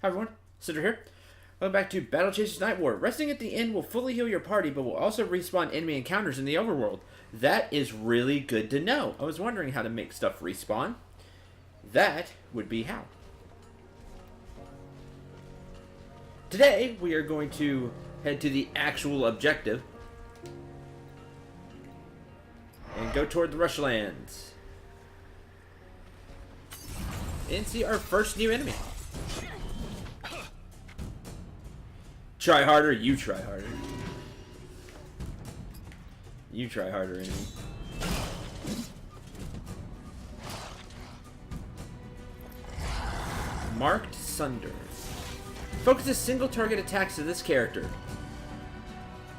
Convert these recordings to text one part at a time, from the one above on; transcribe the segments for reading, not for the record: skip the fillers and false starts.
Hi everyone, Cendril here. Welcome back to Battle Chasers Nightwar. Resting at the end will fully heal your party, but will also respawn enemy encounters in the overworld. That is really good to know. I was wondering how to make stuff respawn. That would be how. Today, we are going to head to the actual objective and go toward the Rushlands and see our first new enemy. Try harder, you try harder. You try harder, enemy. Marked Sunder. Focuses single target attacks to this character.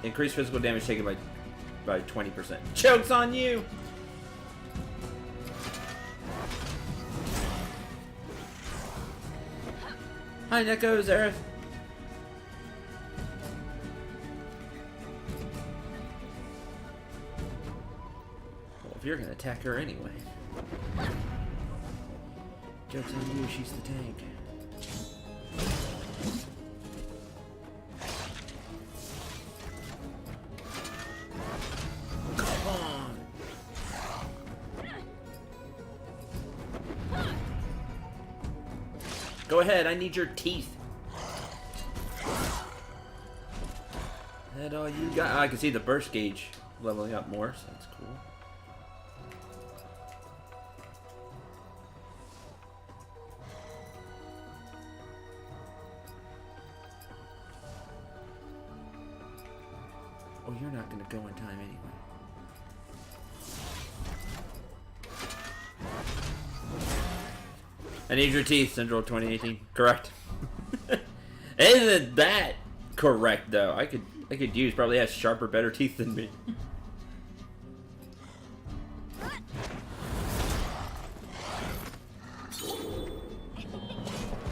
Increase physical damage taken by 20%. Joke's on you! Hi, Neko, Zareth. You're gonna attack her anyway. Joke's on you, she's the tank. Come on! Go ahead, I need your teeth. That all you got? Oh, I can see the burst gauge leveling up more, so that's cool. Oh, you're not gonna go in time anyway. I need your teeth, Cendril 2018. Correct. Isn't that correct though? I could use probably has sharper, better teeth than me.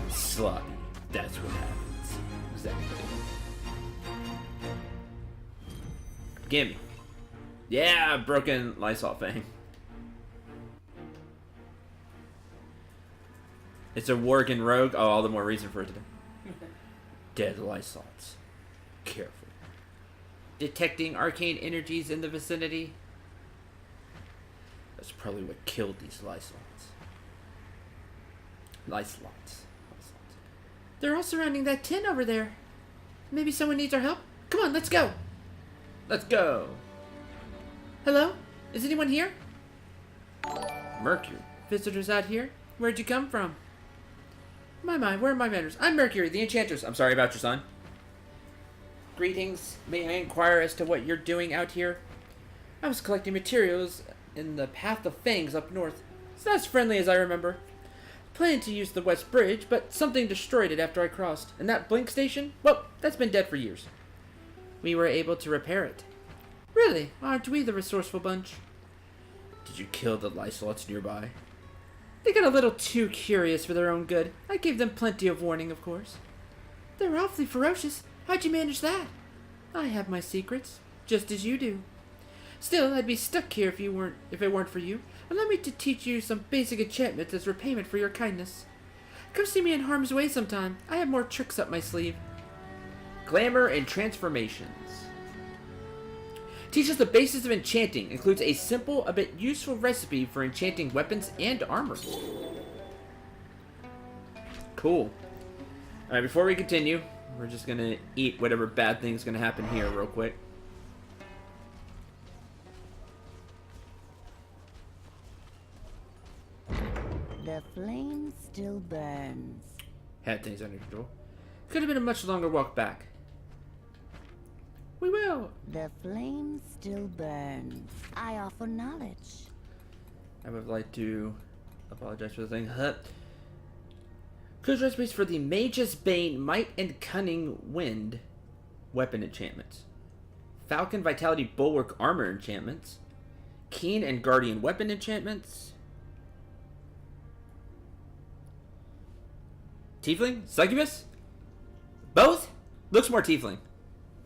Sloppy. That's what happens. Exactly. Gimme. Yeah, broken Lysol Fang. It's a Worgen Rogue. Oh, all the more reason for it today. Dead Lysols. Careful. Detecting arcane energies in the vicinity. That's probably what killed these Lysols. Lysols. They're all surrounding that tin over there. Maybe someone needs our help? Come on, let's go. Let's go. Hello? Is anyone here? Mercury. Visitors out here? Where'd you come from? My, where are my manners? I'm Mercury, the Enchantress. I'm sorry about your son. Greetings. May I inquire as to what you're doing out here? I was collecting materials in the Path of Fangs up north. It's not as friendly as I remember. Planned to use the West Bridge, but something destroyed it after I crossed. And that blink station? Well, that's been dead for years. We were able to repair it. Really? Aren't we the resourceful bunch? Did you kill the Lysots nearby? They got a little too curious for their own good. I gave them plenty of warning, of course. They're awfully ferocious. How'd you manage that? I have my secrets, just as you do. Still, I'd be stuck here if it weren't for you. Allow me to teach you some basic enchantments as repayment for your kindness. Come see me in harm's way sometime. I have more tricks up my sleeve. Glamour and transformations. Teaches the basis of enchanting. Includes a simple, a bit useful recipe for enchanting weapons and armor. Cool. Alright, before we continue, we're just gonna eat whatever bad thing's gonna happen here real quick. The flame still burns. Had things under control. Could have been a much longer walk back. We will. The flame still burns. I offer knowledge. I would like to apologize for the thing. Clues recipes for the Mage's Bane, Might and Cunning Wind weapon enchantments. Falcon Vitality Bulwark armor enchantments. Keen and Guardian weapon enchantments. Tiefling? Succubus? Both? Looks more Tiefling.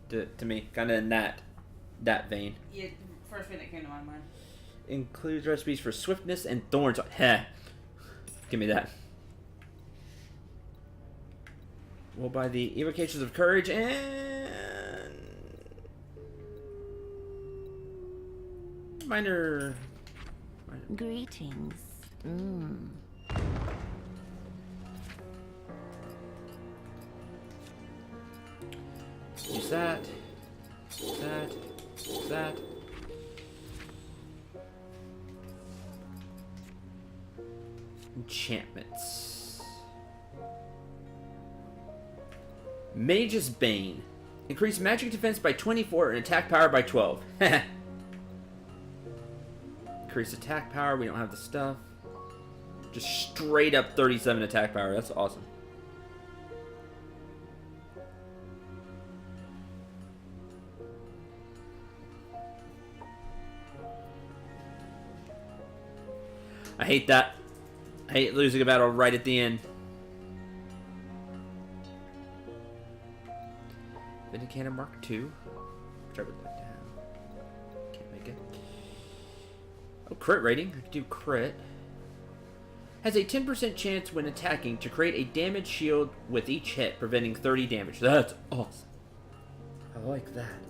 To me, kind of in that vein. Yeah, the first thing that came to my mind. Includes recipes for swiftness and thorns. Heh. Give me that. We'll buy the Evocations of Courage and... Minor... Greetings. Use that. That. That. Enchantments. Mage's Bane. Increase magic defense by 24 and attack power by 12. Increase attack power. We don't have the stuff. Just straight up 37 attack power. That's awesome. I hate that. I hate losing a battle right at the end. Vindicator Mark II, which I would like to have. Can't make it. Oh, crit rating. I can do crit. Has a 10% chance when attacking to create a damage shield with each hit, preventing 30 damage. That's awesome. I like that.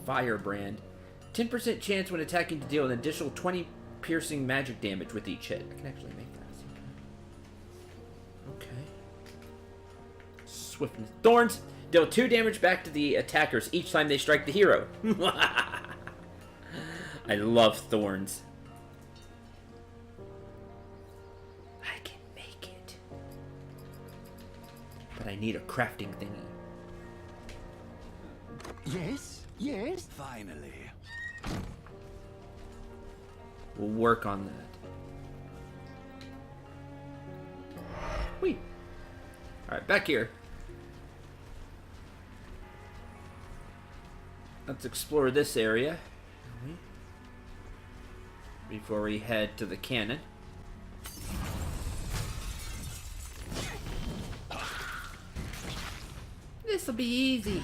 Firebrand. 10% chance when attacking to deal an additional 20 piercing magic damage with each hit. I can actually make that. Okay. Swiftness. Thorns. Deal 2 damage back to the attackers each time they strike the hero. I love thorns. I can make it. But I need a crafting thingy. Yes, yes. Finally. We'll work on that. Whee! Alright, back here. Let's explore this area before we head to the cannon. This'll be easy.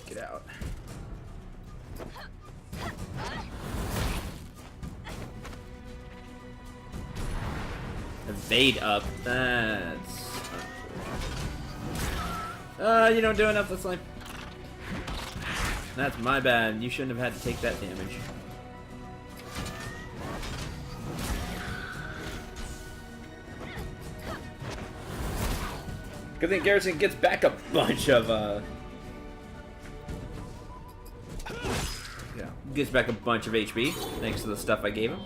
Get out. Evade up. That's... you don't do enough this time. That's my bad. You shouldn't have had to take that damage. Good thing Garrison gets back a bunch of, yeah, gets back a bunch of HP, thanks to the stuff I gave him.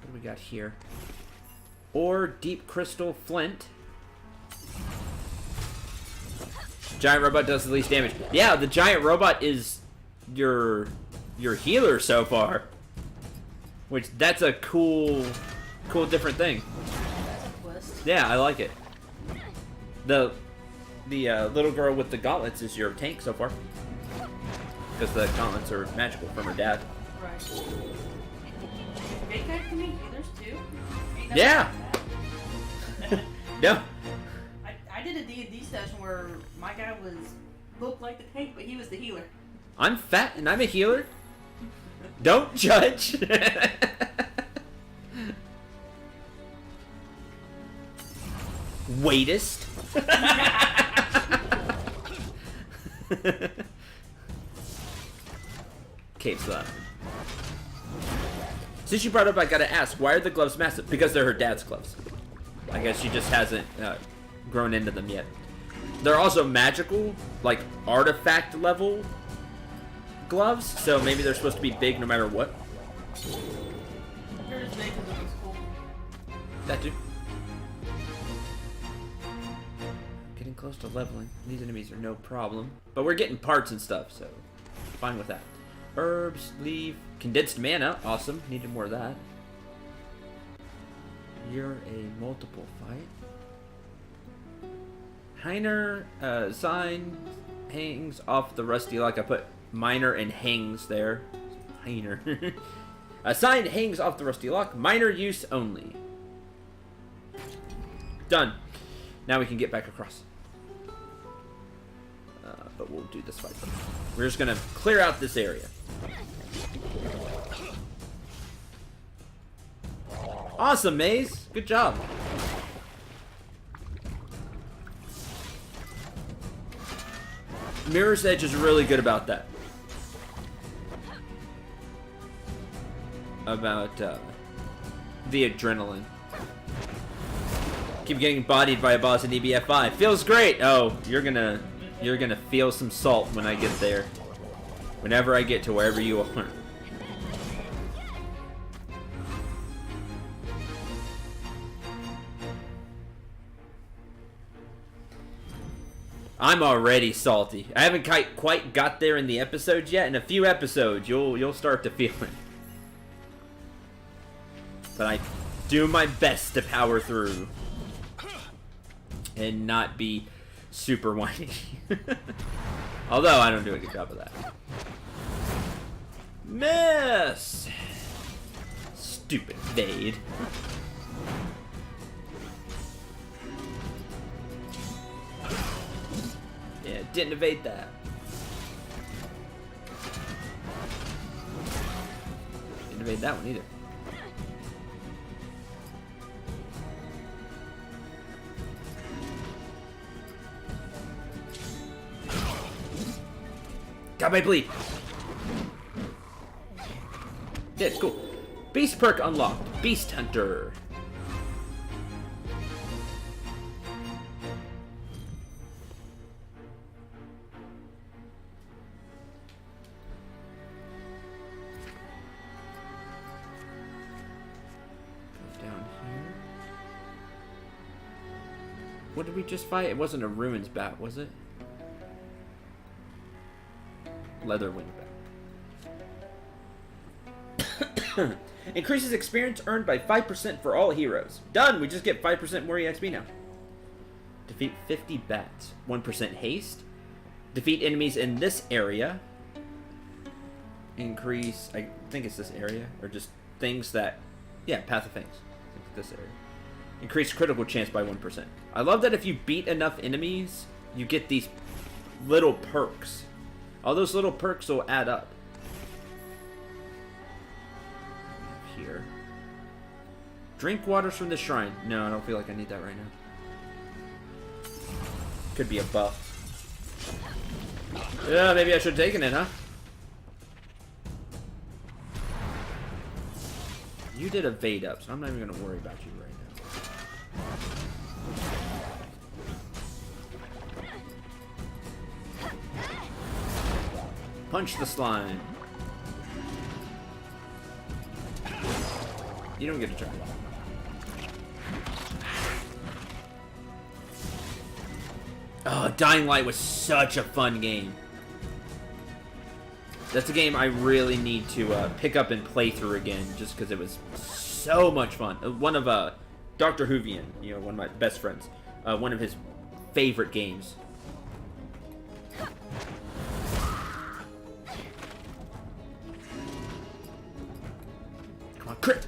What do we got here? Ore, deep crystal, flint. Giant robot does the least damage. Yeah, the giant robot is your healer so far. Which, that's a cool different thing. Yeah, I like it. The little girl with the gauntlets is your tank so far. Because the gauntlets are magical from her dad. Right. Big guys can be healers too? Yeah! No. I did a D&D session where my guy looked like the tank, but he was the healer. I'm fat and I'm a healer. Don't judge. Waitest. Okay, so since you brought it up, I gotta ask, why are the gloves massive? Because they're her dad's gloves. I guess she just hasn't grown into them yet. They're also magical, like artifact level gloves, so maybe they're supposed to be big no matter what. They're as big as it was cool. That too. Getting close to leveling. These enemies are no problem. But we're getting parts and stuff, so fine with that. Herbs, leaf, condensed mana, awesome. Needed more of that. You're a multiple fight. Heiner, sign hangs off the rusty lock. I put minor and hangs there. Heiner. A sign hangs off the rusty lock. Minor use only. Done. Now we can get back across. but we'll do this fight first. We're just gonna clear out this area. Awesome, Maze. Good job. Mirror's Edge is really good about that. About the adrenaline. Keep getting bodied by a boss in EBF 5. Feels great. Oh, you're gonna feel some salt when I get there. Whenever I get to wherever you are. I'm already salty. I haven't quite got there in the episodes yet. In a few episodes, you'll start to feel it. But I do my best to power through and not be super whiny. Although I don't do a good job of that. Miss! Stupid Vade. Yeah, didn't evade that. Didn't evade that one either. Got my bleed. Yeah, it's cool. Beast perk unlocked. Beast Hunter. Down here. What did we just fight? It wasn't a ruins bat, was it? Leather wingback. Increases experience earned by 5% for all heroes. Done! We just get 5% more EXP now. Defeat 50 bats. 1% haste. Defeat enemies in this area. Increase... I think it's this area. Or just things that... Yeah, Path of Fangs. I think it's this area. Increase critical chance by 1%. I love that if you beat enough enemies, you get these little perks. All those little perks will add up. Here. Drink waters from the shrine. No, I don't feel like I need that right now. Could be a buff. Yeah, maybe I should have taken it, huh? You did evade up, so I'm not even going to worry about you right now. Punch the slime. You don't get a turn. Oh, Dying Light was such a fun game. That's a game I really need to pick up and play through again, just because it was so much fun. One of Dr. Hoovian, you know, one of my best friends, one of his favorite games. Come on, crit!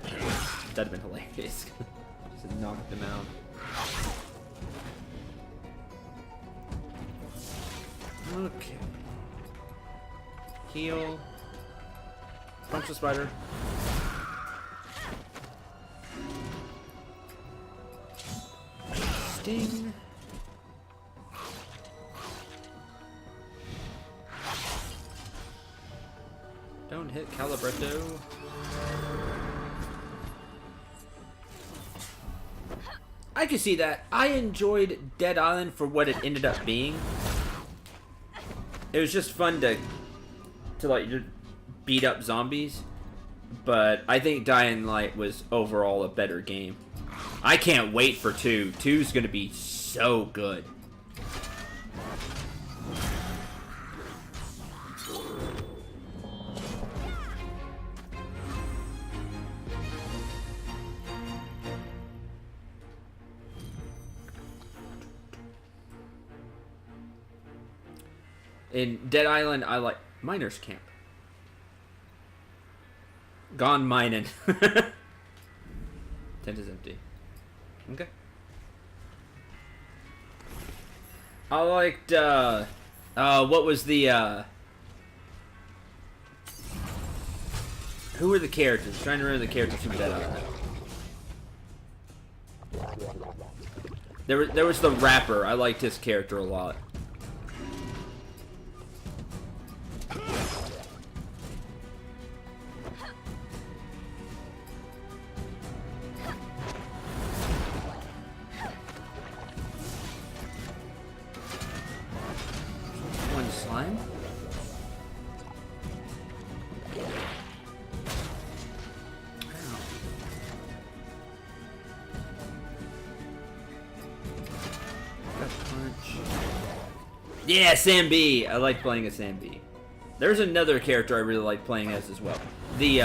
That'd have been hilarious. Just knocked him out. Okay. Heal. Punch the spider. Sting. Don't hit Calibretto. I can see that. I enjoyed Dead Island for what it ended up being. It was just fun to like beat up zombies, but I think Dying Light was overall a better game. I can't wait for 2. 2's gonna be so good. In Dead Island, I like Miner's Camp. Gone mining. Tent is empty. Okay. I liked What was the, who were the characters? I'm trying to remember the characters from Dead Island. There was the rapper. I liked his character a lot. One slime? Yeah, Sam B. I like playing as Sam B. There's another character I really like playing as well. The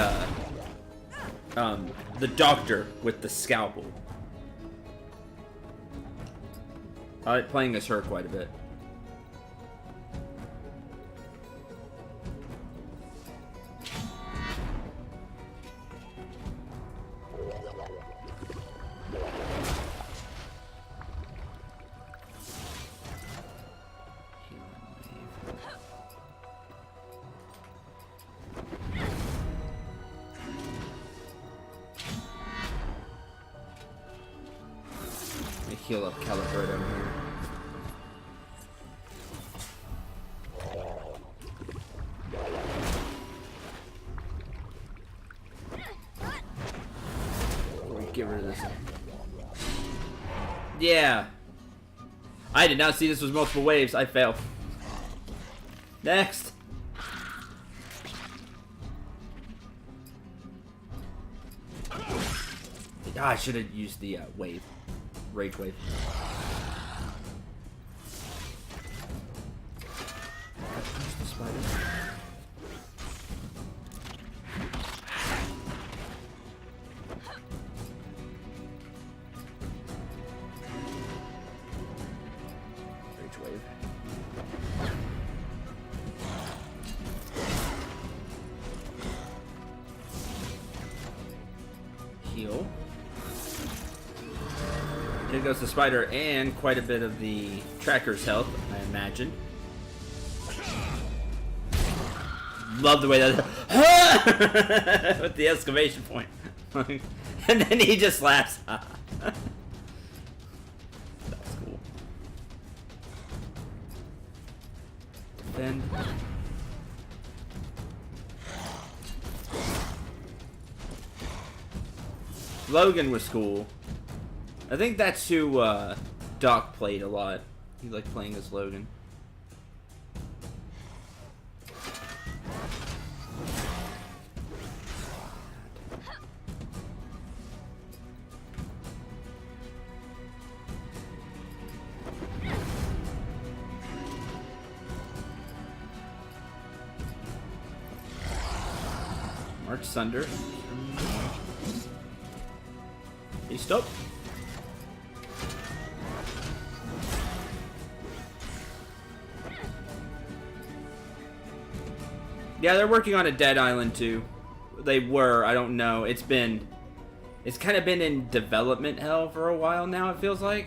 doctor with the scalpel. I like playing as her quite a bit. Heal up Caliburto here. Get rid of this. Yeah. I did not see this was multiple waves. I failed. Next. I should have used the wave. Rage wave. The spider. Rage wave. Heal. Here goes the spider and quite a bit of the tracker's health, I imagine. Love the way that with the exclamation point. And then he just laughs. That's cool. Defend. Logan was cool. I think that's who Doc played a lot. He liked playing as Logan. March Sunder. He stopped. Yeah, they're working on a Dead Island too. They were, I don't know. It's kind of been in development hell for a while now, it feels like.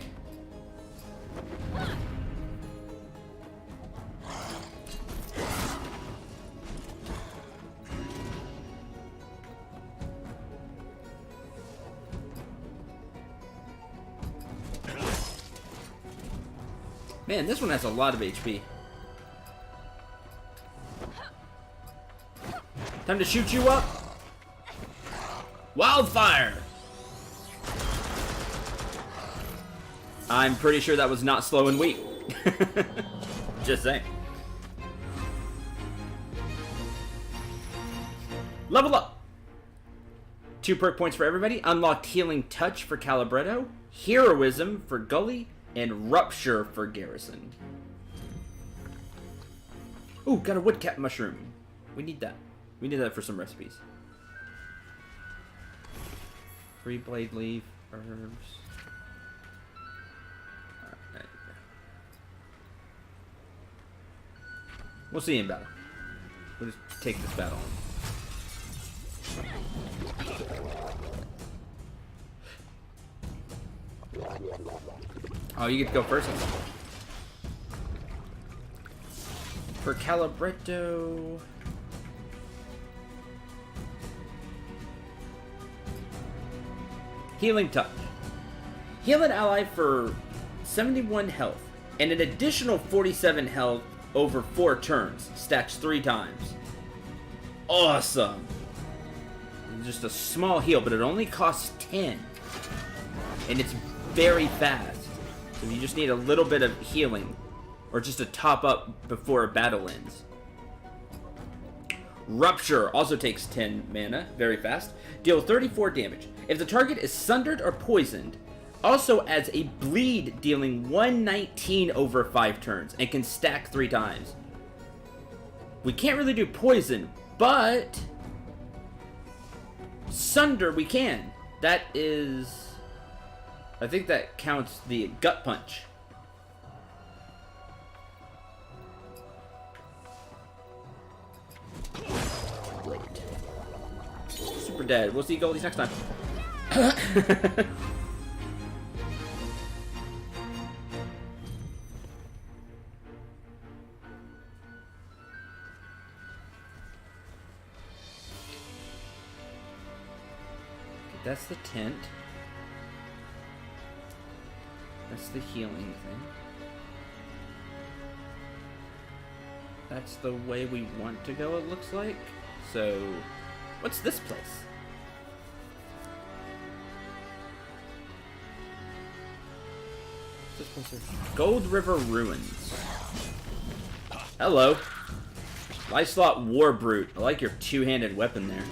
Man, this one has a lot of HP. Time to shoot you up. Wildfire! I'm pretty sure that was not slow and weak. Just saying. Level up! 2 perk points for everybody. Unlocked Healing Touch for Calibretto. Heroism for Gully. And Rupture for Garrison. Ooh, got a woodcap mushroom. We need that. We need that for some recipes. 3 blade leaf, herbs. Alright. We'll see in battle. We'll just take this battle on. Oh, you get to go first? For Calibretto... Healing Touch. Heal an ally for 71 health, and an additional 47 health over 4 turns. Stacks 3 times. Awesome! Just a small heal, but it only costs 10. And it's very fast. So you just need a little bit of healing. Or just a top up before a battle ends. Rupture also takes 10 mana, very fast. Deal 34 damage. If the target is sundered or poisoned, also adds a bleed dealing 119 over 5 turns and can stack 3 times. We can't really do poison, but sunder we can. That is, I think that counts the gut punch. Great. Super dead. We'll see Goldies next time. That's the tent. That's the healing thing. That's the way we want to go, it looks like. So, what's this place? This place is Gold River Ruins. Hello. Lyslot War Brute. I like your two-handed weapon there.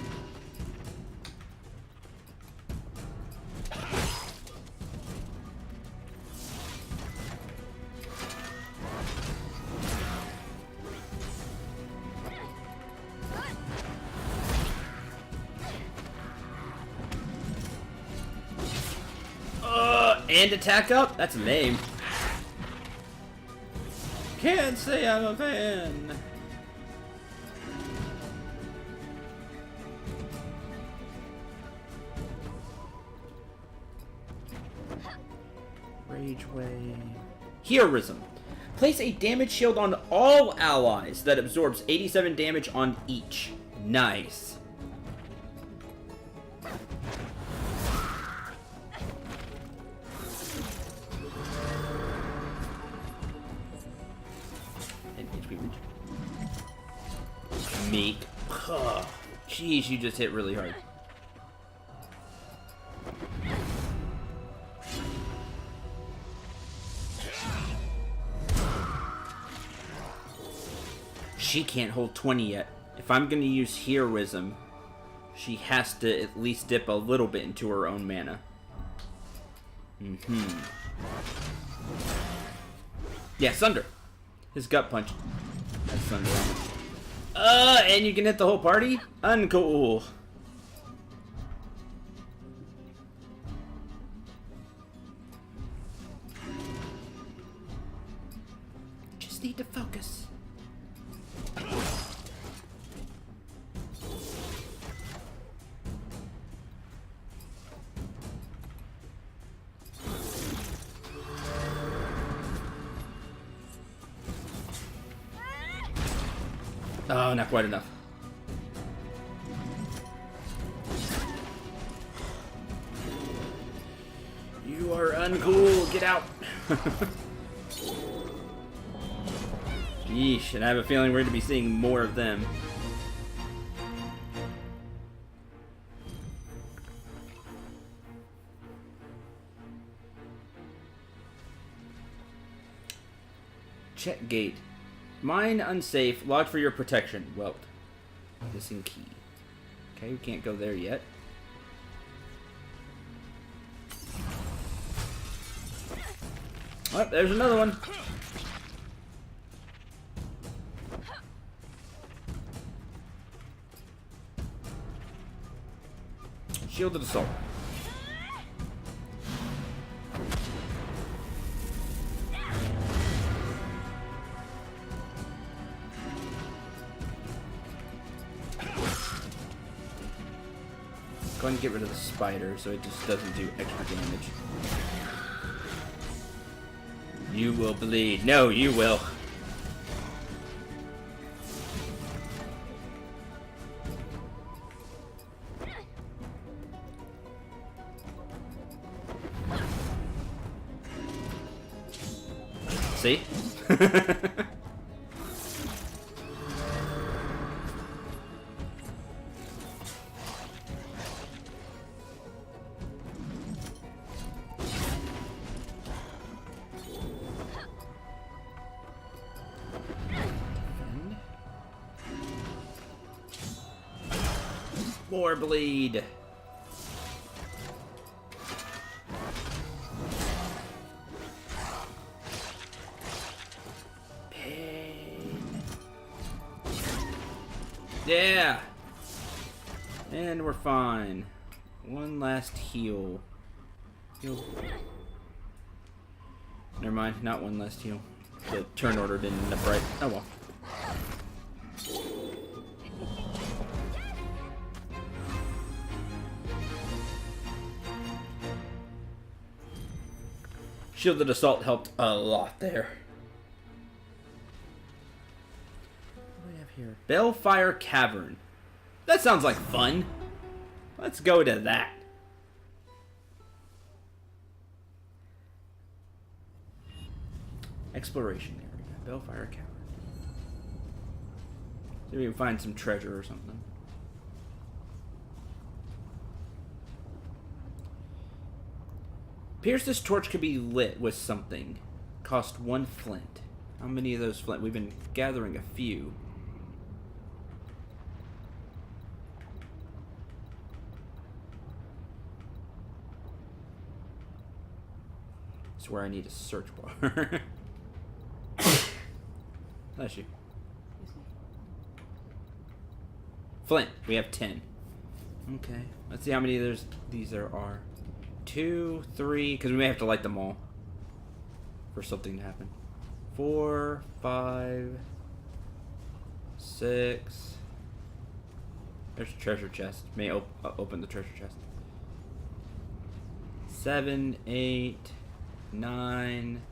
And attack up? That's lame. Can't say I'm a fan. Rageway. Heroism. Place a damage shield on all allies that absorbs 87 damage on each. Nice. Meek. Oh, jeez, you just hit really hard. She can't hold 20 yet. If I'm gonna use heroism, she has to at least dip a little bit into her own mana. Yeah, Sunder. His gut punch. That's Sunder. And you can hit the whole party? Uncool. Just need to focus. Oh, not quite enough. You are uncool. Get out. Yeesh, and I have a feeling we're going to be seeing more of them. Check gate. Mine unsafe. Locked for your protection. Well, missing key. Okay, we can't go there yet. Oh, there's another one. Shielded assault. Go ahead and get rid of the spider so it just doesn't do extra damage. You will bleed. No, you will. See? More bleed. Pain. Yeah. And we're fine. One last heal. Heal. Never mind, not one last heal. The turn order didn't end up right. Oh well. Shielded Assault helped a lot there. What do we have here? Bellfire Cavern. That sounds like fun. Let's go to that. Exploration area. Bellfire Cavern. See if we can find some treasure or something. Pierce this torch could be lit with something. Cost 1 flint. How many of those flint? We've been gathering a few. That's where I need a search bar. Bless you. Flint. We have 10. Okay. Let's see how many of these there are. 2, 3, because we may have to light them all for something to happen. 4, 5, 6. There's a treasure chest. May open the treasure chest. 7, 8, 9,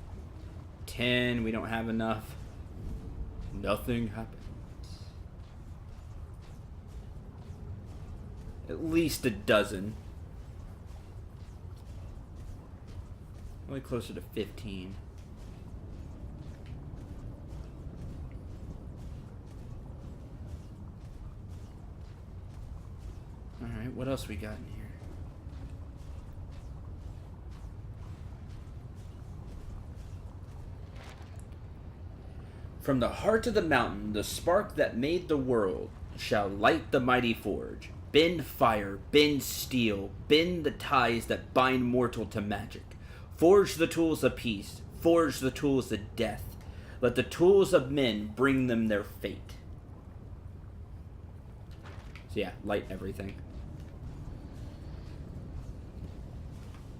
10. We don't have enough. Nothing happens. At least a dozen. Probably closer to 15. Alright, what else we got in here? From the heart of the mountain, the spark that made the world shall light the mighty forge. Bend fire, bend steel, bend the ties that bind mortal to magic. Forge the tools of peace, forge the tools of death. Let the tools of men bring them their fate. So yeah, light everything.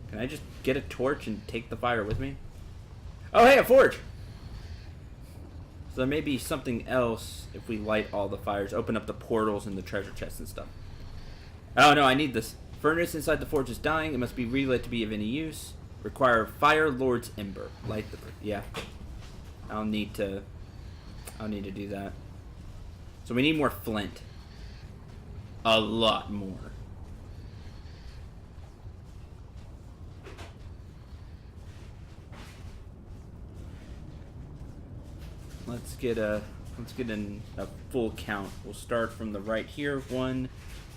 Can I just get a torch and take the fire with me? Oh hey, a forge! So there may be something else if we light all the fires. Open up the portals and the treasure chests and stuff. Oh no, I need this. Furnace inside the forge is dying. It must be relit to be of any use. Require Fire Lord's Ember. Light the... Yeah. I'll need to do that. So we need more flint. A lot more. Let's get a full count. We'll start from the right here. 1,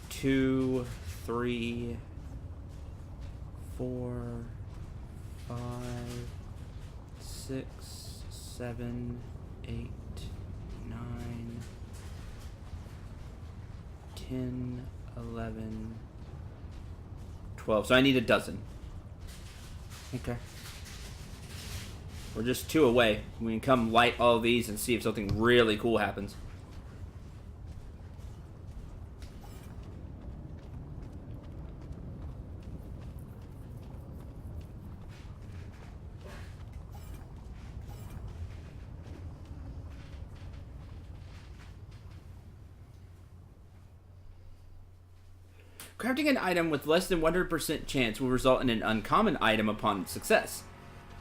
2, 3, 4, 5, 6, 7, 8, 9, 10, 11, 12. So I need a dozen. Okay. We're just 2 away. We can come light all these and see if something really cool happens. Crafting an item with less than 100% chance will result in an uncommon item upon success.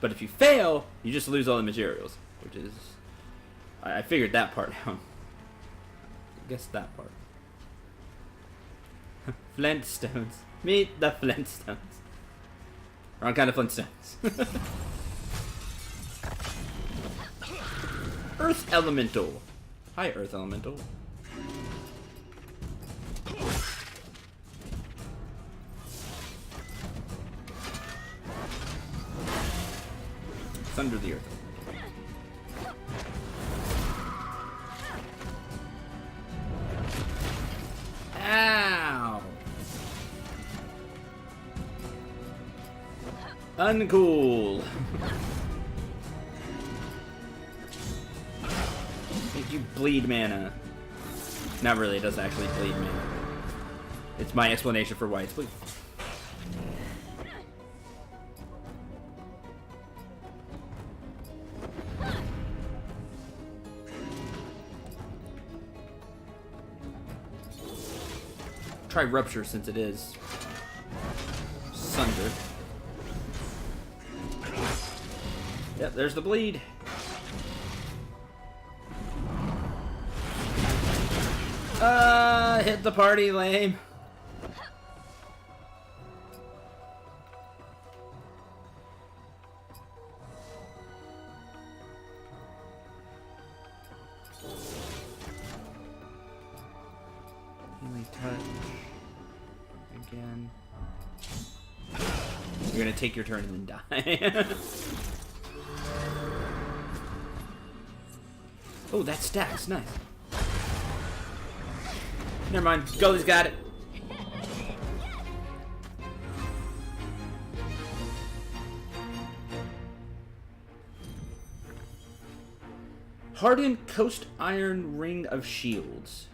But if you fail, you just lose all the materials. Which is... I figured that part out. I guess that part. Flintstones. Meet the Flintstones. Wrong kind of Flintstones. Earth Elemental. Hi, Earth Elemental. Thunder the Earth. Ow! Uncool. Make you bleed mana. Not really, it doesn't actually bleed mana. It's my explanation for why it's bleed. Try Rupture since it is Sunder. Yep, there's the bleed. Hit the party, lame. Healing touch. Again. You're gonna take your turn and then die. Oh, that stacks. Nice. Never mind. Gully's got it. Hardened Coast Iron Ring of Shields.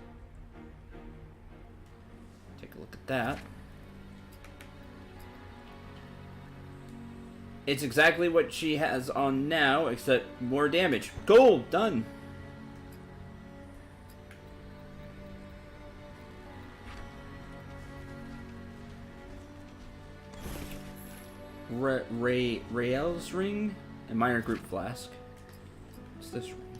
Take a look at that. It's exactly what she has on now, except more damage. Gold! Done! Rael's Ring and Minor Group Flask. What's this ring?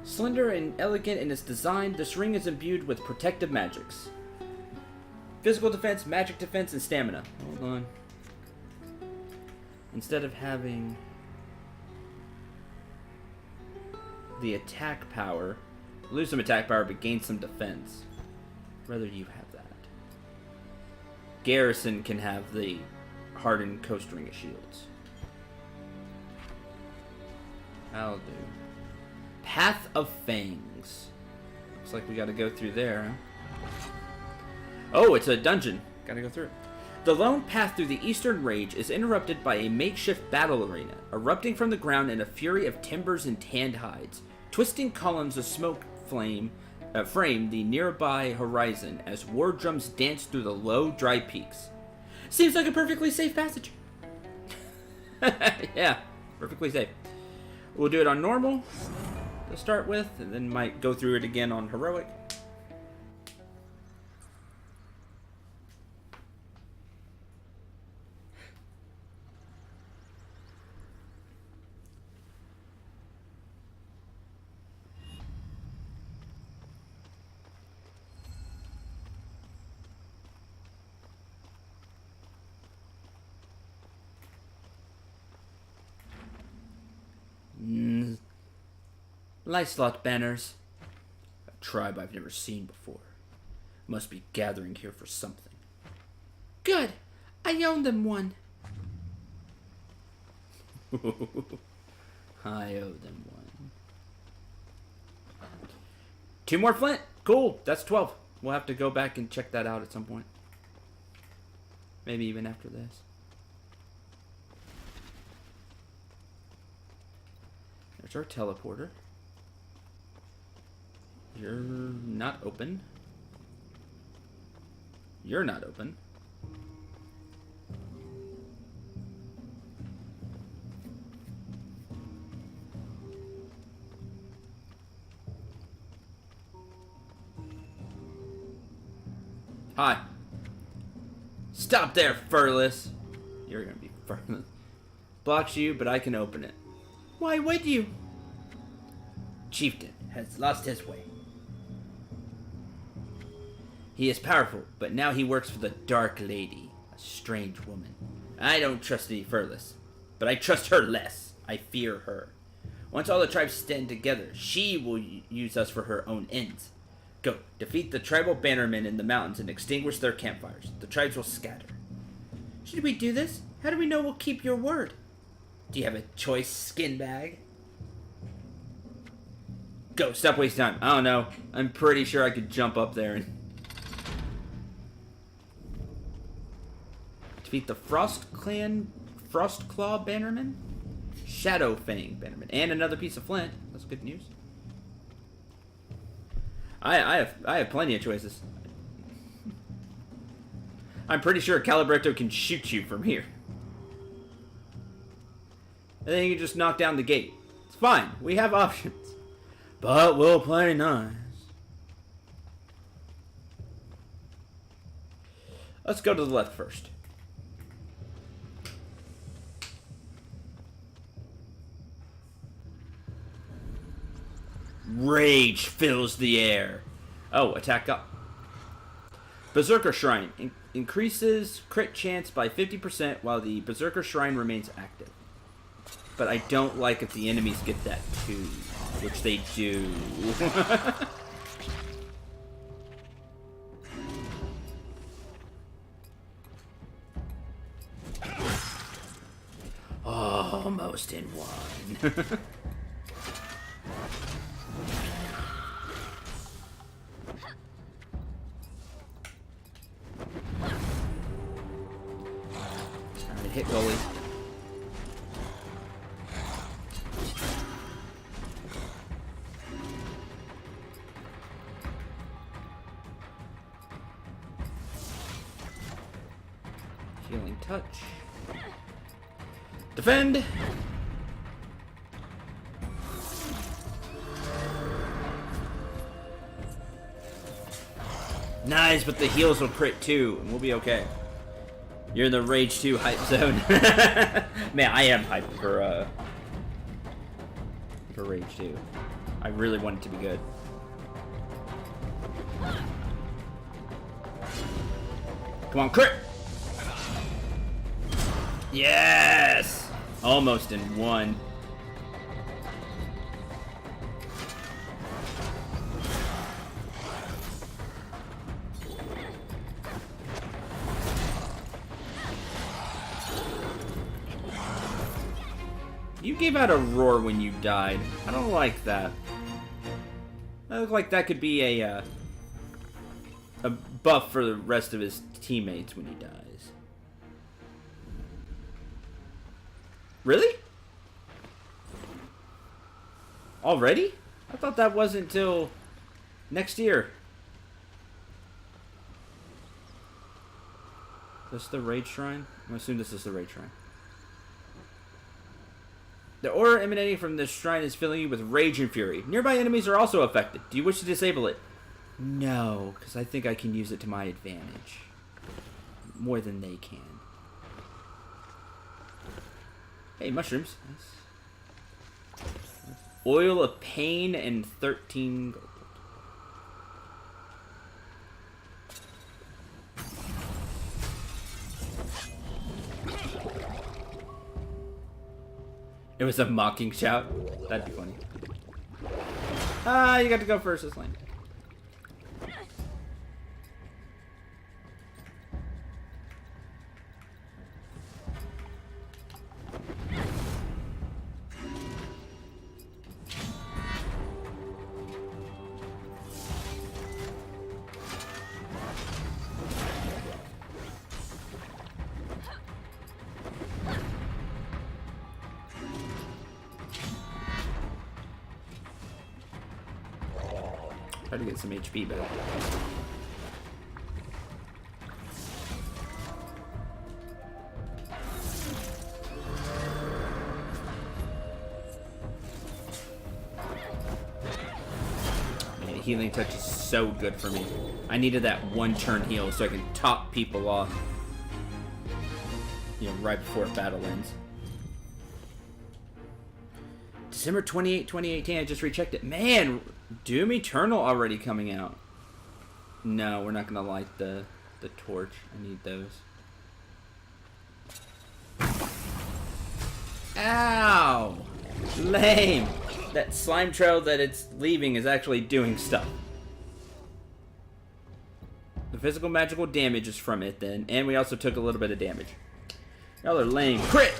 Slender and elegant in its design, this ring is imbued with protective magics. Physical defense, magic defense, and stamina. Hold on. Instead of having the attack power, lose some attack power but gain some defense. Rather you have that. Garrison can have the Hardened Coast Ring of Shields. I'll do. Path of Fangs. Looks like we gotta go through there, huh? Oh, it's a dungeon. Gotta go through. The lone path through the Eastern Rage is interrupted by a makeshift battle arena, erupting from the ground in a fury of timbers and tanned hides. Twisting columns of smoke frame the nearby horizon as war drums dance through the low, dry peaks. Seems like a perfectly safe passage. Yeah, perfectly safe. We'll do it on normal to start with, and then might go through it again on heroic. Lyslot banners. A tribe I've never seen before. Must be gathering here for something. Good. I own them one. I owe them one. 2 more flint. Cool. That's 12. We'll have to go back and check that out at some point. Maybe even after this. There's our teleporter. You're not open. You're not open. Hi. Stop there, furless. You're gonna be furless. Blocks you, but I can open it. Why would you? Chieftain has lost his way. He is powerful, but now he works for the Dark Lady, a strange woman. I don't trust any furless, but I trust her less. I fear her. Once all the tribes stand together, she will use us for her own ends. Go, defeat the tribal bannermen in the mountains and extinguish their campfires. The tribes will scatter. Should we do this? How do we know we'll keep your word? Do you have a choice, skin bag? Go, stop wasting time. I don't know. I'm pretty sure I could jump up there and... defeat the Frostclaw bannerman? Shadowfang bannerman. And another piece of flint. That's good news. I have plenty of choices. I'm pretty sure Calibretto can shoot you from here. And then you can just knock down the gate. It's fine. We have options. But we'll play nice. Let's go to the left first. Rage fills the air. Oh, attack up. Berserker Shrine. Increases crit chance by 50% while the Berserker Shrine remains active. But I don't like if the enemies get that too. Which they do. Almost in one. Alright, hit goalie. Healing touch. Defend! Nice, but the heals will crit too, and we'll be okay. You're in the Rage 2 hype zone. Man, I am hyped for Rage 2. I really want it to be good. Come on, crit! Yes! Almost in one. You gave out a roar when you died. I don't like that. That looked like that could be a buff for the rest of his teammates when he dies. Really? Already? I thought that wasn't till next year. Is this the Rage Shrine? I'm gonna assume this is the Rage Shrine. The aura emanating from this shrine is filling you with rage and fury. Nearby enemies are also affected. Do you wish to disable it? No, because I think I can use it to my advantage. More than they can. Hey, mushrooms. Nice. Oil of Pain and 13 gold. It was a mocking shout. That'd be funny. Ah, you got to go first this lane. Try to get some HP back. Man, healing touch is so good for me. I needed that one turn heal so I can top people off. You know, right before battle ends. December 28, 2018, I just rechecked it. Man, Doom Eternal already coming out. No, we're not gonna light the torch. I need those. Ow! Lame! That slime trail that it's leaving is actually doing stuff. The physical magical damage is from it then, and we also took a little bit of damage. Y'all are lame. Crit!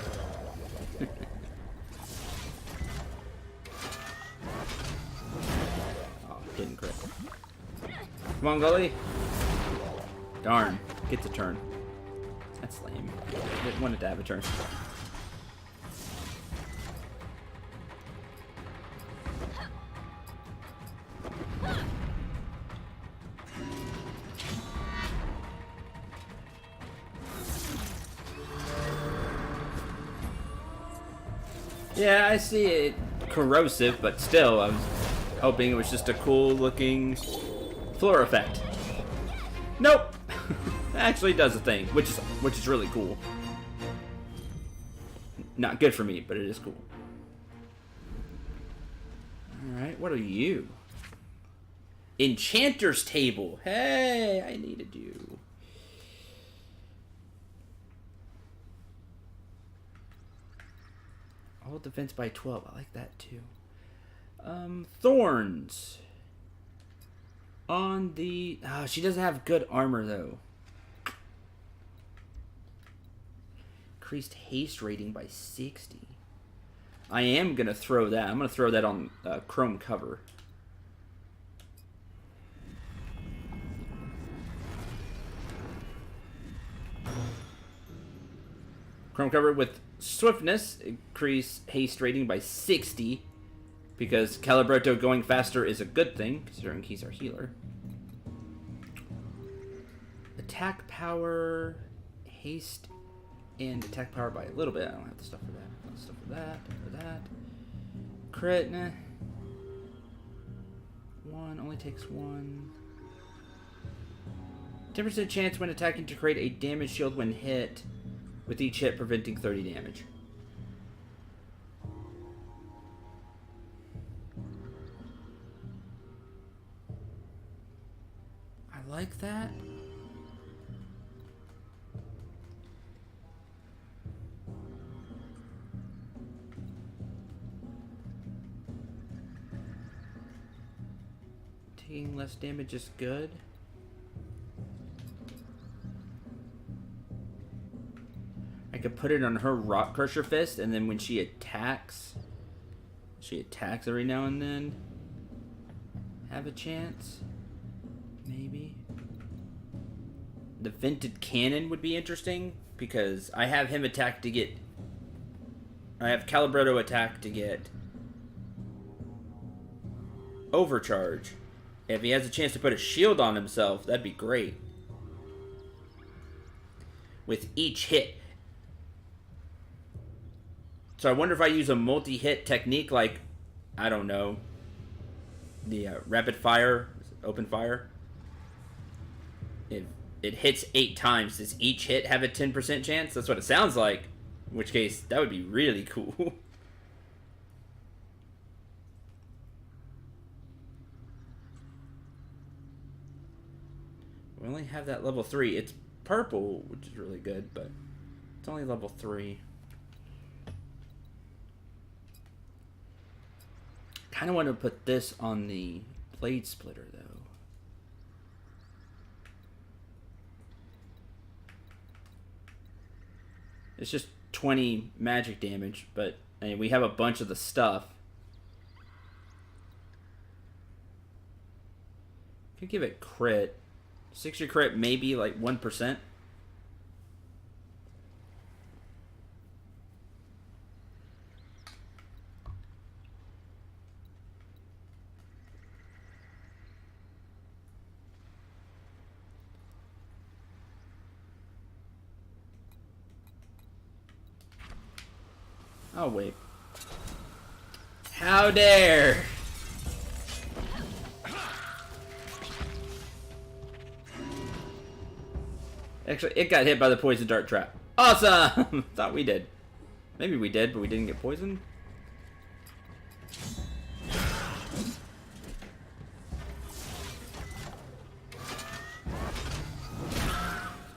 Oh, didn't crit. Come on, Gully. Darn. Gets a turn. That's lame. Didn't want it to have a turn. Yeah, I see it corrosive, but still, I was hoping it was just a cool looking floor effect. Nope! It actually does a thing, which is really cool. Not good for me, but it is cool. Alright, what are you? Enchanter's Table! Hey, I needed you. Hold defense by 12. I like that too. Thorns. On the... Oh, she doesn't have good armor though. Increased haste rating by 60. I am going to throw that. I'm going to throw that on chrome cover. Chrome cover with swiftness, increase haste rating by 60, because Calibretto going faster is a good thing, considering he's our healer. Attack power, haste, and attack power by a little bit. I don't have the stuff for that. No stuff for that, for that. Crit, nah. One, only takes one. 10% chance when attacking to create a damage shield when hit, with each hit preventing 30 damage. I like that. Taking less damage is good. I could put it on her Rock Crusher Fist, and then when she attacks every now and then. Have a chance. Maybe. The Vented Cannon would be interesting, because I have him attack to get... I have Calibretto attack to get Overcharge. If he has a chance to put a shield on himself, that'd be great. With each hit. So I wonder if I use a multi-hit technique like, I don't know, the rapid fire, open fire. If it hits 8 times, does each hit have a 10% chance? That's what it sounds like. In which case, that would be really cool. We only have that level 3. It's purple, which is really good, but it's only level 3. Kind of want to put this on the blade splitter though. It's just 20 magic damage, but I mean, we have a bunch of the stuff. Could give it crit. 60 crit, maybe like 1%. Oh, wait. How dare! Actually, it got hit by the poison dart trap. Awesome! Thought we did. Maybe we did, but we didn't get poisoned.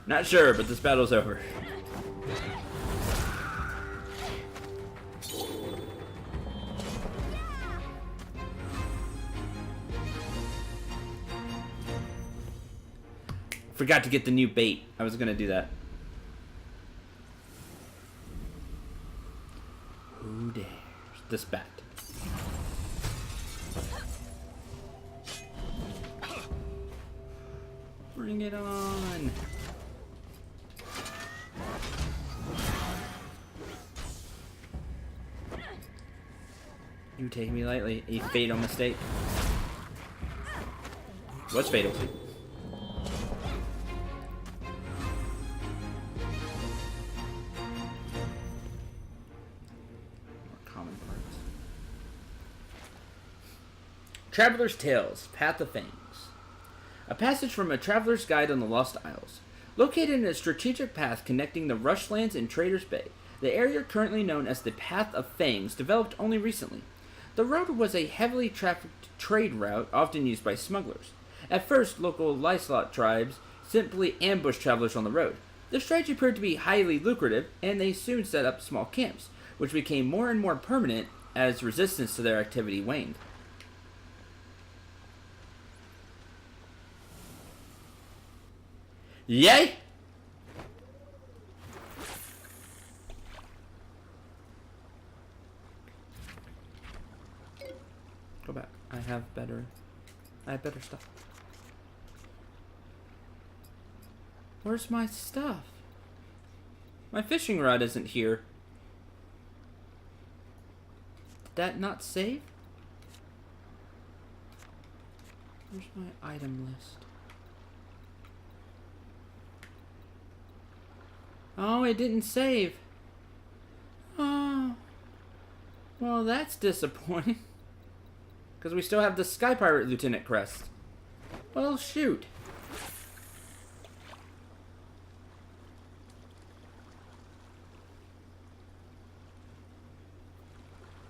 Not sure, but this battle's over. Forgot to get the new bait. I was gonna do that. Who dares? This bat. Bring it on. You take me lightly. A fatal mistake. What's fatal? More common parts. Traveler's Tales, Path of Fangs. A passage from a traveler's guide on the Lost Isles. Located in a strategic path connecting the Rushlands and Trader's Bay, the area currently known as the Path of Fangs developed only recently. The road was a heavily trafficked trade route, often used by smugglers. At first, local Lyslot tribes simply ambushed travelers on the road. The strategy proved to be highly lucrative, and they soon set up small camps, which became more and more permanent as resistance to their activity waned. Yay! Go back. I have better stuff. Where's my stuff? My fishing rod isn't here. Did that not save? Where's my item list? Oh, it didn't save. Oh. Well, that's disappointing. Because we still have the Sky Pirate Lieutenant crest. Well, shoot.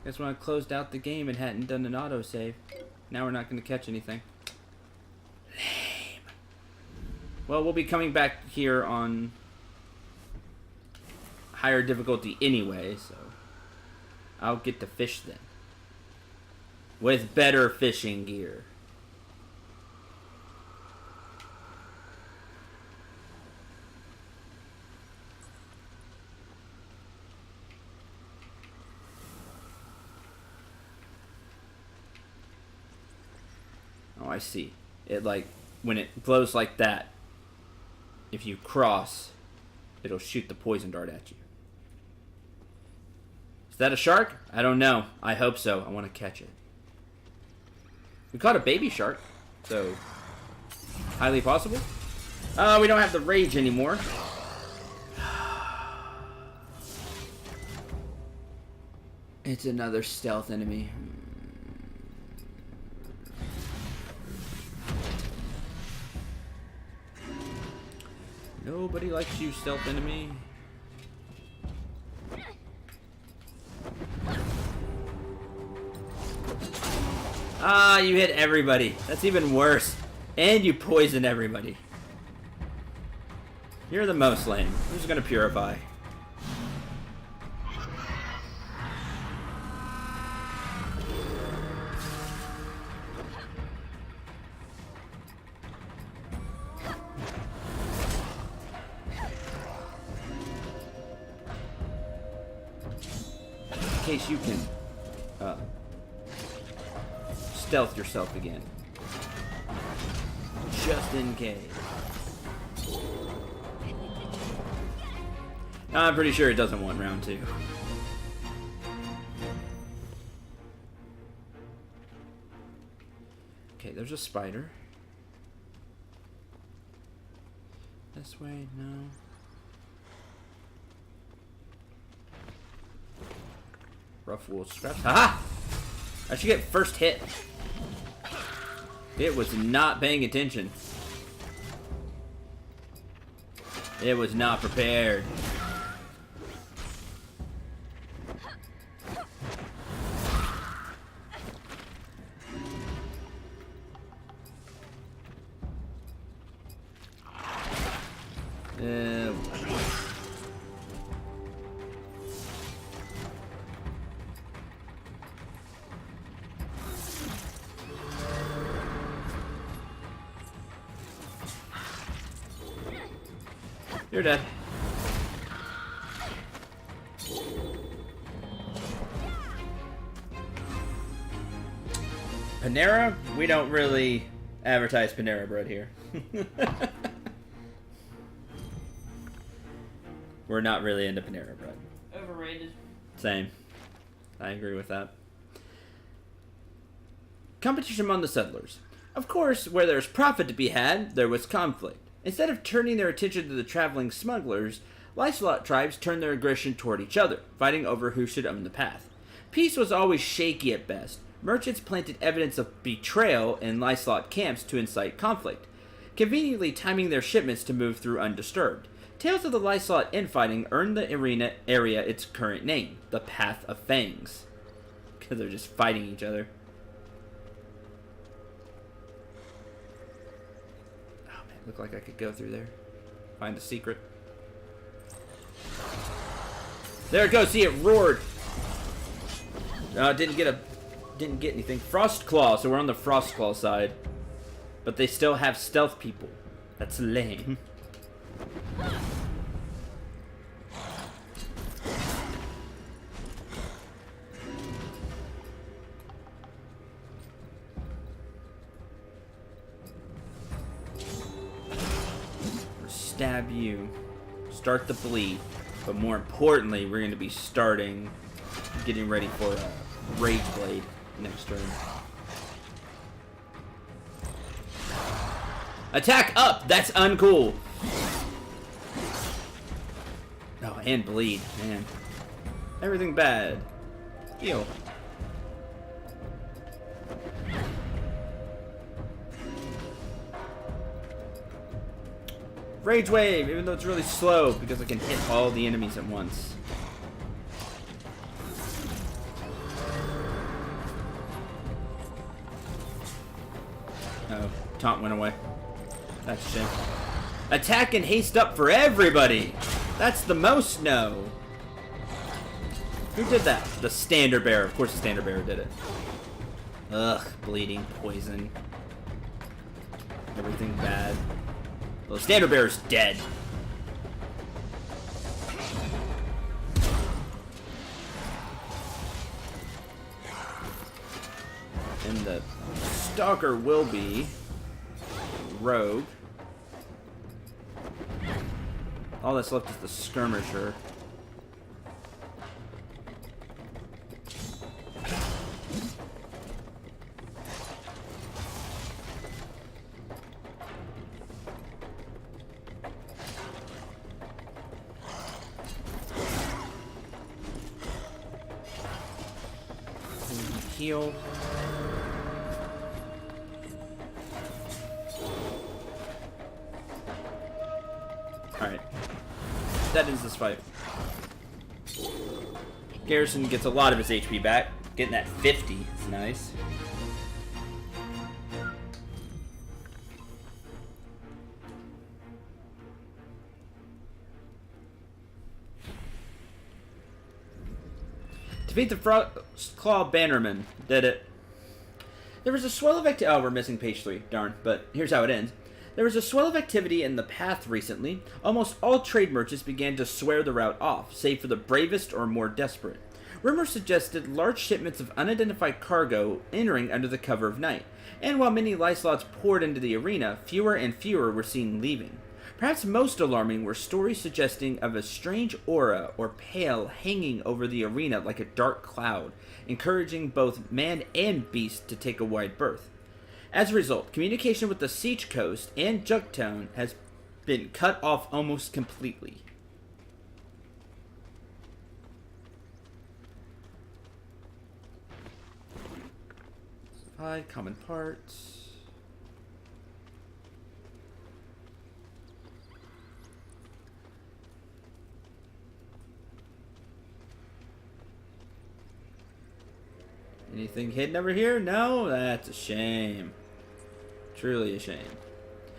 Guess when I closed out the game and hadn't done an autosave. Now we're not going to catch anything. Lame. Well, we'll be coming back here on higher difficulty anyway, so I'll get to fish then. With better fishing gear. Oh, I see. It like, when it glows like that, if you cross, it'll shoot the poison dart at you. Is that a shark? I don't know. I hope so. I want to catch it. We caught a baby shark, so highly possible. We don't have the rage anymore. It's another stealth enemy. Nobody likes you, stealth enemy. Ah, you hit everybody. That's even worse. And you poison everybody. You're the most lame. I'm just gonna purify. In case you can stealth yourself again. Just in case. I'm pretty sure it doesn't want round 2. Okay, there's a spider. This way, no. Rough wool scraps. Haha! I should get first hit. It was not paying attention. It was not prepared. You're dead. Panera? We don't really advertise Panera bread here. We're not really into Panera bread. Overrated. Same. I agree with that. Competition among the settlers. Of course, where there's profit to be had, there was conflict. Instead of turning their attention to the traveling smugglers, Lysolot tribes turned their aggression toward each other, fighting over who should own the path. Peace was always shaky at best. Merchants planted evidence of betrayal in Lysolot camps to incite conflict, conveniently timing their shipments to move through undisturbed. Tales of the Lysolot infighting earned the arena area its current name, the Path of Fangs. Because they're just fighting each other. Oh man, looked like I could go through there. Find the secret. There it goes, see it roared. Didn't get anything. Frost Claw, so we're on the Frost Claw side. But they still have stealth people. That's lame. Stab you. Start the bleed. But more importantly, we're going to be getting ready for Rage Blade next turn. Attack up! That's uncool! Oh, and bleed, man. Everything bad. Heal. Rage Wave, even though it's really slow, because I can hit all the enemies at once. Oh, taunt went away. That's a shame. Attack and haste up for everybody! That's the most no. Who did that? The Standard Bearer. Of course the Standard Bearer did it. Ugh, bleeding, poison. Everything bad. Well, the Standard Bearer's dead. And the Stalker will be Rogue. All that's left is the Skirmisher. Heal. Alright. That ends this fight. Garrison gets a lot of his HP back. Getting that 50 is nice. Defeat the Frost Claw Bannerman. Did it. There was a swell of activity. Oh, we're missing page 3. Darn. But here's how it ends. There was a swell of activity in the path recently. Almost all trade merchants began to swear the route off, save for the bravest or more desperate. Rumors suggested large shipments of unidentified cargo entering under the cover of night, and while many Lysolots poured into the arena, fewer and fewer were seen leaving. Perhaps most alarming were stories suggesting of a strange aura or pale hanging over the arena like a dark cloud, encouraging both man and beast to take a wide berth. As a result, communication with the Siege Coast and Jugtown has been cut off almost completely. Supply, common parts. Anything hidden over here? No? That's a shame. Truly a shame.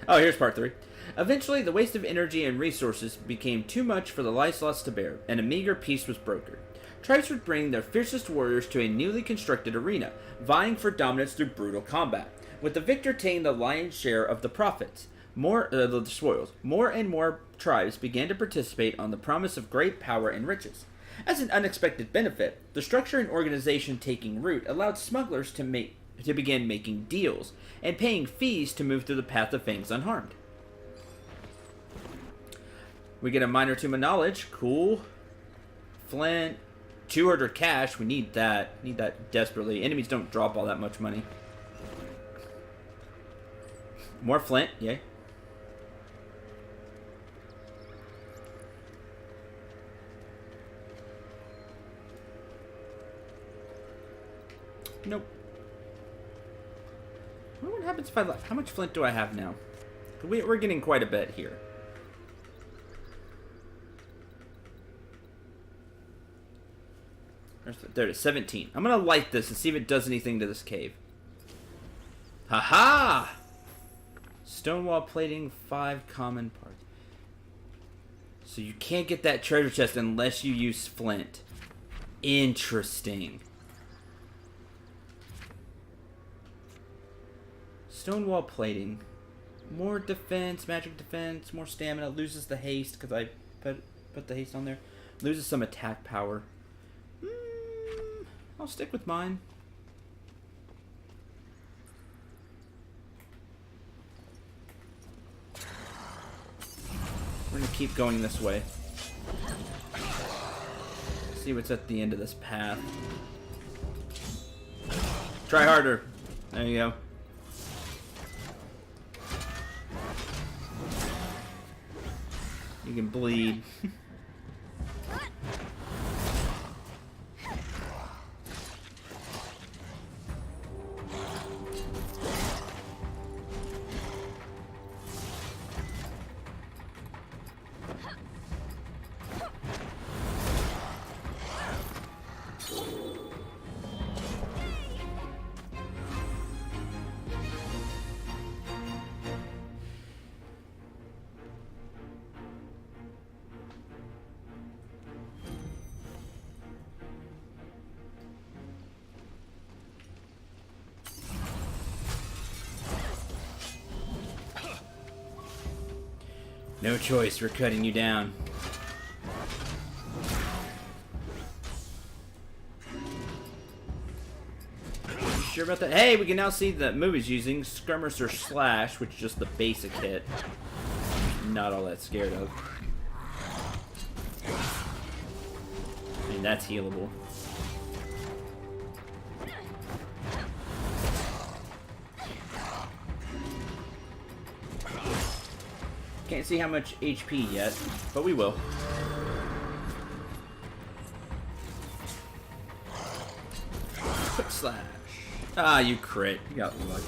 Oh, here's part 3. Eventually, the waste of energy and resources became too much for the Lysolots to bear, and a meager peace was brokered. Tribes would bring their fiercest warriors to a newly constructed arena, vying for dominance through brutal combat, with the victor taking the lion's share of the profits. The spoils. More and more tribes began to participate on the promise of great power and riches. As an unexpected benefit, the structure and organization taking root allowed smugglers to begin making deals and paying fees to move through the path of fangs unharmed. We get a minor tomb of knowledge. Cool. Flint. 200 cash. We need that. Need that desperately. Enemies don't drop all that much money. More flint. Yay. Nope. I wonder what happens if I left. How much flint do I have now? We're getting quite a bit here. There it is, 17. I'm gonna light this and see if it does anything to this cave. Haha! Stonewall plating, 5 common parts. So you can't get that treasure chest unless you use flint. Interesting. Stonewall plating. More defense, magic defense, more stamina. Loses the haste because I put the haste on there. Loses some attack power. I'll stick with mine. We're gonna keep going this way. See what's at the end of this path. Try harder. There you go. You can bleed. No choice, we're cutting you down. You sure about that? Hey, we can now see that Movie's using Skirmisher Slash, which is just the basic hit. Not all that scared of. I mean, that's healable. Can't see how much HP yet, but we will. Quick slash. Ah, you crit. You got lucky.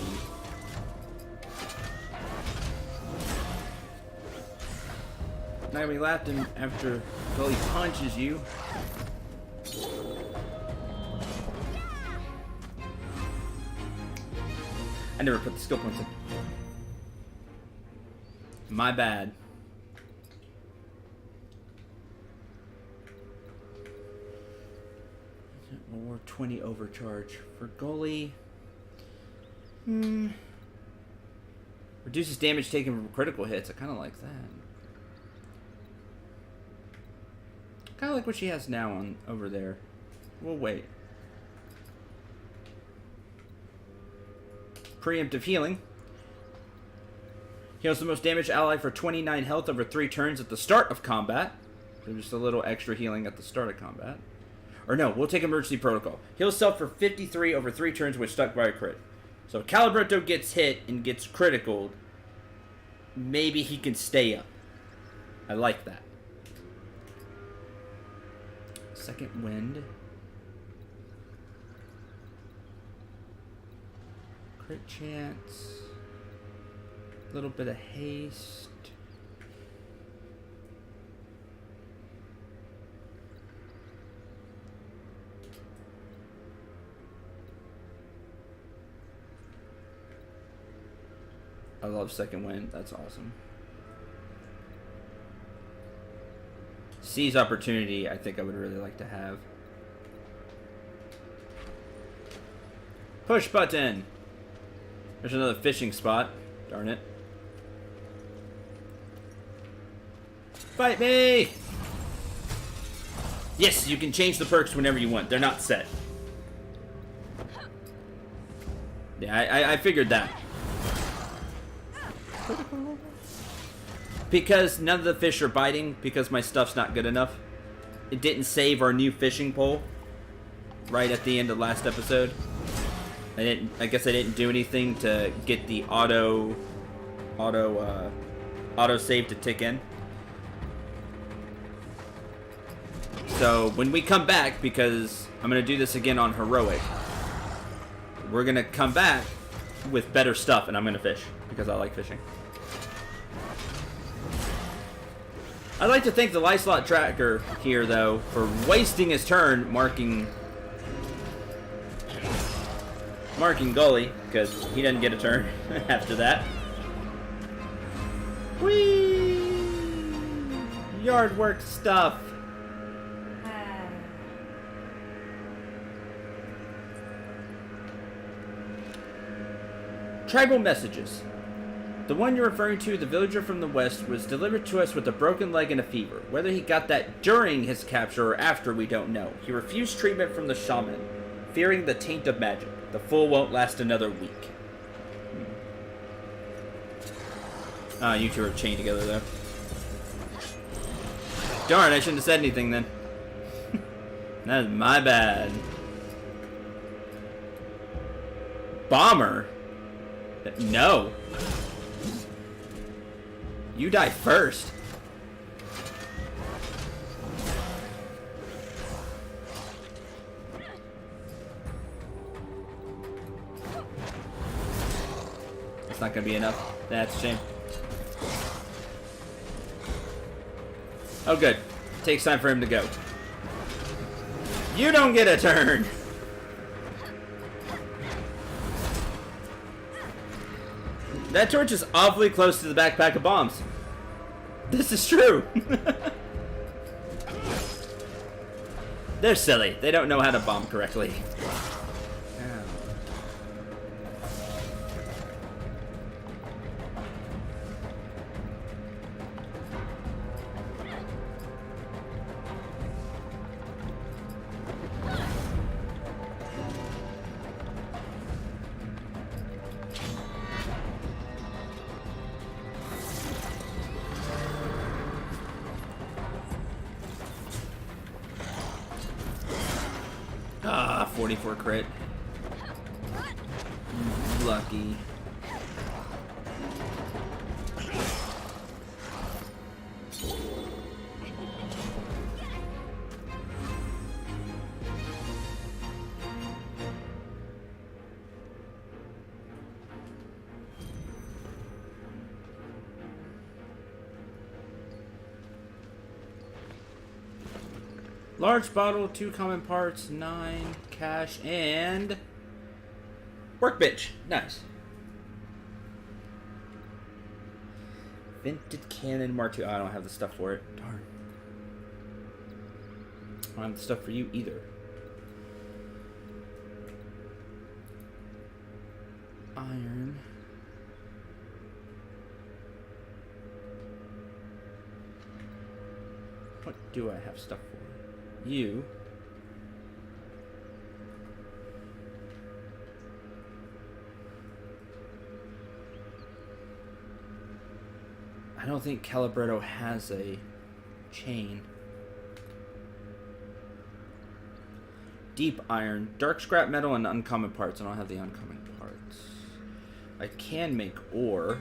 Now we laughed him after he punches you. I never put the skill points in. My bad. Or 20 overcharge for goalie. Reduces damage taken from critical hits. I kind of like that. Kind of like what she has now on over there. We'll wait. Preemptive healing. Heals the most damaged ally for 29 health over 3 turns at the start of combat. So just a little extra healing at the start of combat. Or no, we'll take emergency protocol. Heals self for 53 over 3 turns when stuck by a crit. So if Calibretto gets hit and gets critical, maybe he can stay up. I like that. Second wind. Crit chance. A little bit of haste. I love second wind. That's awesome. Seize opportunity, I think I would really like to have. Push button. There's another fishing spot. Darn it. Fight me! Yes, you can change the perks whenever you want. They're not set. Yeah, I figured that. Because none of the fish are biting, because my stuff's not good enough. It didn't save our new fishing pole right at the end of last episode. I guess I didn't do anything to get the auto save to tick in. So when we come back, because I'm gonna do this again on heroic, we're gonna come back with better stuff, and I'm gonna fish because I like fishing. I'd like to thank the life slot tracker here, though, for wasting his turn marking Gully, because he doesn't get a turn after that. Whee! Yard work stuff. Tribal messages. The one you're referring to, the villager from the west, was delivered to us with a broken leg and a fever. Whether he got that during his capture or after, we don't know. He refused treatment from the shaman, fearing the taint of magic. The fool won't last another week. Ah, you two are chained together, though. Darn, I shouldn't have said anything then. That is my bad. Bomber? No. You die first. That's not gonna be enough. That's a shame. Oh good. Takes time for him to go. You don't get a turn. That torch is awfully close to the backpack of bombs. This is true. They're silly. They don't know how to bomb correctly. Ah, 44 crit. Lucky. Large bottle, 2 common parts, 9 cash, and workbench. Nice. Vented cannon Mark II. Oh, I don't have the stuff for it. Darn. I don't have the stuff for you either. Iron. What do I have stuff for? You. I don't think Calibretto has a chain. Deep iron, dark scrap metal, and uncommon parts. I don't have the uncommon parts. I can make ore.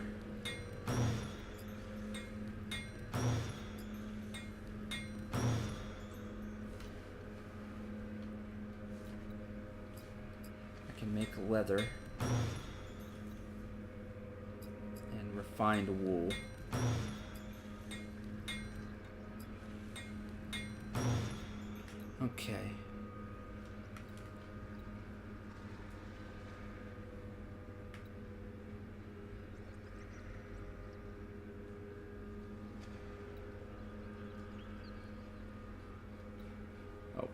Make leather and refined wool. Okay. Oh.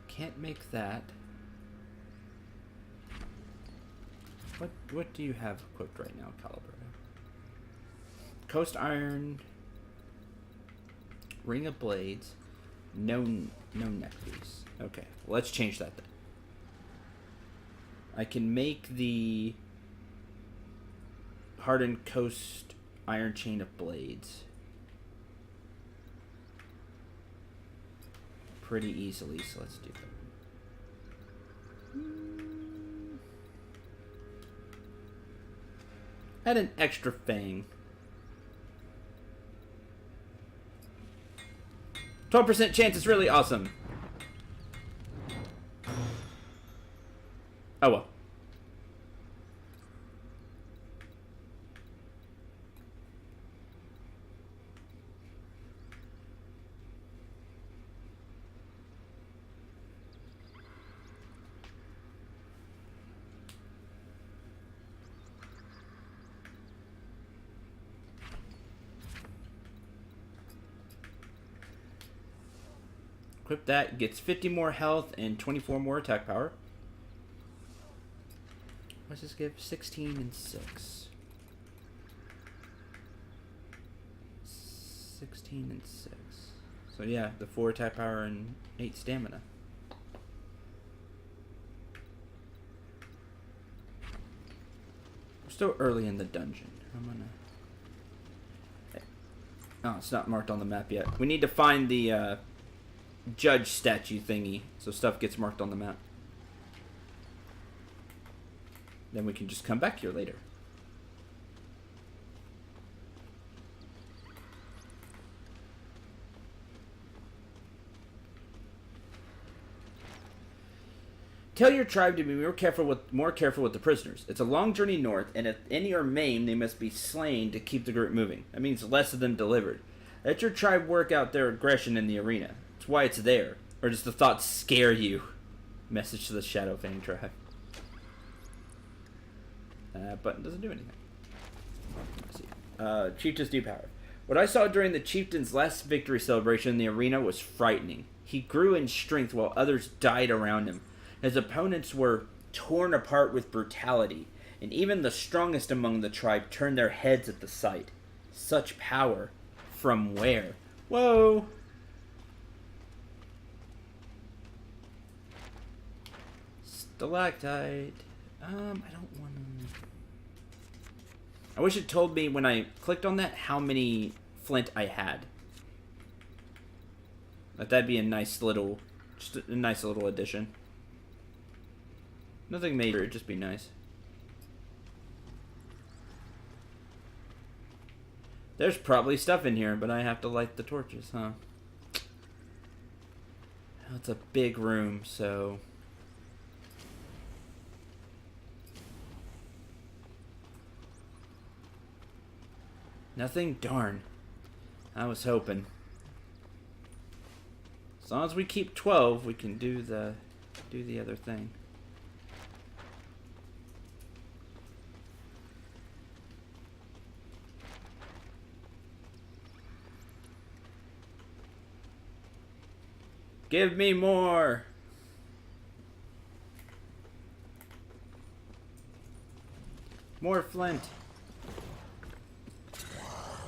Can't make that. What do you have equipped right now, Caliber? Coast Iron, Ring of Blades, no neck piece. Okay, well, let's change that then. I can make the Hardened Coast Iron Chain of Blades pretty easily, so let's do that. Add an extra fang. 12% chance is really awesome. Oh well. Equip that, gets 50 more health and 24 more attack power. Let's just give 16 and 6. 16 and 6. So yeah, the 4 attack power and 8 stamina. We're still early in the dungeon. I'm gonna... Oh, it's not marked on the map yet. We need to find the judge statue thingy, so stuff gets marked on the map. Then we can just come back here later. Tell your tribe to be more careful with the prisoners. It's a long journey north, and if any are maimed, they must be slain to keep the group moving. That means less of them delivered. Let your tribe work out their aggression in the arena. It's why it's there. Or does the thought scare you? Message to the Shadowfang tribe. That button doesn't do anything. Let's see. Chieftain's new power. What I saw during the Chieftain's last victory celebration in the arena was frightening. He grew in strength while others died around him. His opponents were torn apart with brutality, and even the strongest among the tribe turned their heads at the sight. Such power. From where? Whoa! Stalactite. I don't want to... I wish it told me when I clicked on that how many flint I had. That'd be a nice little... Just a nice little addition. Nothing major, it'd just be nice. There's probably stuff in here, but I have to light the torches, huh? It's a big room, so... Nothing? Darn. I was hoping. As long as we keep 12, we can do the other thing. Give me more! More flint.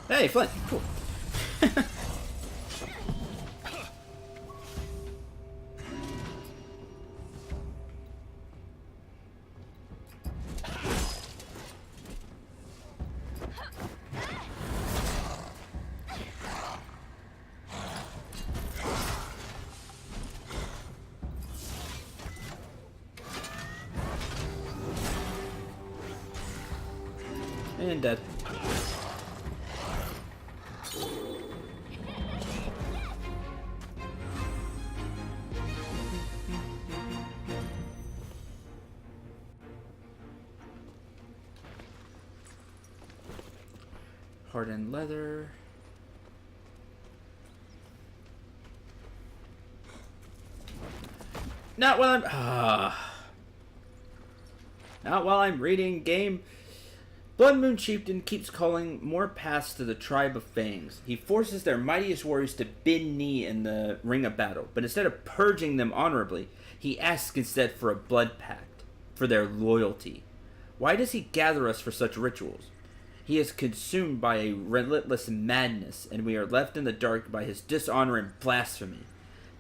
Hey, flint! Cool. And dead. Hardened leather. Not while I'm not while I'm reading game. Blood Moon Chieftain keeps calling more paths to the tribe of Fangs. He forces their mightiest warriors to bend knee in the ring of battle, but instead of purging them honorably, he asks instead for a blood pact, for their loyalty. Why does he gather us for such rituals? He is consumed by a relentless madness, and we are left in the dark by his dishonor and blasphemy.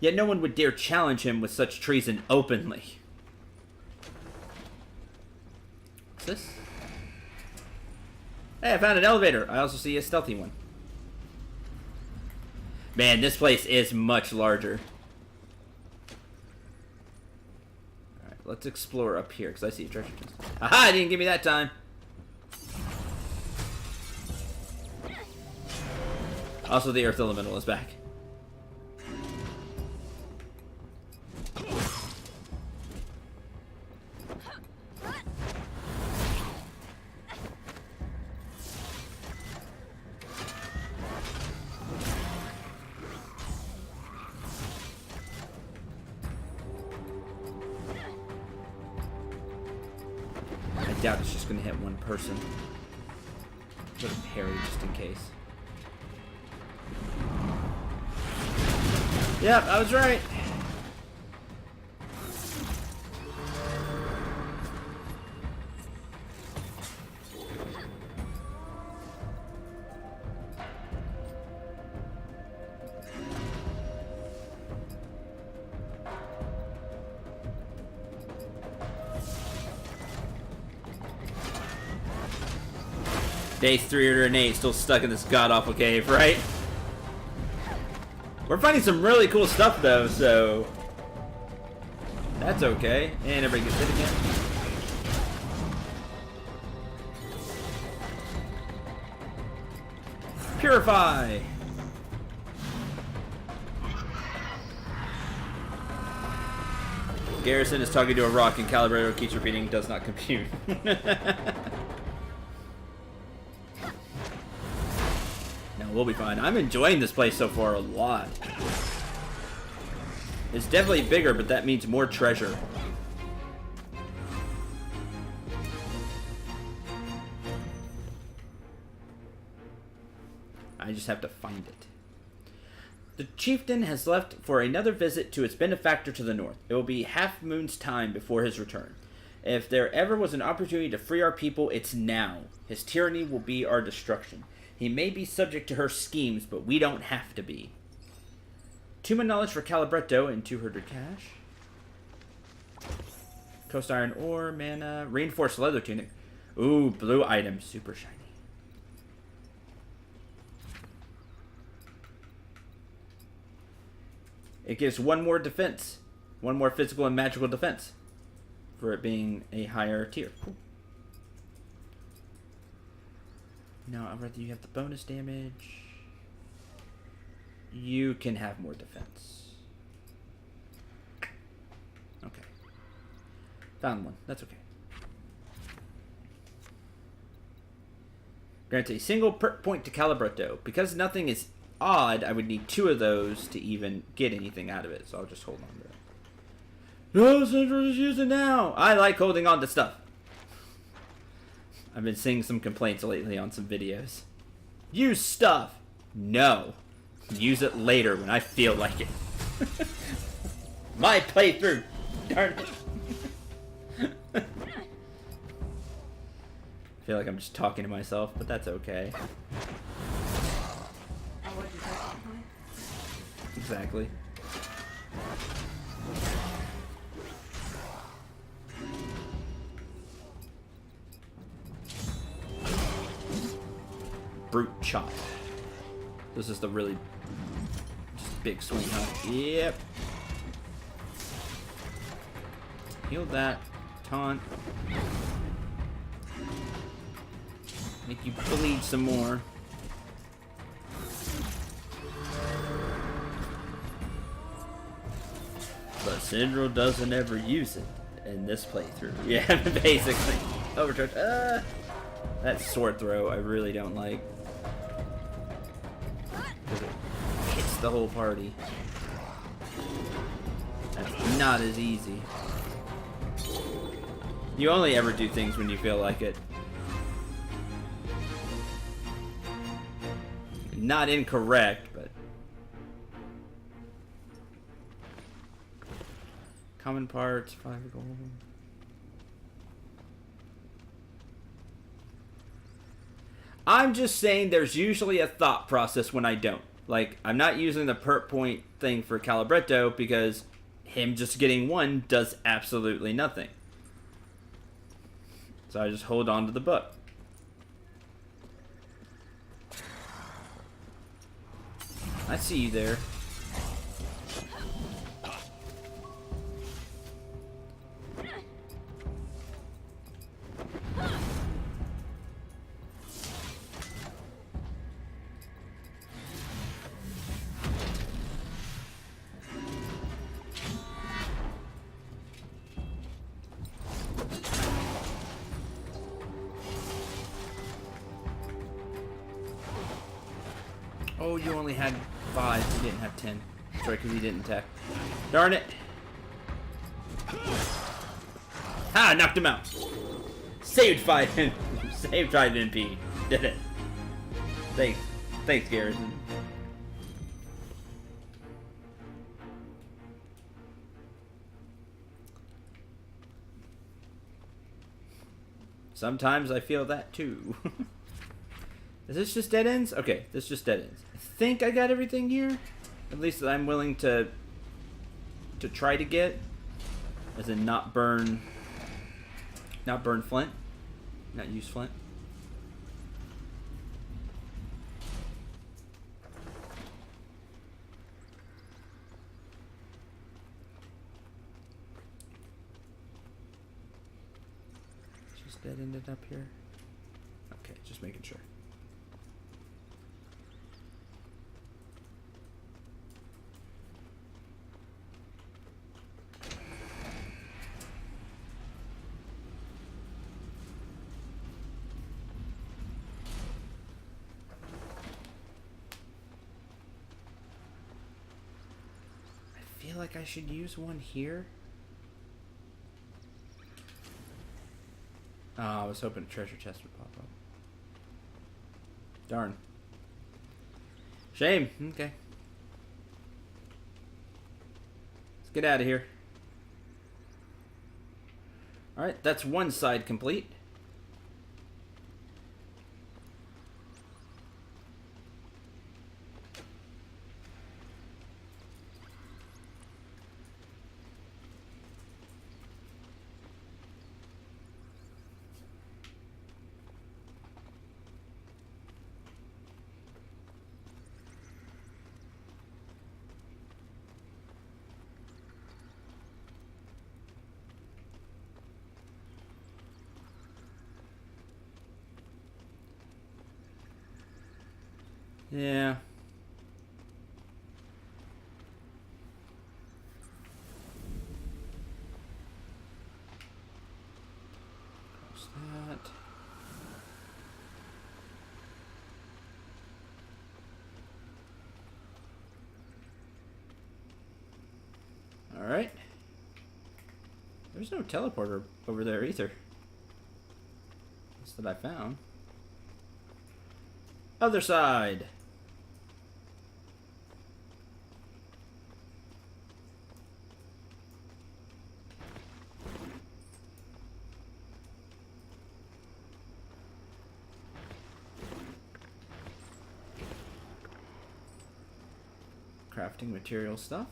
Yet no one would dare challenge him with such treason openly. What's this? Hey, I found an elevator. I also see a stealthy one. Man, this place is much larger. Alright, let's explore up here, because I see a treasure chest. Aha! It didn't give me that time. Also, the Earth Elemental is back. I doubt it's just going to hit one person. Put a parry just in case. Yep, I was right. Day 308, still stuck in this god-awful cave, right? We're finding some really cool stuff, though, so... that's okay. And everybody gets hit again. Purify! Garrison is talking to a rock, and Calibrator keeps repeating, does not compute. We'll be fine. I'm enjoying this place so far a lot. It's definitely bigger, but that means more treasure. I just have to find it. The chieftain has left for another visit to its benefactor to the north. It will be half moon's time before his return. If there ever was an opportunity to free our people, it's now. His tyranny will be our destruction. He may be subject to her schemes, but we don't have to be. 2 more knowledge for Calibretto and 200 cash. Coast iron ore, mana, reinforced leather tunic. Ooh, blue item, super shiny. It gives 1 more defense. 1 more physical and magical defense. For it being a higher tier. Cool. No, I'd rather you have the bonus damage. You can have more defense. Okay. Found one. That's okay. Grants a single perk point to Calibretto. Because nothing is odd, I would need 2 of those to even get anything out of it. So I'll just hold on to it. No, Cendril, just use it now. I like holding on to stuff. I've been seeing some complaints lately on some videos. Use stuff. No. Use it later when I feel like it. My playthrough. Darn it. I feel like I'm just talking to myself, but that's okay. Exactly. Brute chop. This is the really just big swing, huh? Yep. Heal that. Taunt. Make you bleed some more. But Cendril doesn't ever use it in this playthrough. Yeah, basically. Overcharge. That sword throw I really don't like. It hits the whole party. That's not as easy. You only ever do things when you feel like it. Not incorrect, but... Common parts, 5 gold. I'm just saying there's usually a thought process when I don't. Like, I'm not using the perk point thing for Calibretto because him just getting one does absolutely nothing. So I just hold on to the book. I see you there. Oh, you only had 5. You didn't have 10. Sorry, because you didn't attack. Darn it. Ah, knocked him out. Saved 5. Saved 5 MP. Did it. Thanks. Thanks, Garrison. Sometimes I feel that too. Is this just dead ends? Okay, this is just dead ends. I think I got everything here. At least that I'm willing to try to get. As in not burn flint. Not use flint. Just dead ended up here. Okay, just making sure. I feel like I should use one here. Oh, I was hoping a treasure chest would pop up. Darn. Shame. Okay. Let's get out of here. Alright, that's one side complete. Yeah. Close that. All right. There's no teleporter over there either. That's that I found. Other side. Crafting material stuff.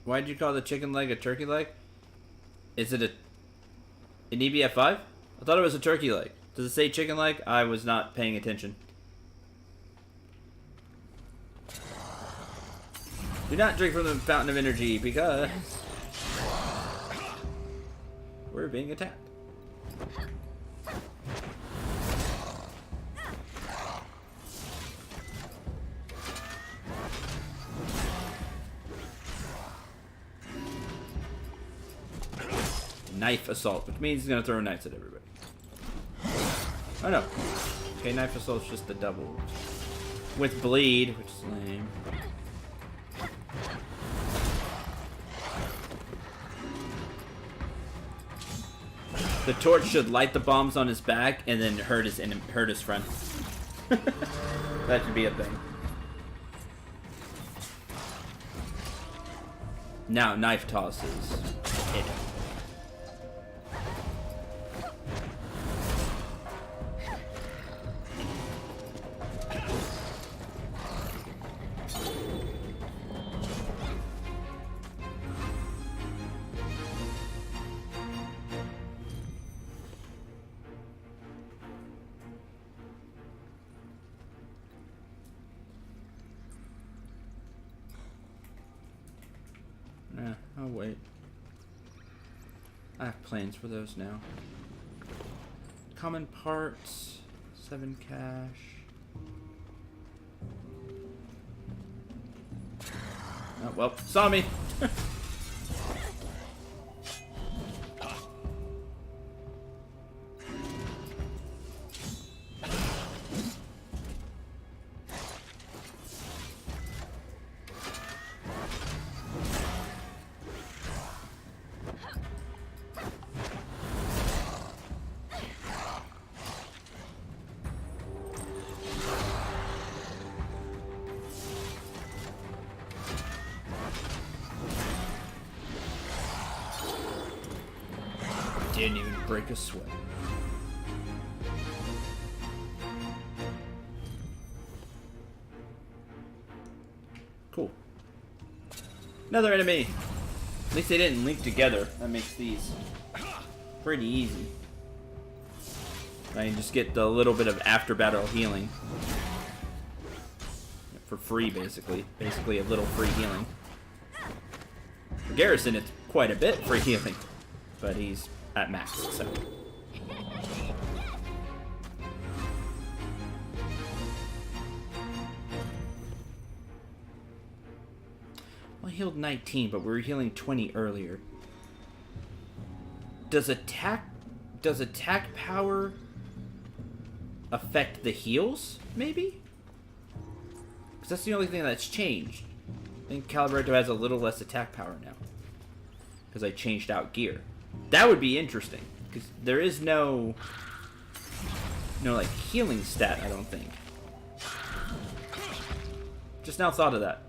Why'd you call the chicken leg a turkey leg? Is it an EBF5? I thought it was a turkey leg. Does it say chicken leg? I was not paying attention. Do not drink from the fountain of energy because we're being attacked. Knife assault, which means he's gonna throw knives at everybody. Oh no. Okay, knife assault's just the double. With bleed, which is lame. The torch should light the bombs on his back and then hurt his friend. That should be a thing. Now, knife tosses. Hit him. I'll wait. I have plans for those now. Common parts, 7 cash. Oh, well, saw me. Didn't even break a sweat. Cool. Another enemy. At least they didn't link together. That makes these pretty easy. I can just get the little bit of after battle healing. For free, basically. Basically a little free healing. For Garrison, it's quite a bit free healing. But he's at max, so. Well, I healed 19, but we were healing 20 earlier. Does attack power affect the heals, maybe? Because that's the only thing that's changed. I think Calibrato has a little less attack power now. Because I changed out gear. That would be interesting, because there is no like healing stat, I don't think. Just now thought of that.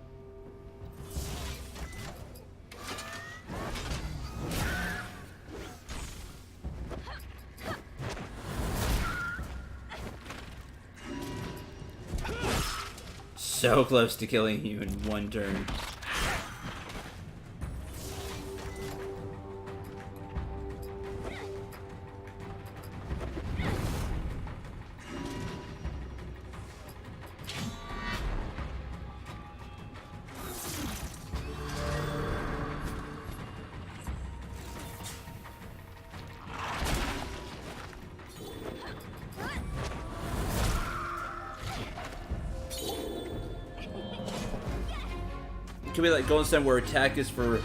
So close to killing you in one turn. Can we like Golden Sun where attack is for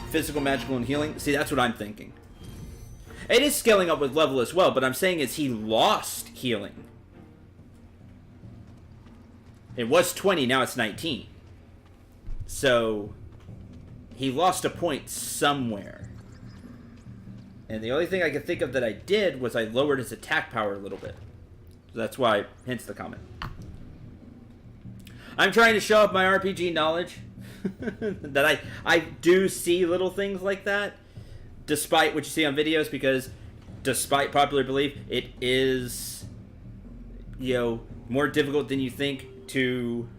physical, magical, and healing? See, that's what I'm thinking. It is scaling up with level as well, but I'm saying is he lost healing. It was 20, now it's 19. So he lost a point somewhere. And the only thing I could think of that I did was I lowered his attack power a little bit. So that's why, hence the comment. I'm trying to show off my RPG knowledge. That I do see little things like that, despite what you see on videos, because despite popular belief, it is, you know, more difficult than you think to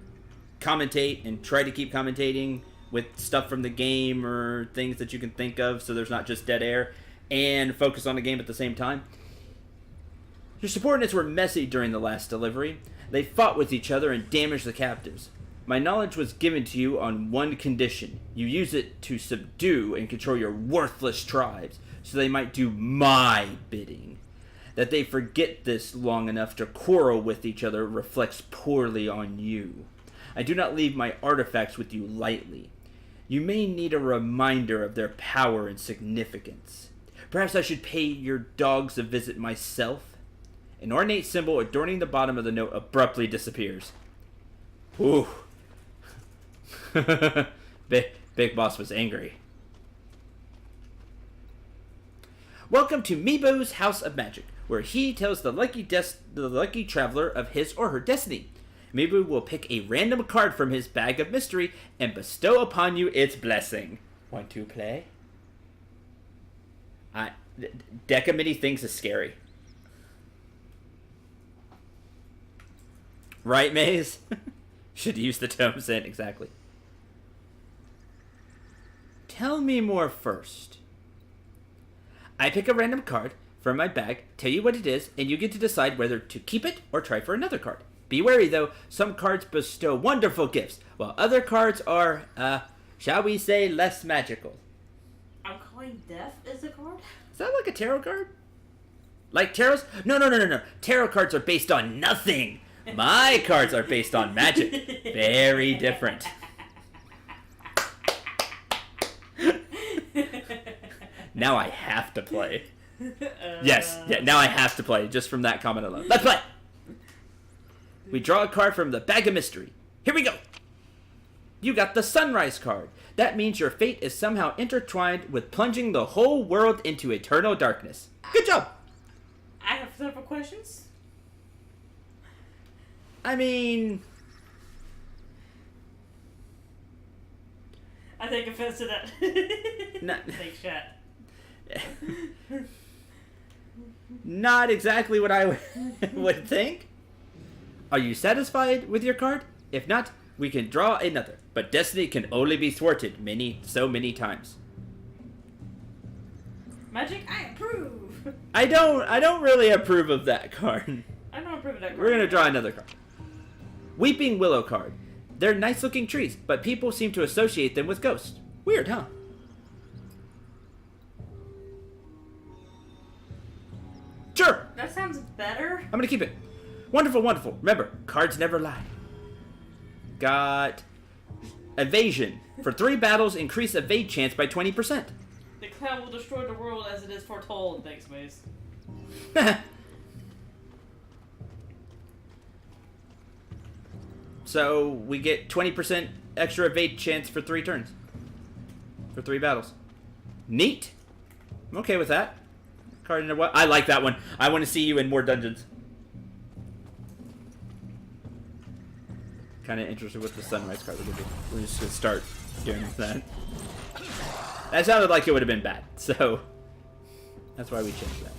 commentate and try to keep commentating with stuff from the game or things that you can think of, so there's not just dead air, and focus on the game at the same time. Your subordinates were messy during the last delivery. They fought with each other and damaged the captives. My knowledge was given to you on one condition. You use it to subdue and control your worthless tribes, so they might do my bidding. That they forget this long enough to quarrel with each other reflects poorly on you. I do not leave my artifacts with you lightly. You may need a reminder of their power and significance. Perhaps I should pay your dogs a visit myself? An ornate symbol adorning the bottom of the note abruptly disappears. Ooh. Big Boss was angry. Welcome to Meebo's House of Magic, where he tells the lucky traveler of his or her destiny. Meebo will pick a random card from his bag of mystery and bestow upon you its blessing. Want to play? Deca Mini thinks is scary. Right, Maze? Should use the tome scent, exactly. Tell me more first. I pick a random card from my bag, tell you what it is, and you get to decide whether to keep it or try for another card. Be wary, though, some cards bestow wonderful gifts, while other cards are, shall we say, less magical. I'm calling death as a card? Is that like a tarot card? Like tarots? No. Tarot cards are based on nothing. My cards are based on magic. Very different. Now I have to play. Yes, yeah, now I have to play, just from that comment alone. Let's play! We draw a card from the Bag of Mystery. Here we go! You got the Sunrise card. That means your fate is somehow intertwined with plunging the whole world into eternal darkness. Good job! I have several questions. I mean... I take offense to that. Thanks, chat. Not exactly what I would think. Are you satisfied with your card? If not, we can draw another. But destiny can only be thwarted so many times. Magic, I approve. I don't really approve of that card. I don't approve of that card. We're gonna draw another card. Weeping Willow card. They're nice looking trees, but people seem to associate them with ghosts. Weird, huh? Sure! That sounds better. I'm gonna keep it. Wonderful, wonderful. Remember, cards never lie. Got evasion. For 3 battles, increase evade chance by 20%. The cloud will destroy the world as it is foretold. Thanks, Mace. So, we get 20% extra evade chance for 3 turns. For 3 battles. Neat. I'm okay with that. Card in what? I like that one. I want to see you in more dungeons. Kind of interested with the Sunrise card. We're just going to start doing that. That sounded like it would have been bad. So, that's why we changed that.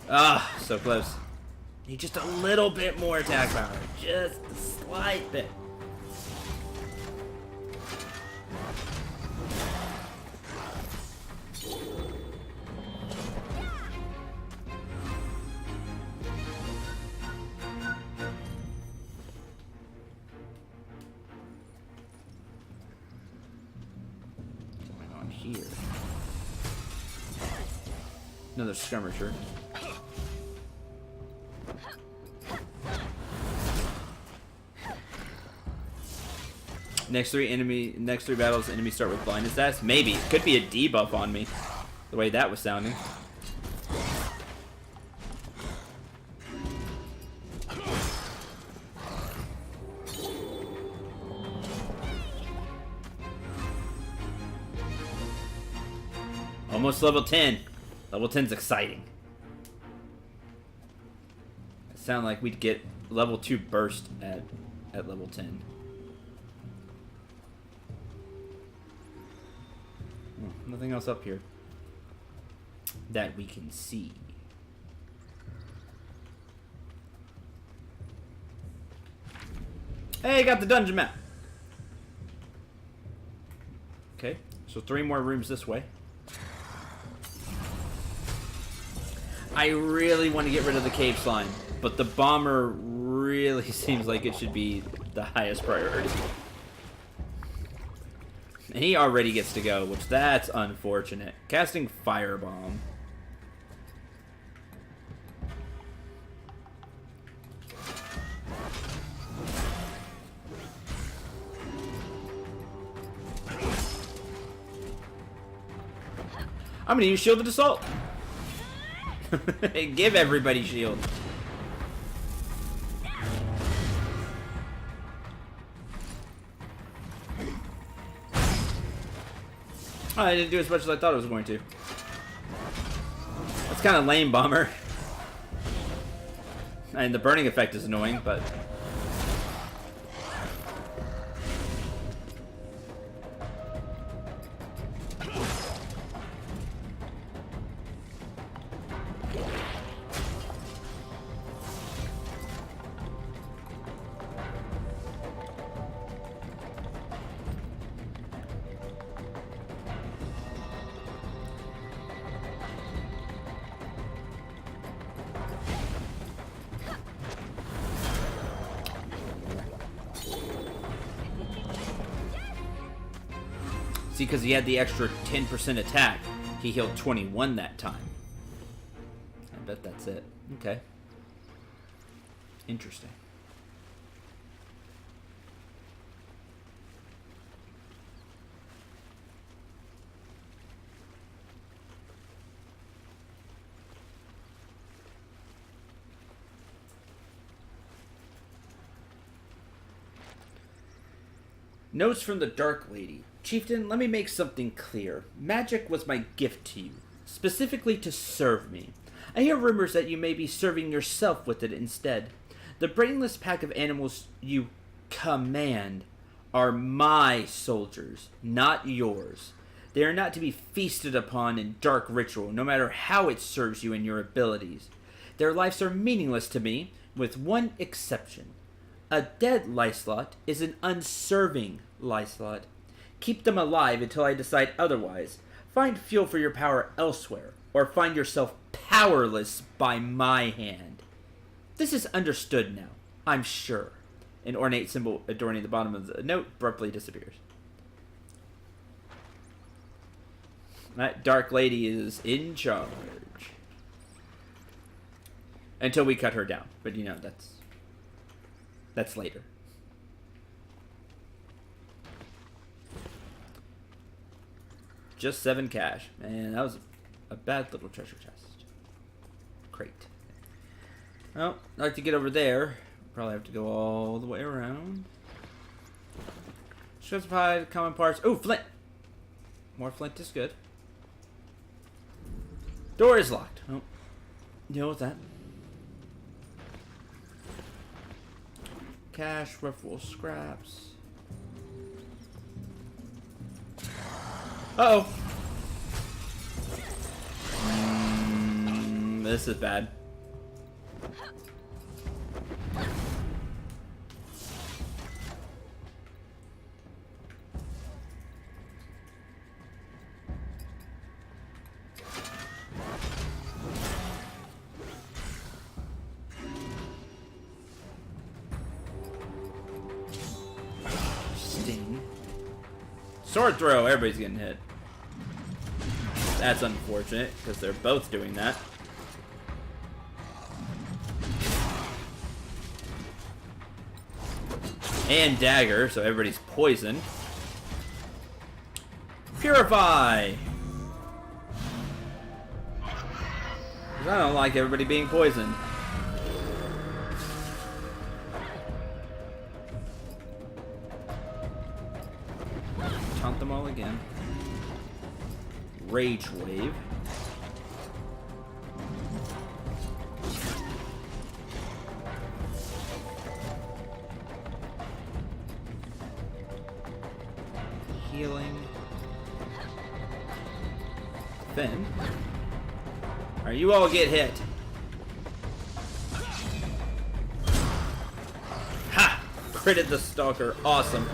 Ah, so close. Need just a little bit more attack power. Just a slight bit. What's going on here? Another skirmisher. Next three battles, enemies start with blindness stats. Maybe. Could be a debuff on me. The way that was sounding. Almost level 10. Level 10's exciting. It sounded like we'd get level 2 burst at level 10. Nothing else up here that we can see. Hey, got the dungeon map. Okay, so 3 more rooms this way. I really want to get rid of the cave slime, but the bomber really seems like it should be the highest priority. And he already gets to go, which that's unfortunate. Casting Firebomb. I'm gonna use Shielded Assault. Give everybody shield. I didn't do as much as I thought I was going to. kind of lame, Bomber. And the burning effect is annoying, but... See, because he had the extra 10% attack, he healed 21 that time. I bet that's it. Okay. Interesting. Notes from the Dark Lady. Chieftain, let me make something clear. Magic was my gift to you, specifically to serve me. I hear rumors that you may be serving yourself with it instead. The brainless pack of animals you command are my soldiers, not yours. They are not to be feasted upon in dark ritual, no matter how it serves you and your abilities. Their lives are meaningless to me, with one exception. A dead Lyslot is an unserving Lyslot. Keep them alive until I decide otherwise. Find fuel for your power elsewhere, or find yourself powerless by my hand. This is understood now, I'm sure. An ornate symbol adorning the bottom of the note abruptly disappears. That Dark Lady is in charge. Until we cut her down. But, you know, that's later. Just 7 cash. Man, that was a bad little treasure chest. Crate. Well, I'd like to get over there. Probably have to go all the way around. Specified common parts. Oh, flint! More flint is good. Door is locked. Oh, deal with that. Cash, ruffle, scraps. Uh-oh. This is bad. Sting. Sword throw, everybody's getting hit. That's unfortunate, because they're both doing that. And dagger, so everybody's poisoned. Purify! 'Cause I don't like everybody being poisoned. Taunt them all again. Rage wave. Healing. Then, alright, you all get hit. Ha! Critted the stalker. Awesome.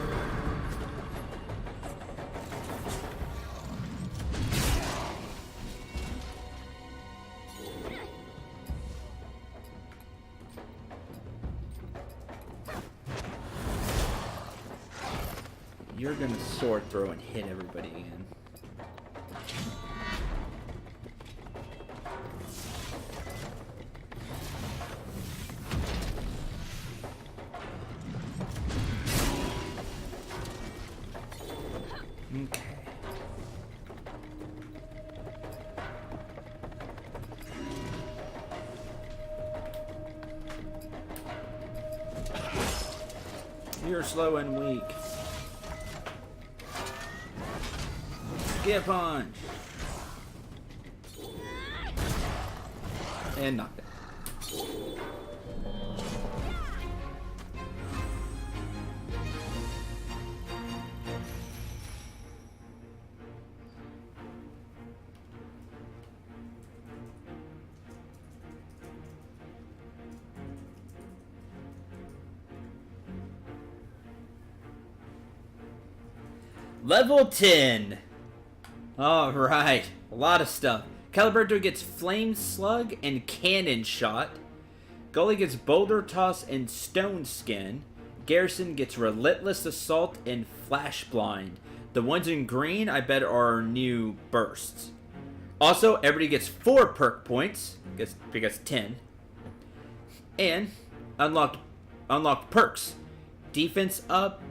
You're gonna sword throw and hit everybody again. Okay. You're slow and weak. Get punch. And knockdown. Level 10. Alright. A lot of stuff. Caliberto gets Flame Slug and Cannon Shot. Gully gets Boulder Toss and Stone Skin. Garrison gets Relentless Assault and Flash Blind. The ones in green, I bet, are new bursts. Also, everybody gets 4 perk points. Because 10. And unlocked perks. Defense up.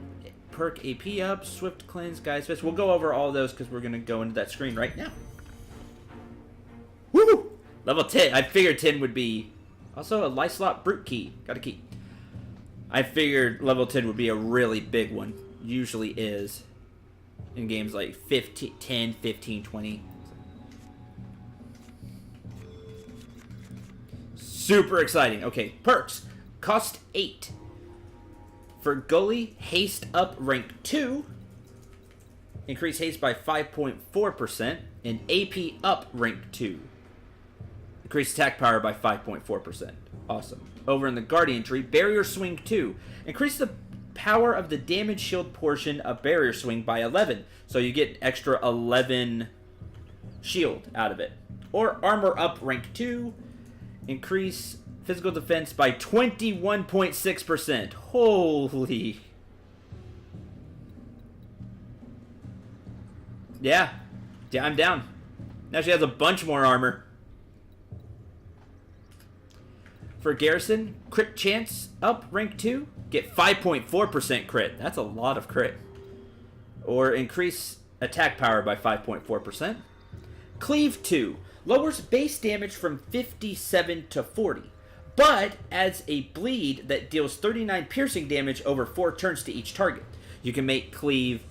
Perk AP up, Swift Cleanse, Guy's Fist. We'll go over all those because we're going to go into that screen right now. Woo! Level 10. I figured 10 would be... Also, a Lyslot Brute Key. Got a key. I figured level 10 would be a really big one. Usually is. In games like 15, 10, 15, 20. Super exciting. Okay, perks. Cost 8. For Gully, Haste Up rank 2. Increase haste by 5.4%. And AP Up rank 2. Increase attack power by 5.4%. Awesome. Over in the Guardian tree, Barrier Swing 2. Increase the power of the damage shield portion of Barrier Swing by 11. So you get an extra 11 shield out of it. Or Armor Up rank 2. Increase physical defense by 21.6%. Holy. Yeah, I'm down. Now she has a bunch more armor. For Garrison, crit chance up rank 2. Get 5.4% crit. That's a lot of crit. Or increase attack power by 5.4%. Cleave 2. Lowers base damage from 57 to 40. But adds a bleed that deals 39 piercing damage over 4 turns to each target. You can make Cleave...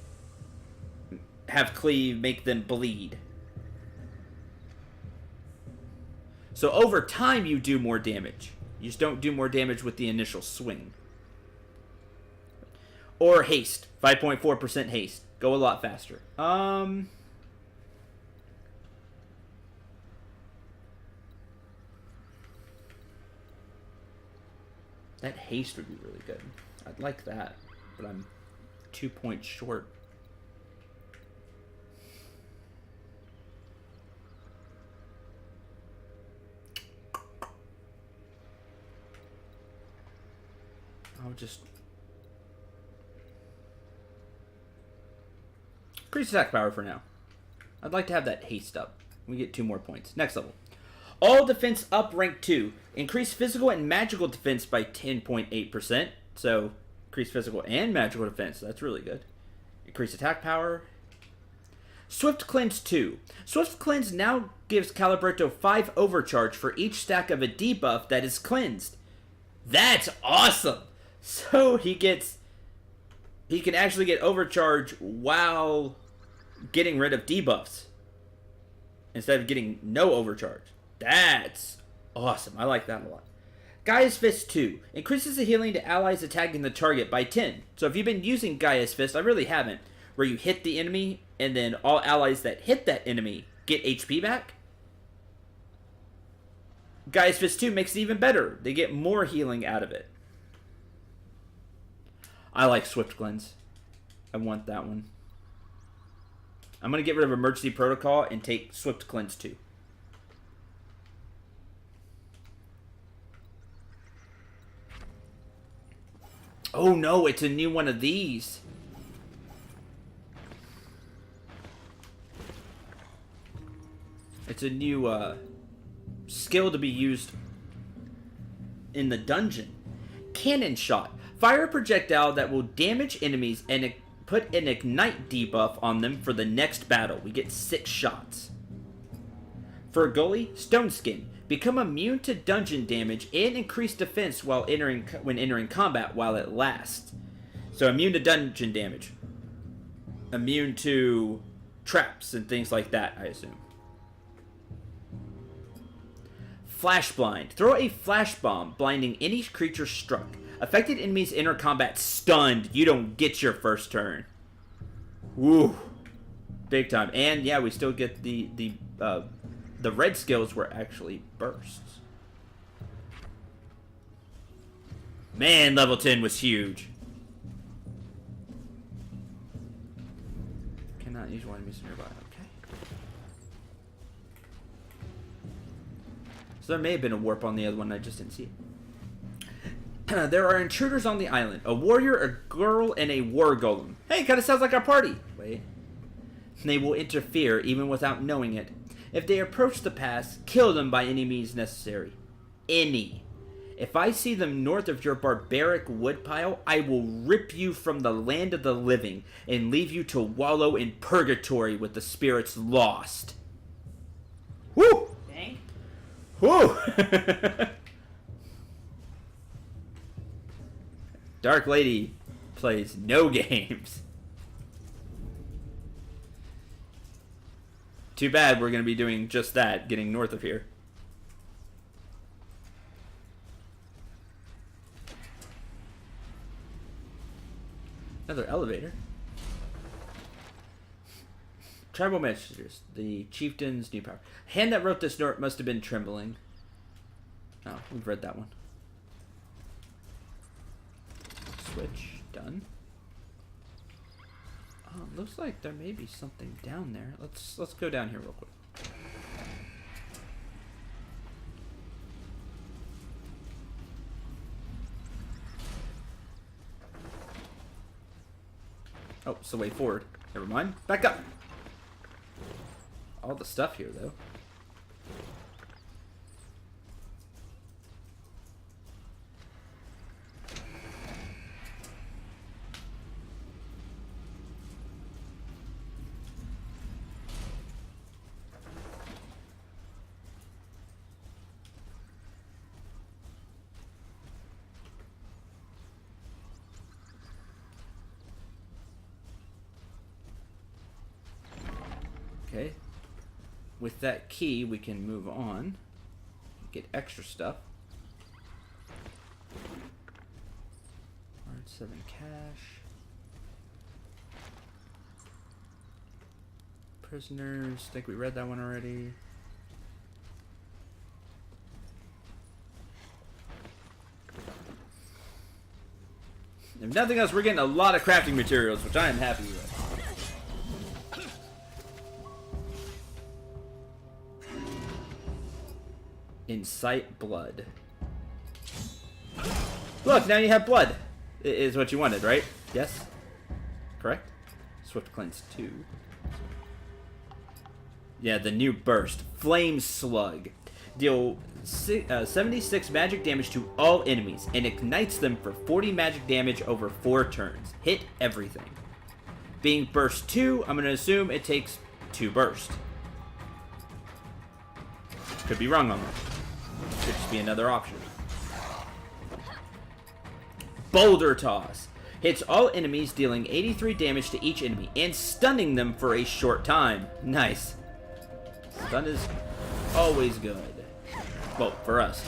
Have Cleave make them bleed. So over time you do more damage. You just don't do more damage with the initial swing. Or haste. 5.4% haste. Go a lot faster. That haste would be really good. I'd like that, but I'm 2 points short. I'll just increase attack power for now. I'd like to have that haste up. We get 2 more points. Next level. All defense up rank 2. Increase physical and magical defense by 10.8%. So, increase physical and magical defense. That's really good. Increase attack power. Swift Cleanse 2. Swift Cleanse now gives Calibretto 5 overcharge for each stack of a debuff that is cleansed. That's awesome! So, he can actually get overcharge while getting rid of debuffs. Instead of getting no overcharge. That's awesome. I like that a lot. Gaia's Fist 2. Increases the healing to allies attacking the target by 10. So if you've been using Gaia's Fist, I really haven't, where you hit the enemy, and then all allies that hit that enemy get HP back. Gaia's Fist 2 makes it even better. They get more healing out of it. I like Swift Cleanse. I want that one. I'm going to get rid of Emergency Protocol and take Swift Cleanse 2. Oh no, it's a new one of these. It's a new skill to be used in the dungeon. Cannon Shot. Fire a projectile that will damage enemies and put an ignite debuff on them for the next battle. We get 6 shots. For Gully, Stone Skin. Become immune to dungeon damage and increase defense when entering combat while it lasts. So immune to dungeon damage. Immune to traps and things like that, I assume. Flash blind. Throw a flash bomb, blinding any creature struck. Affected enemies enter combat stunned. You don't get your first turn. Woo. Big time. And yeah, we still get the red skills were actually bursts. Man, level 10 was huge. Cannot use one enemies nearby. Okay. So there may have been a warp on the other one. I just didn't see it. There are intruders on the island. A warrior, a girl, and a war golem. Hey, kind of sounds like our party. Wait. They will interfere even without knowing it. If they approach the pass, kill them by any means necessary. Any. If I see them north of your barbaric woodpile, I will rip you from the land of the living and leave you to wallow in purgatory with the spirits lost. Woo! Dang. Woo! Dark Lady plays no games. Too bad we're going to be doing just that, getting north of here. Another elevator. Tribal messengers. The chieftain's new power. Hand that wrote this note must have been trembling. Oh, we've read that one. Switch. Done. Oh, looks like there may be something down there. Let's go down here real quick. Oh, it's the way forward. Never mind. Back up. All the stuff here, though. Okay. With that key, we can move on. Get extra stuff. Hard 7 cash. Prisoners. I think we read that one already. If nothing else, we're getting a lot of crafting materials, which I am happy with. Incite blood. Look, now you have blood. Is what you wanted, right? Yes? Correct? Swift Cleanse 2. Yeah, the new burst. Flame Slug. Deal 76 magic damage to all enemies and ignites them for 40 magic damage over 4 turns. Hit everything. Being burst 2, I'm going to assume it takes 2 bursts. Could be wrong on that. Could just be another option. Boulder Toss. Hits all enemies, dealing 83 damage to each enemy and stunning them for a short time. Nice. Stun is always good. Well, for us.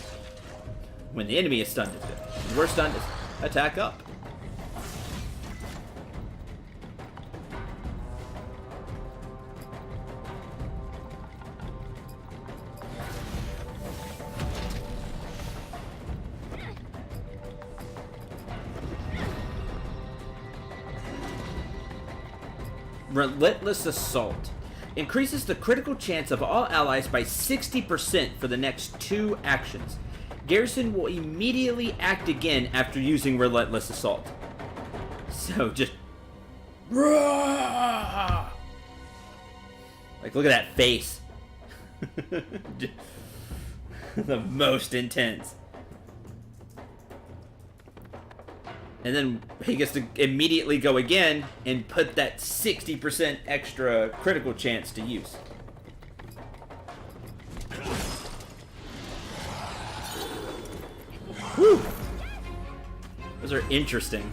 When the enemy is stunned, it's good. When we're stunned, it's attack up. Relentless Assault. Increases the critical chance of all allies by 60% for the next 2 actions. Garrison will immediately act again after using Relentless Assault. So just... Like, look at that face. The most intense. And then he gets to immediately go again and put that 60% extra critical chance to use. Whew! Those are interesting.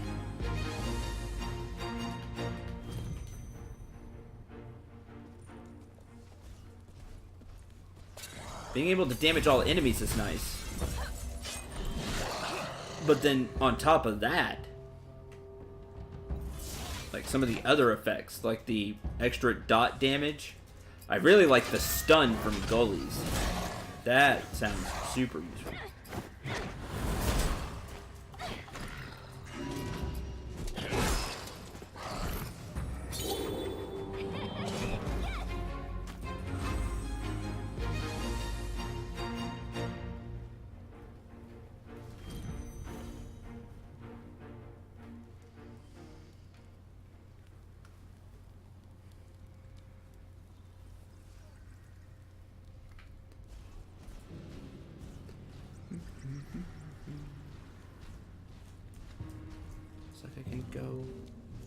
Being able to damage all enemies is nice. But then on top of that, like some of the other effects, like the extra dot damage, I really like the stun from gullies. That sounds super useful. Looks like I can go...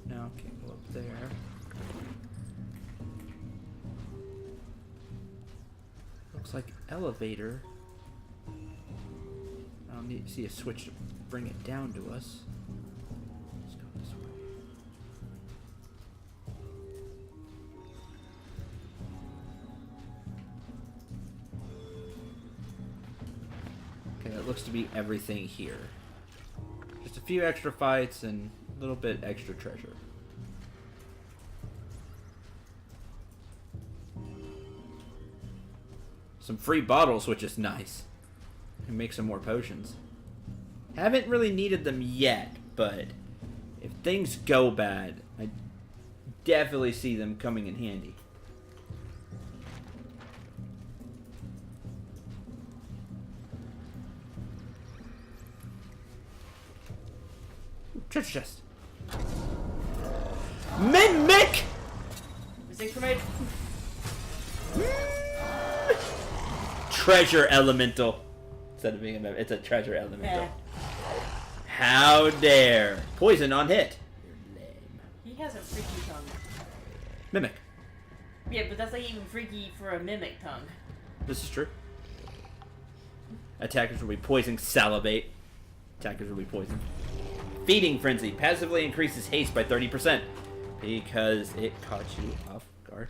No, can't go up there. Looks like elevator. I'll need to see a switch to bring it down to us. Let's go this way. Okay, that looks to be everything here. Just a few extra fights and a little bit extra treasure. Some free bottles, which is nice. And make some more potions. Haven't really needed them yet, but if things go bad, I definitely see them coming in handy. Treasure chest. Mimic! Mistakes were made. Treasure elemental. Instead of being a mimic, it's a treasure elemental. Yeah. How dare! Poison on hit. You're lame. He has a freaky tongue. Mimic. Yeah, but that's like even freaky for a mimic tongue. This is true. Attackers will be poisoned. Salivate. Attackers will be poisoned. Feeding Frenzy. Passively increases haste by 30%. Because it caught you off guard.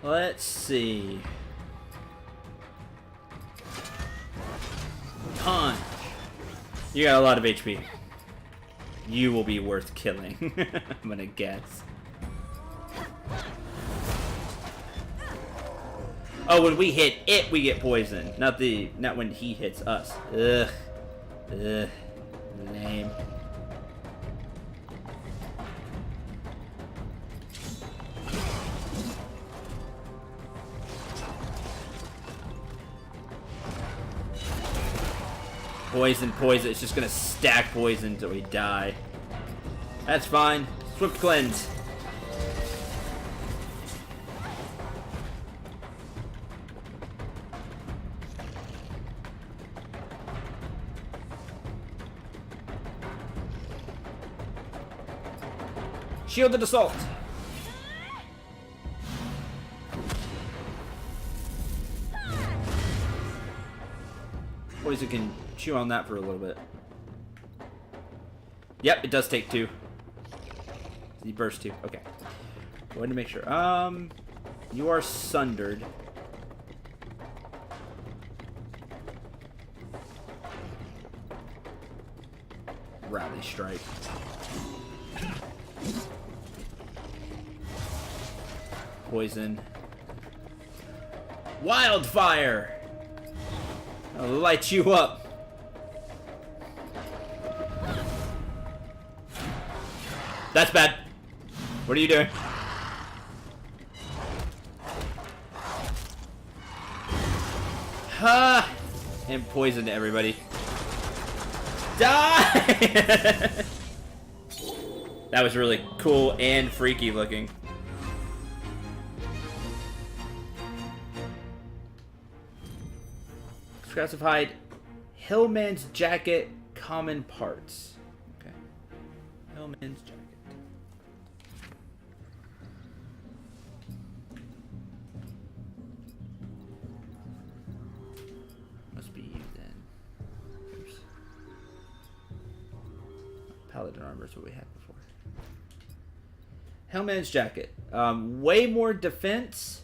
Let's see. Punch. You got a lot of HP. You will be worth killing. I'm gonna guess. Oh, when we hit it, we get poisoned. Not when he hits us. Ugh. Ugh. Lame. Poison, poison. It's just gonna stack poison until we die. That's fine. Swift cleanse. Shielded assault. Poison can chew on that for a little bit. Yep, it does take 2. He burst 2. Okay. Wanted to make sure. You are sundered. Rally strike. Poison. Wildfire! I'll light you up. That's bad. What are you doing? Ha! And poisoned everybody. Die! That was really cool and freaky looking. Scraps of hide. Hillman's jacket. Common parts. Okay. Hellman's jacket. Must be you then. Oops. Paladin armor is what we had before. Hellman's jacket. Way more defense.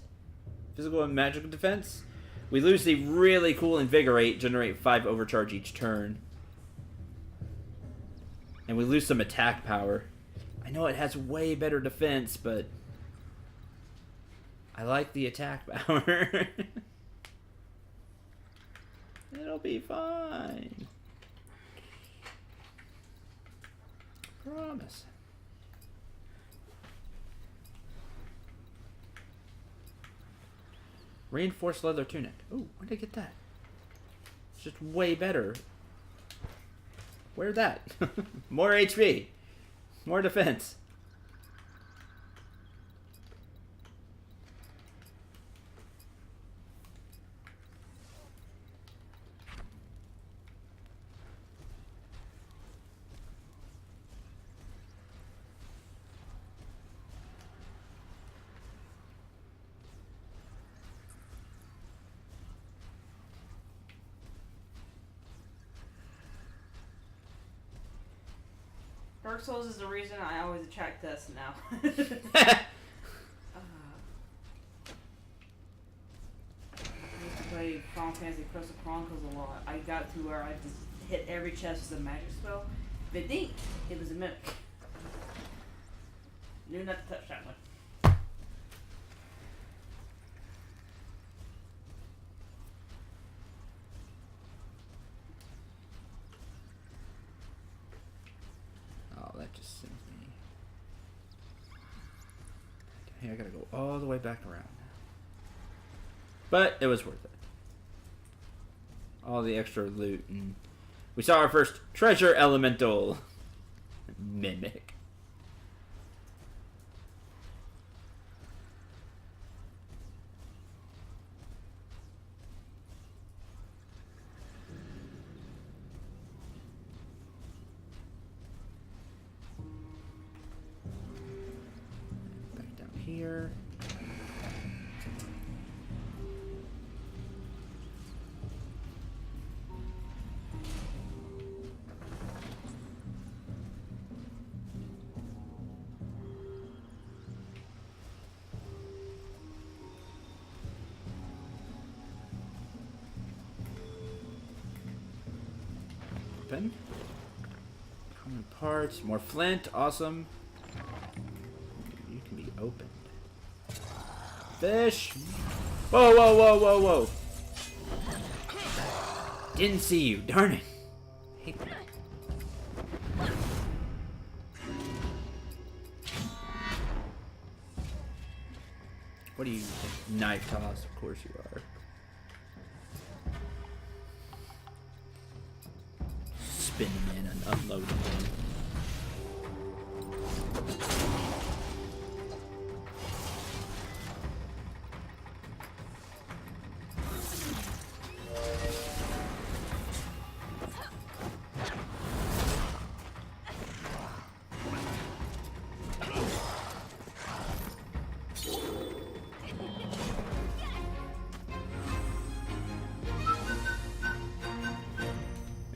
Physical and magical defense. We lose the really cool Invigorate, generate 5 overcharge each turn. And we lose some attack power. I know it has way better defense, but I like the attack power. It'll be fine. Promise. Reinforced leather tunic. Ooh, where did I get that? It's just way better. Where that? More HP. More defense. Dark Souls is the reason I always attract dust now. I used to play Final Fantasy Crystal Chronicles a lot. I got to where I just hit every chest with a magic spell. If it didn't, it was a mimic. Knew not to touch that one. That just sends me. Hey, I gotta go all the way back around now. But it was worth it. All the extra loot, and we saw our first treasure elemental. Mimic. Here. Open. Common parts, more flint, awesome. You can be opened. Fish! Whoa, whoa, whoa, whoa, whoa! Didn't see you, darn it! Hate that. What do you think? Knife toss, of course you are. Spinning in and unloading in.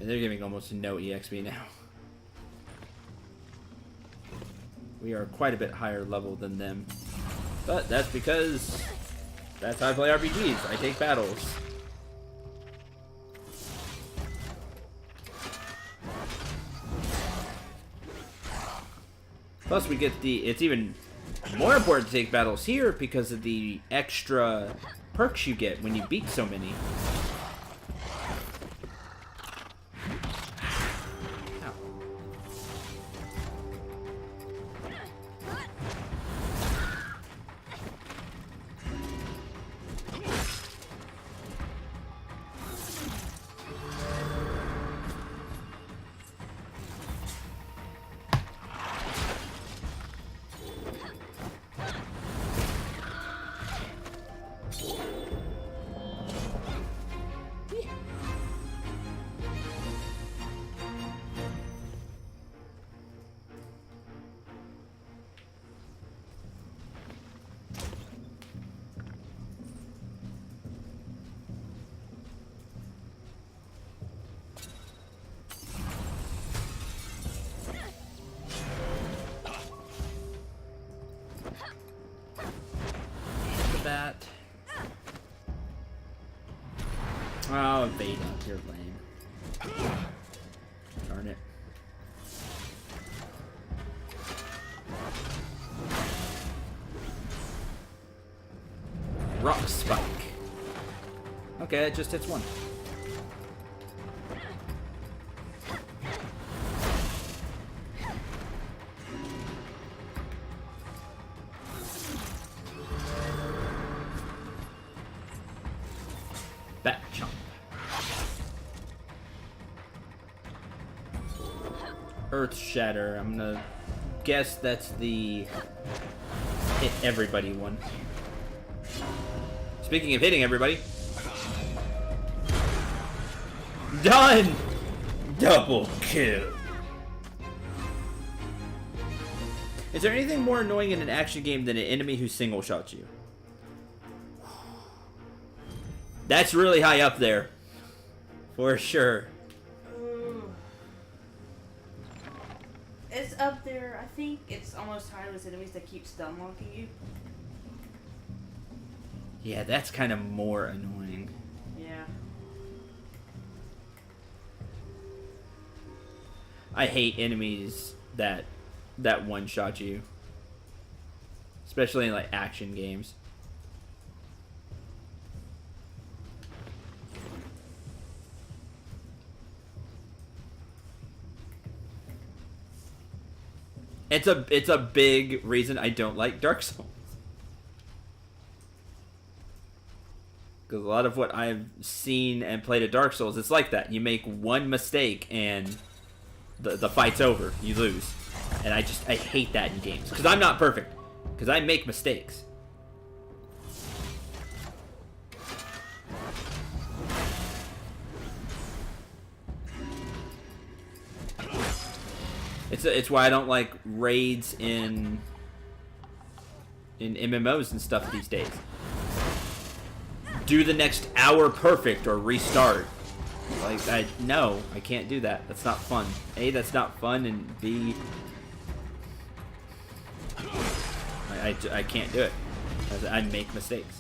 They're giving almost no EXP now. We are quite a bit higher level than them. But that's because that's how I play RPGs. I take battles. Plus we get the... It's even more important to take battles here because of the extra perks you get when you beat so many. Oh, Veda, you're lame. Darn it. Rock Spike. Okay, it just hits one. Back chomp. Earth Shatter. I'm gonna guess that's the hit everybody one. Speaking of hitting everybody. Done! Double kill. Is there anything more annoying in an action game than an enemy who single shots you? That's really high up there. For sure. It's up there. I think it's almost tireless enemies that keep stun locking you. Yeah, that's kind of more annoying. Yeah. I hate enemies that one shot you. Especially in like action games. It's a big reason I don't like Dark Souls. Because a lot of what I've seen and played at Dark Souls, it's like that. You make one mistake and the fight's over. You lose. And I hate that in games. Because I'm not perfect. Because I make mistakes. It's why I don't like raids in MMOs and stuff these days. Do the next hour perfect or restart. Like, no, I can't do that. That's not fun. A, that's not fun, and B, I can't do it. I make mistakes.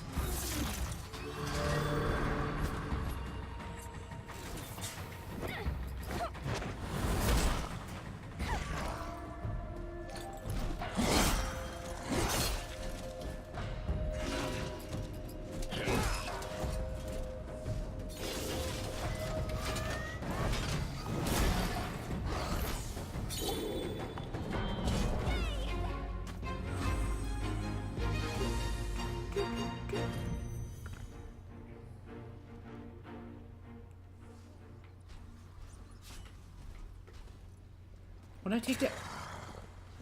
When I take that,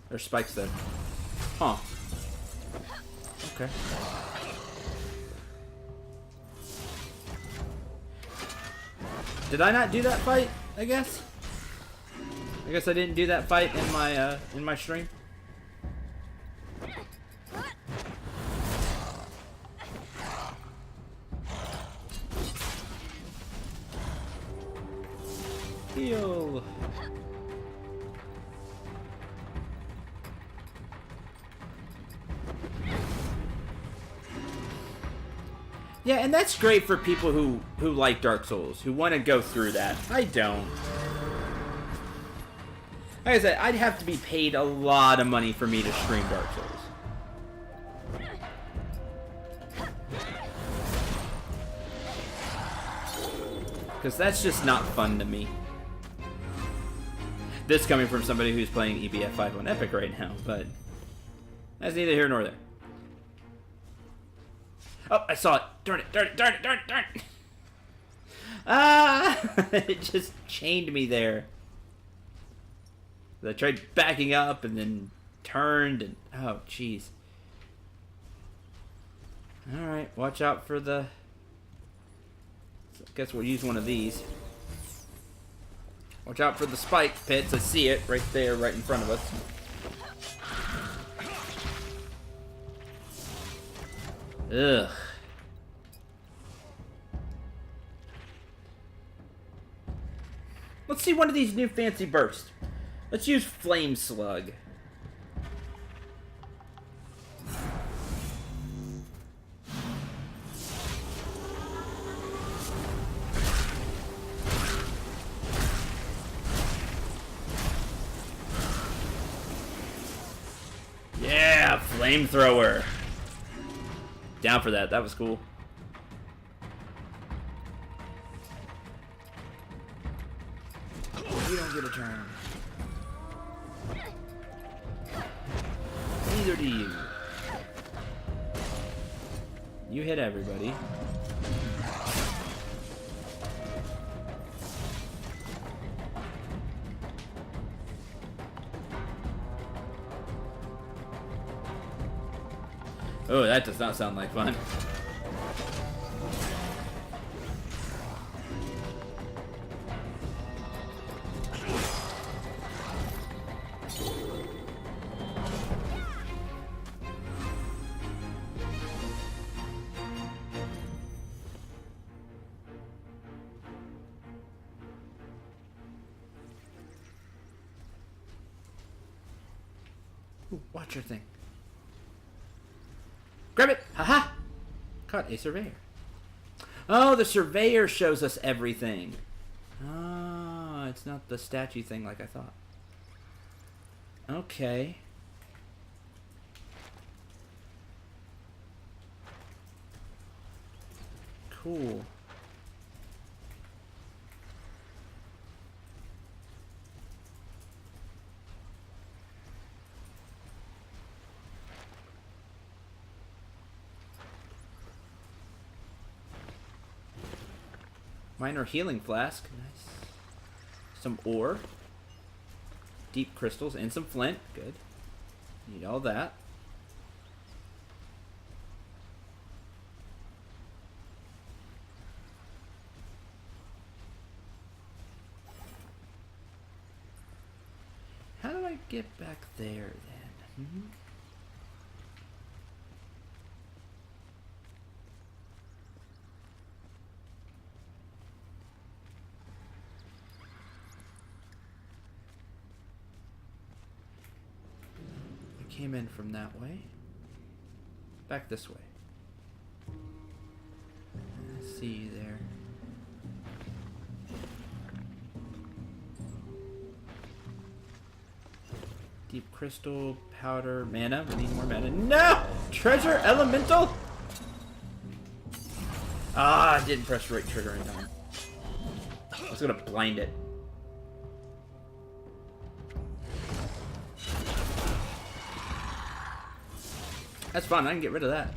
there's spikes there. Huh. Okay. Did I not do that fight? I guess I didn't do that fight in my stream. Heal. Yeah, and that's great for people who like Dark Souls, who want to go through that. I don't. Like I said, I'd have to be paid a lot of money for me to stream Dark Souls. Because that's just not fun to me. This coming from somebody who's playing EBF 5 on Epic right now, but that's neither here nor there. Oh, I saw it. Darn it, darn it, darn it, darn it, darn it. Ah! It just chained me there. I tried backing up and then turned and... Oh, jeez. Alright, watch out for the... I guess we'll use one of these. Watch out for the spike pits. I see it right there, right in front of us. Ugh. Let's see one of these new fancy bursts. Let's use Flame Slug. Flamethrower. Down for that. That was cool. You don't get a turn. Neither do you. You hit everybody. Oh, that does not sound like fun. Ooh, watch your thing. Grab it! Haha! Caught a surveyor. Oh, the surveyor shows us everything. Oh, it's not the statue thing like I thought. Okay. Cool. Minor healing flask. Nice. Some ore. Deep crystals and some flint. Good. Need all that. How do I get back there then? Came in from that way. Back this way. I see you there. Deep crystal, powder, mana. We need more mana. No! Treasure elemental? Ah, I didn't press the right trigger in time. I was gonna blind it. That's fun, I can get rid of that.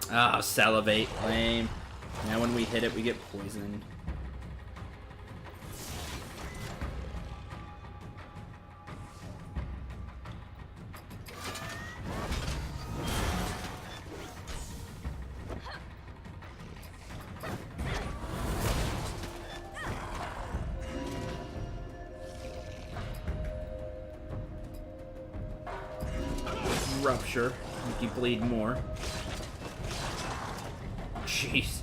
Ah, salivate, lame. Now when we hit it, we get poisoned. Rupture. Make you bleed more. Jeez.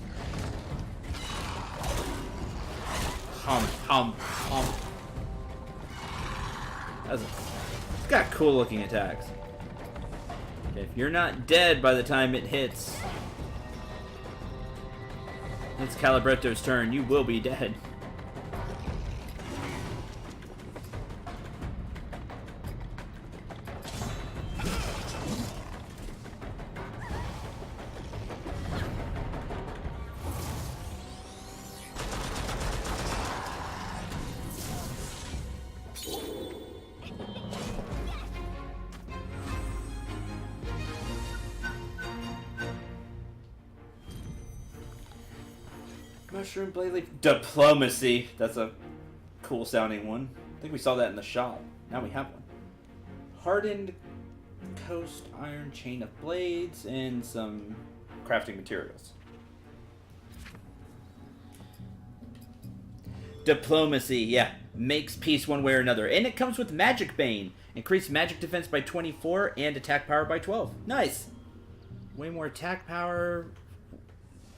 Hum. It's got cool looking attacks. If you're not dead by the time it hits, it's Calibretto's turn. You will be dead. Mushroom blade leaf diplomacy. That's a cool sounding one. I think we saw that in the shop. Now we have one. Hardened coast iron chain of blades and some crafting materials. Diplomacy, yeah. Makes peace one way or another. And it comes with Magic Bane. Increase magic defense by 24 and attack power by 12. Nice. Way more attack power.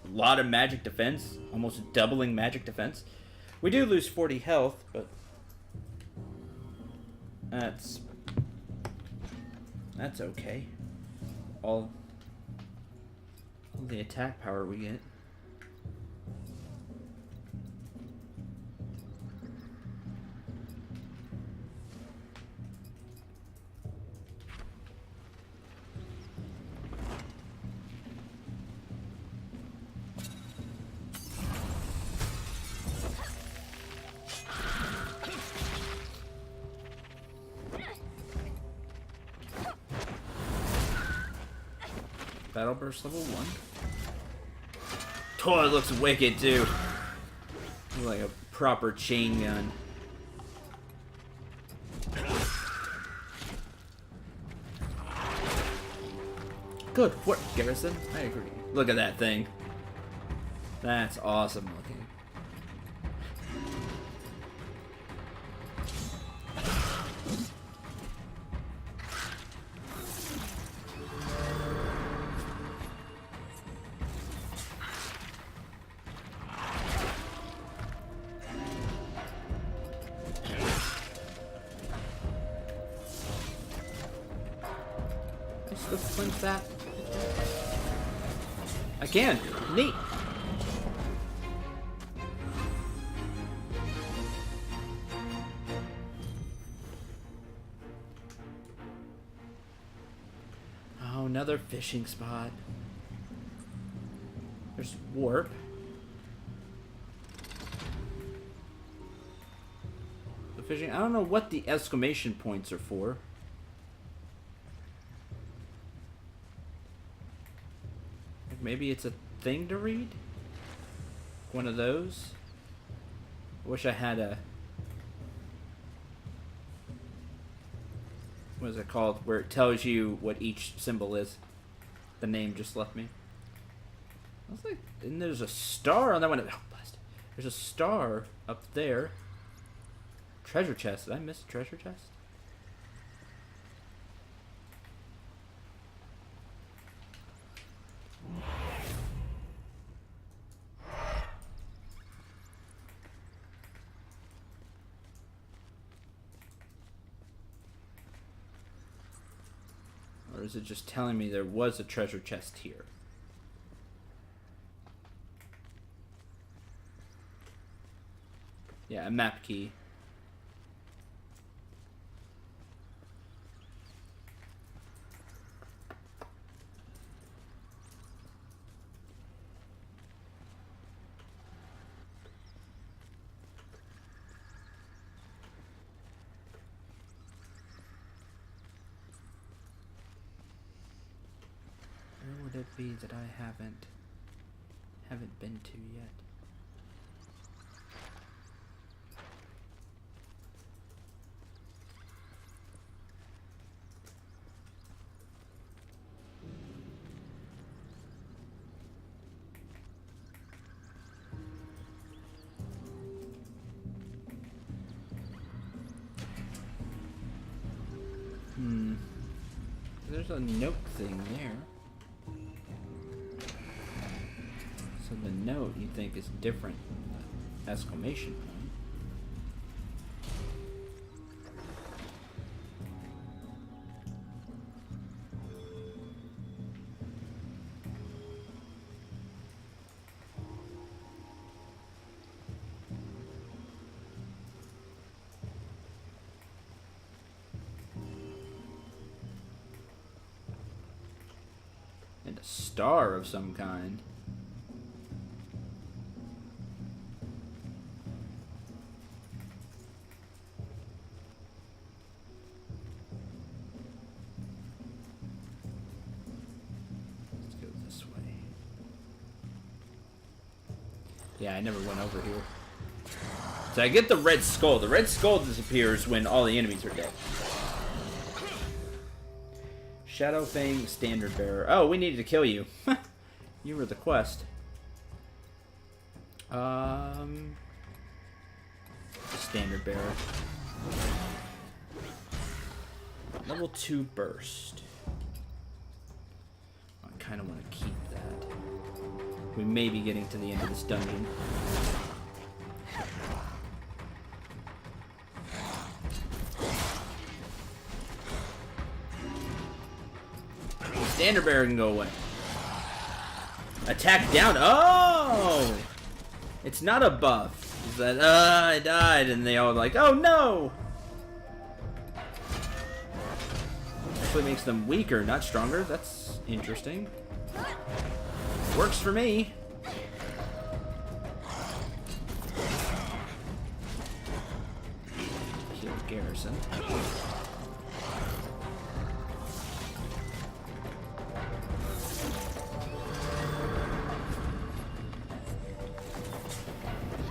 A lot of magic defense. Almost doubling magic defense. We do lose 40 health, but that's okay. The attack power we get. Battle burst level 1. Oh, it looks wicked too. Looks like a proper chain gun. Good work, Garrison. I agree. Look at that thing. That's awesome looking. Let's clinch that. I can. Neat. Oh, another fishing spot. There's warp. The fishing. I don't know what the exclamation points are for. Maybe it's a thing to read? One of those? I wish I had a... What is it called? Where it tells you what each symbol is. The name just left me. I was like, and there's a star on that one. Oh, blast. There's a star up there. Treasure chest. Did I miss a treasure chest? Or is it just telling me there was a treasure chest here? Yeah, a map key. Where would it be that I haven't been to yet? There's a note thing there. So the note you think is different than the exclamation point. And a star of some kind. Let's go this way. Yeah, I never went over here. So I get the red skull. The red skull disappears when all the enemies are dead. Shadow Fang Standard Bearer. Oh, we needed to kill you. You were the quest. Standard Bearer. Level 2 burst. I kind of want to keep that. We may be getting to the end of this dungeon. Standard Bearer can go away. Attack down. Oh! It's not a buff. It's that, I died, and they all like, oh no! Actually makes them weaker, not stronger. That's interesting. Works for me. Heal Garrison.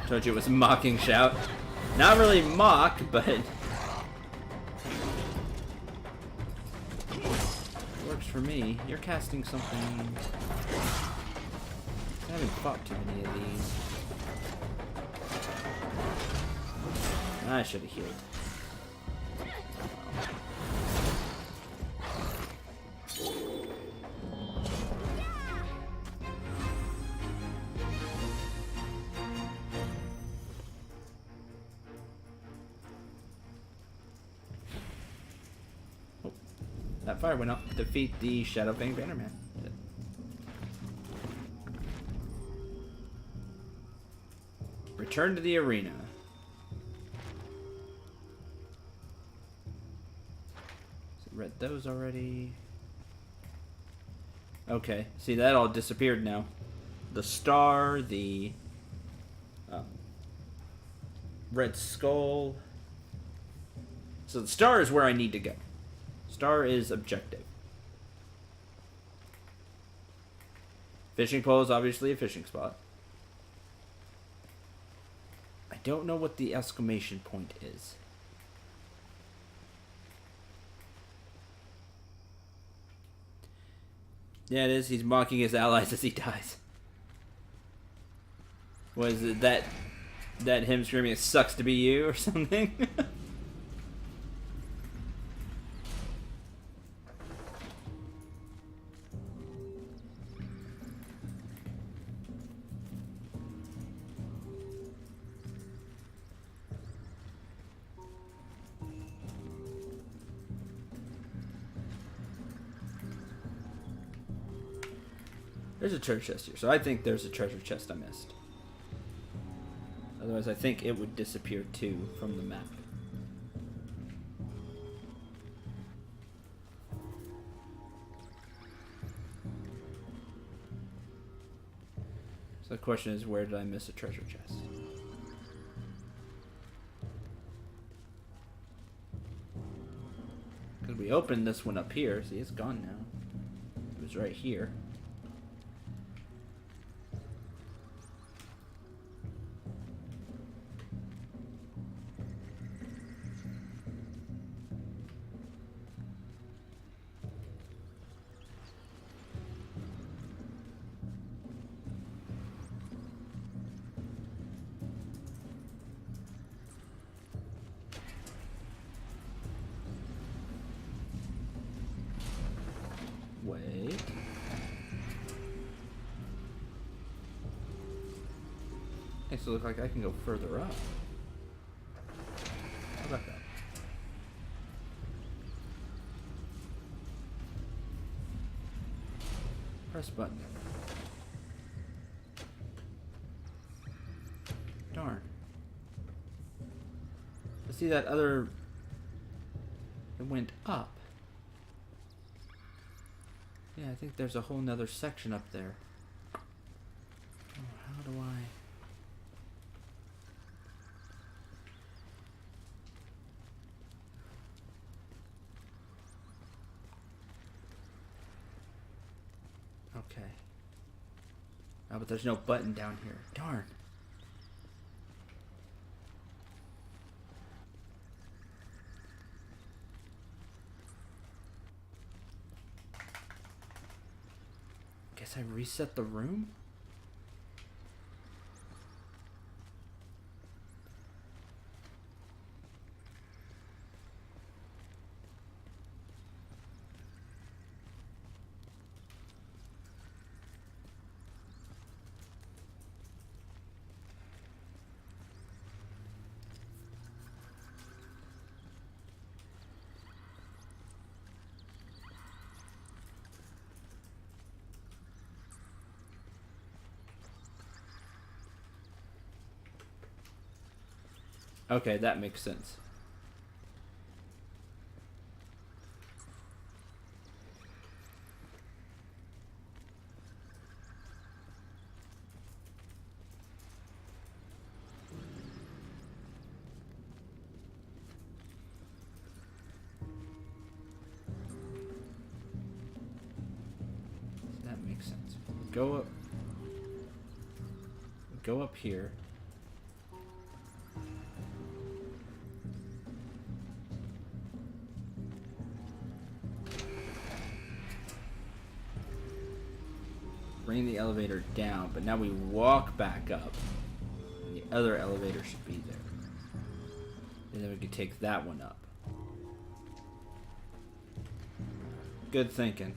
Told you it was mocking shout. Not really mock, but works for me. You're casting something. I haven't fought too many of these. I should have healed. That fire went up. Defeat the Shadowfang Bannerman. Return to the arena. So read those already. Okay, see that all disappeared now. The star, the red skull. So the star is where I need to go. Star is objective. Fishing pole is obviously a fishing spot. I don't know what the exclamation point is. Yeah, it is. He's mocking his allies as he dies. Was it that him screaming, "It sucks to be you," or something? There's a treasure chest here, so I think there's a treasure chest I missed. Otherwise, I think it would disappear too from the map. So the question is, where did I miss a treasure chest? Because we opened this one up here. See, it's gone now. It was right here. Wait. Makes it look like I can go further up. How about that? Press button. Darn. Let's see that other... It went up. Yeah, I think there's a whole nother section up there. Oh, how do I... Okay. Oh, but there's no button down here. Darn. Guess I reset the room? Okay, that makes sense. That makes sense. Go up. Go up here. Bring the elevator down, but now we walk back up. And the other elevator should be there. And then we can take that one up. Good thinking.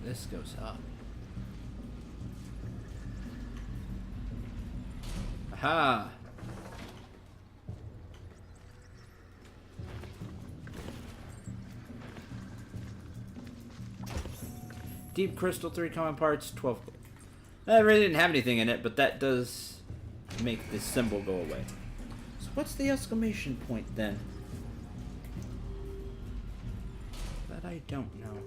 This goes up. Aha! Deep crystal, 3 common parts, 12 gold. I really didn't have anything in it, but that does make this symbol go away. So what's the exclamation point then? That I don't know.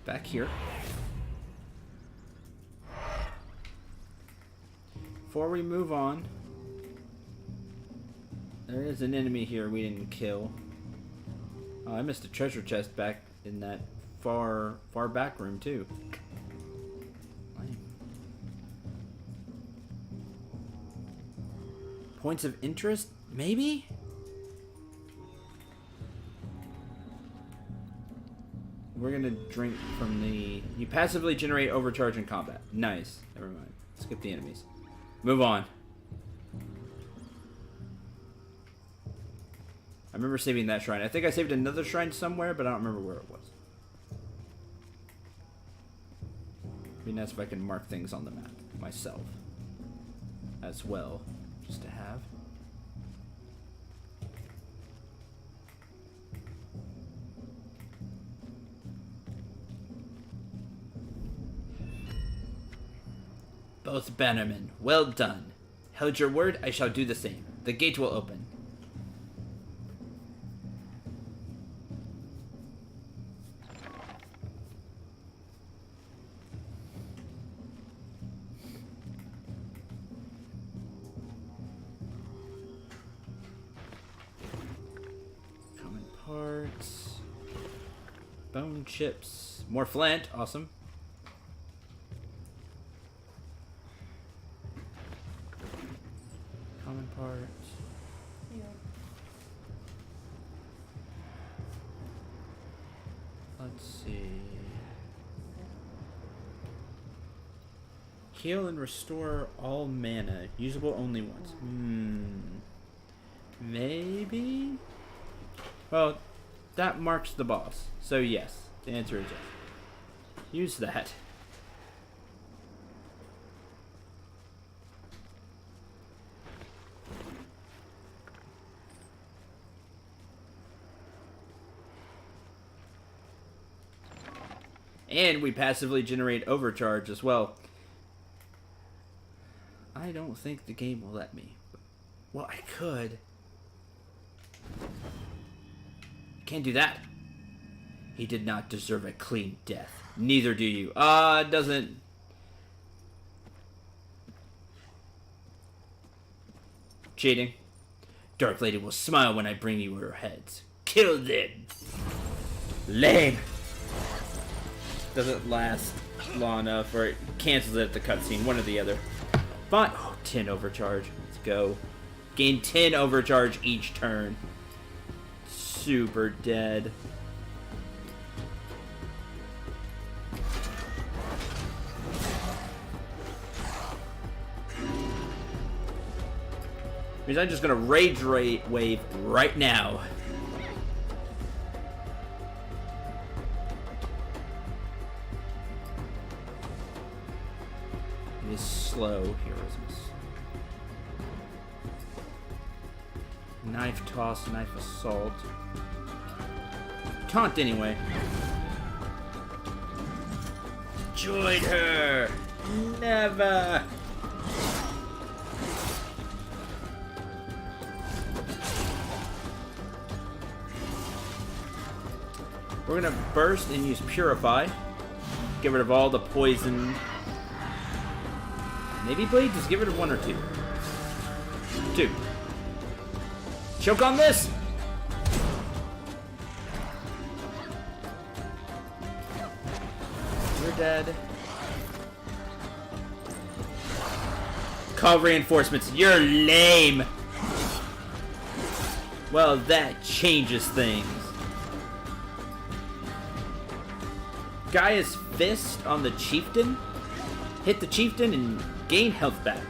Back here. Before we move on, there is an enemy here we didn't kill. Oh, I missed a treasure chest back in that far back room too. Lame. Points of interest? Maybe? We're gonna drink from the... You passively generate overcharge in combat. Nice. Never mind. Skip the enemies. Move on. I remember saving that shrine. I think I saved another shrine somewhere, but I don't remember where it was. It'd be nice if I can mark things on the map myself as well, just to have. Both bannermen, well done. Held your word, I shall do the same. The gate will open. Common parts. Bone chips. More flint, awesome. Common parts. Yeah. Let's see. Heal and restore all mana. Usable only once. Maybe? Well, that marks the boss. So yes. The answer is yes. Use that. And we passively generate overcharge as well. I don't think the game will let me. Well, I could. Can't do that. He did not deserve a clean death. Neither do you. It doesn't... Cheating. Dark Lady will smile when I bring you her heads. Kill them! Lame! Doesn't last long enough, or it cancels it at the cutscene, one or the other. Fine. Oh, 10 overcharge. Let's go. Gain 10 overcharge each turn. Super dead. Means I'm just gonna rage wave right now. It is slow heroism. Knife toss, knife assault. Taunt anyway. Join her! Never! We're gonna burst and use Purify. Get rid of all the poison. Maybe Blade, just get rid of one or two. Two. Choke on this! You're dead. Call reinforcements. You're lame! Well, that changes things. Gaia's Fist on the Chieftain. Hit the Chieftain and gain health back.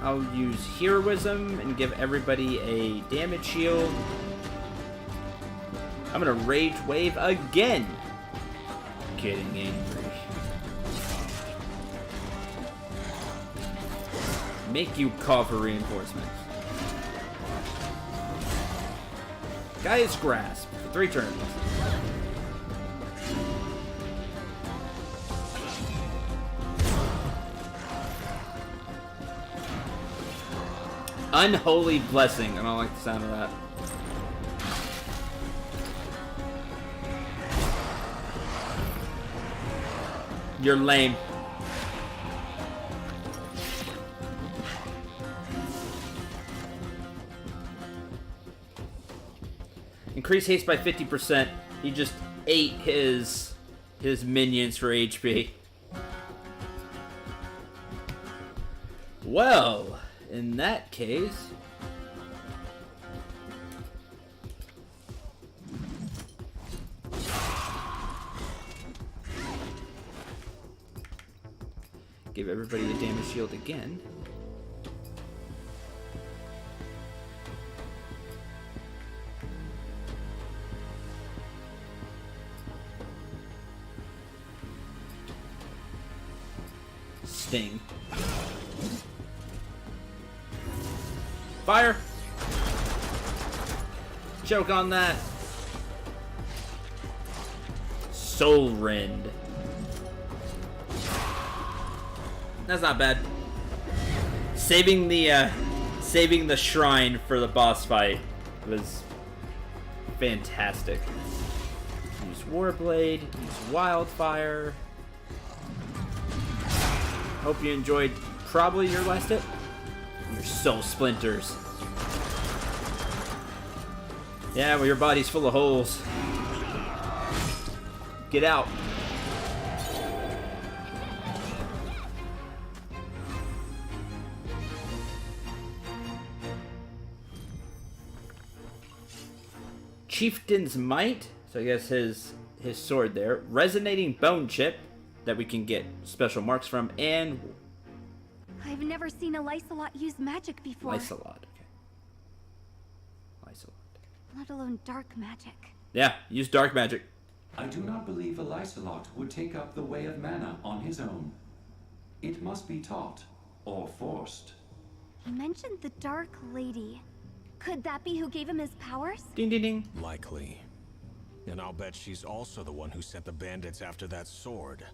I'll use Heroism and give everybody a damage shield. I'm gonna Rage Wave again. Getting angry. Make you call for reinforcements. Gaia's Grasp for 3 turns. Unholy Blessing. I don't like the sound of that. You're lame. Increase haste by 50%. He just ate his minions for HP. Well, in that case, give everybody a damage shield again. Sting. Fire! Choke on that. Soul Rend. That's not bad. Saving the shrine for the boss fight was fantastic. Use Warblade, use Wildfire. Hope you enjoyed probably your last hit. Your soul splinters. Yeah, well, your body's full of holes. Get out. Chieftain's Might. So I guess his sword there. Resonating Bone Chip that we can get special marks from, and I've never seen a Lysolot use magic before. Lysolot, okay. Lysolot. Let alone dark magic. Yeah, use dark magic. I do not believe a Lysolot would take up the way of mana on his own. It must be taught, or forced. He mentioned the Dark Lady. Could that be who gave him his powers? Ding ding ding. Likely. And I'll bet she's also the one who sent the bandits after that sword.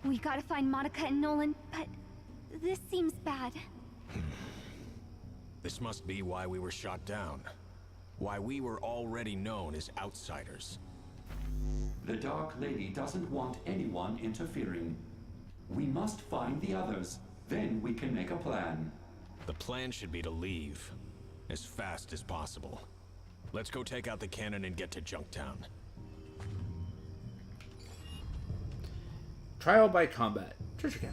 We gotta find Monica and Nolan, but this seems bad. This must be why we were shot down. Why we were already known as outsiders. The Dark Lady doesn't want anyone interfering. We must find the others. Then we can make a plan. The plan should be to leave as fast as possible. Let's go take out the cannon and get to Junktown. Trial by combat. Treasure cache.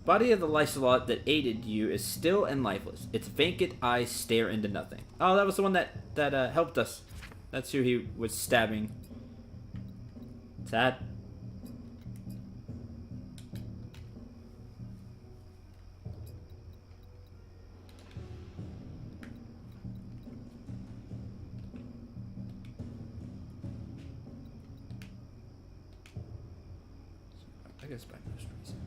Body of the Lysolot that aided you is still and lifeless. Its vacant eyes stare into nothing. Oh, that was the one that helped us. That's who he was stabbing. Sad. I guess by most reason.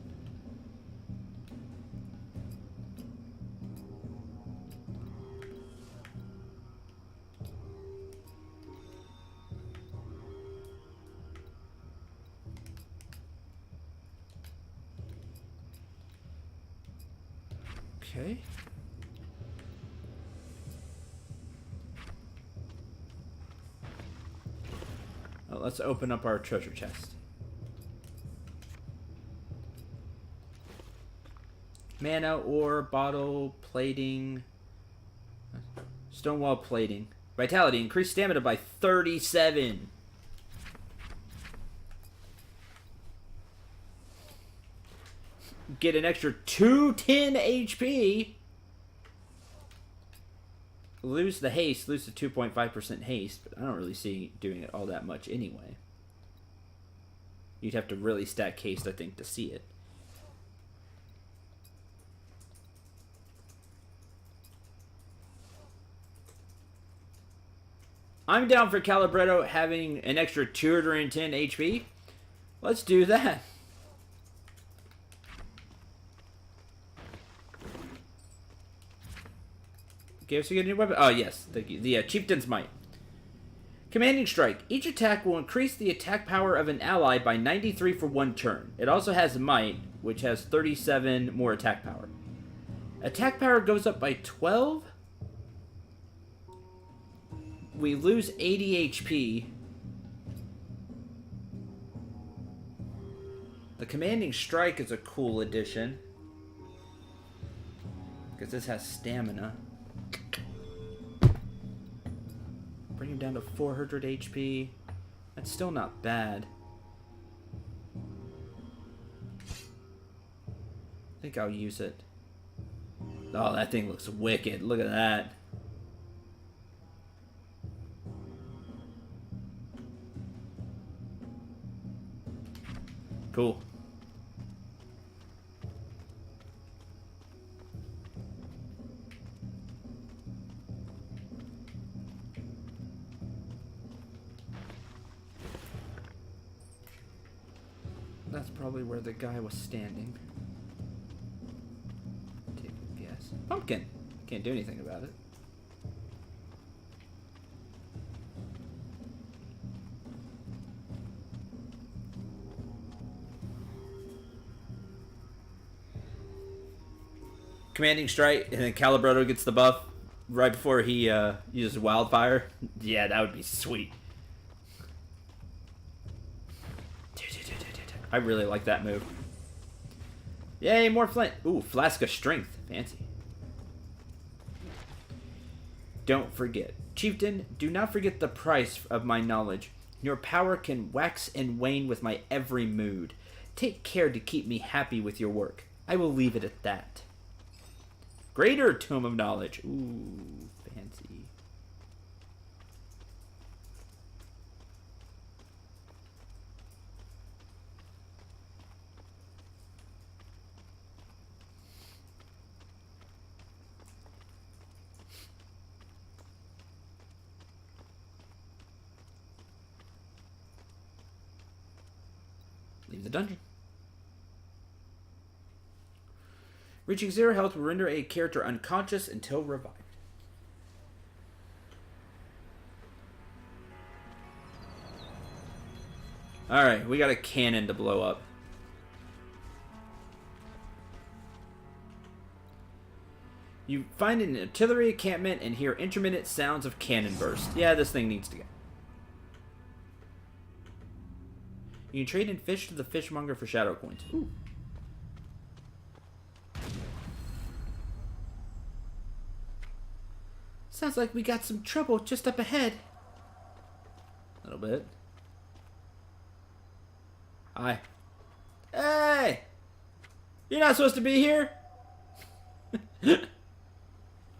Okay. Well, let's open up our treasure chest. Mana, ore, bottle, plating, stonewall plating. Vitality, increased stamina by 37. Get an extra 210 HP. Lose the haste, lose the 2.5% haste, but I don't really see doing it all that much anyway. You'd have to really stack haste, I think, to see it. I'm down for Calibretto having an extra 210 HP. Let's do that. Okay, so you get a new weapon. Oh, yes. The Chieftain's Might. Commanding Strike. Each attack will increase the attack power of an ally by 93 for 1 turn. It also has Might, which has 37 more attack power. Attack power goes up by 12. We lose 80 HP. The Commanding Strike is a cool addition, because this has stamina. Bring him down to 400 HP. That's still not bad. I think I'll use it. Oh, that thing looks wicked. Look at that. Cool. That's probably where the guy was standing. Take a guess. Pumpkin! Can't do anything about it. Commanding Strike, and then Calibretto gets the buff right before he uses Wildfire. Yeah, that would be sweet. I really like that move. Yay, more flint. Ooh, Flask of Strength. Fancy. Don't forget. Chieftain, do not forget the price of my knowledge. Your power can wax and wane with my every mood. Take care to keep me happy with your work. I will leave it at that. Greater Tome of Knowledge. Ooh, fancy. Leave the dungeon. Reaching 0 health will render a character unconscious until revived. Alright, we got a cannon to blow up. You find an artillery encampment and hear intermittent sounds of cannon burst. Yeah, this thing needs to go. You can trade in fish to the fishmonger for shadow coins. Ooh. Sounds like we got some trouble just up ahead. A little bit. Hi. Hey! You're not supposed to be here?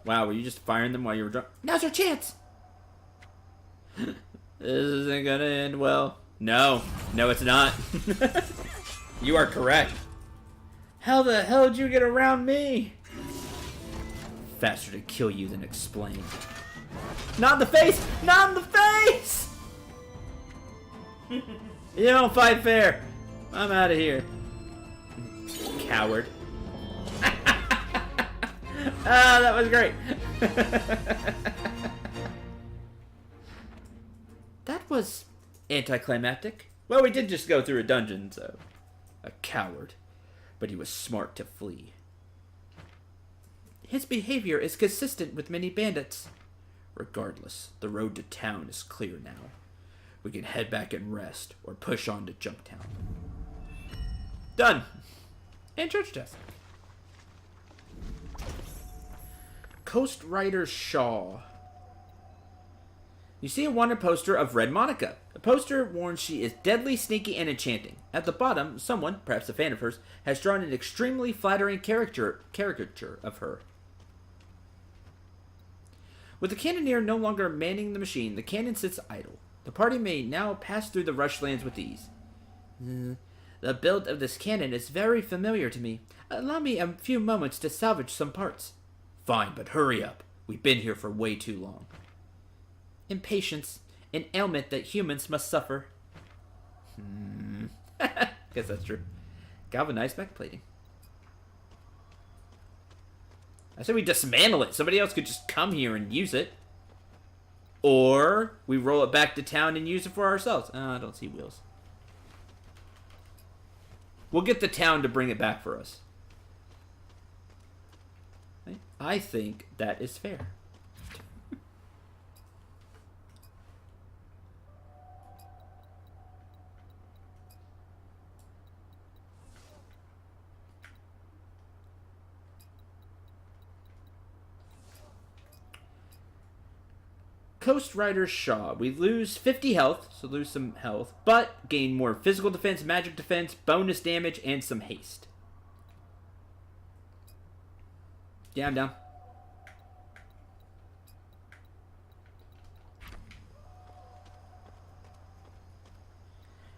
Wow, were you just firing them while you were drunk? Now's our chance. This isn't gonna end well. No. No, it's not. You are correct. How the hell did you get around me? Faster to kill you than explain. Not in the face! Not in the face! You don't fight fair. I'm out of here. Coward. Ah, that was great. That was anticlimactic. Well, we did just go through a dungeon, so... A coward. But he was smart to flee. His behavior is consistent with many bandits. Regardless, the road to town is clear now. We can head back and rest, or push on to Junktown. Done! And church desk. Coast Rider Shaw. You see a wanted poster of Red Monica. The poster warns she is deadly, sneaky, and enchanting. At the bottom, someone, perhaps a fan of hers, has drawn an extremely flattering caricature of her. With the cannoneer no longer manning the machine, the cannon sits idle. The party may now pass through the rushlands with ease. The build of this cannon is very familiar to me. Allow me a few moments to salvage some parts. Fine, but hurry up. We've been here for way too long. Impatience, an ailment that humans must suffer. Guess that's true. Galvanized mech plating. I said we dismantle it. Somebody else could just come here and use it. Or we roll it back to town and use it for ourselves. I don't see wheels. We'll get the town to bring it back for us. I think that is fair. Coast Rider Shaw. We lose 50 health, so lose some health, but gain more physical defense, magic defense, bonus damage, and some haste. Yeah, I'm down.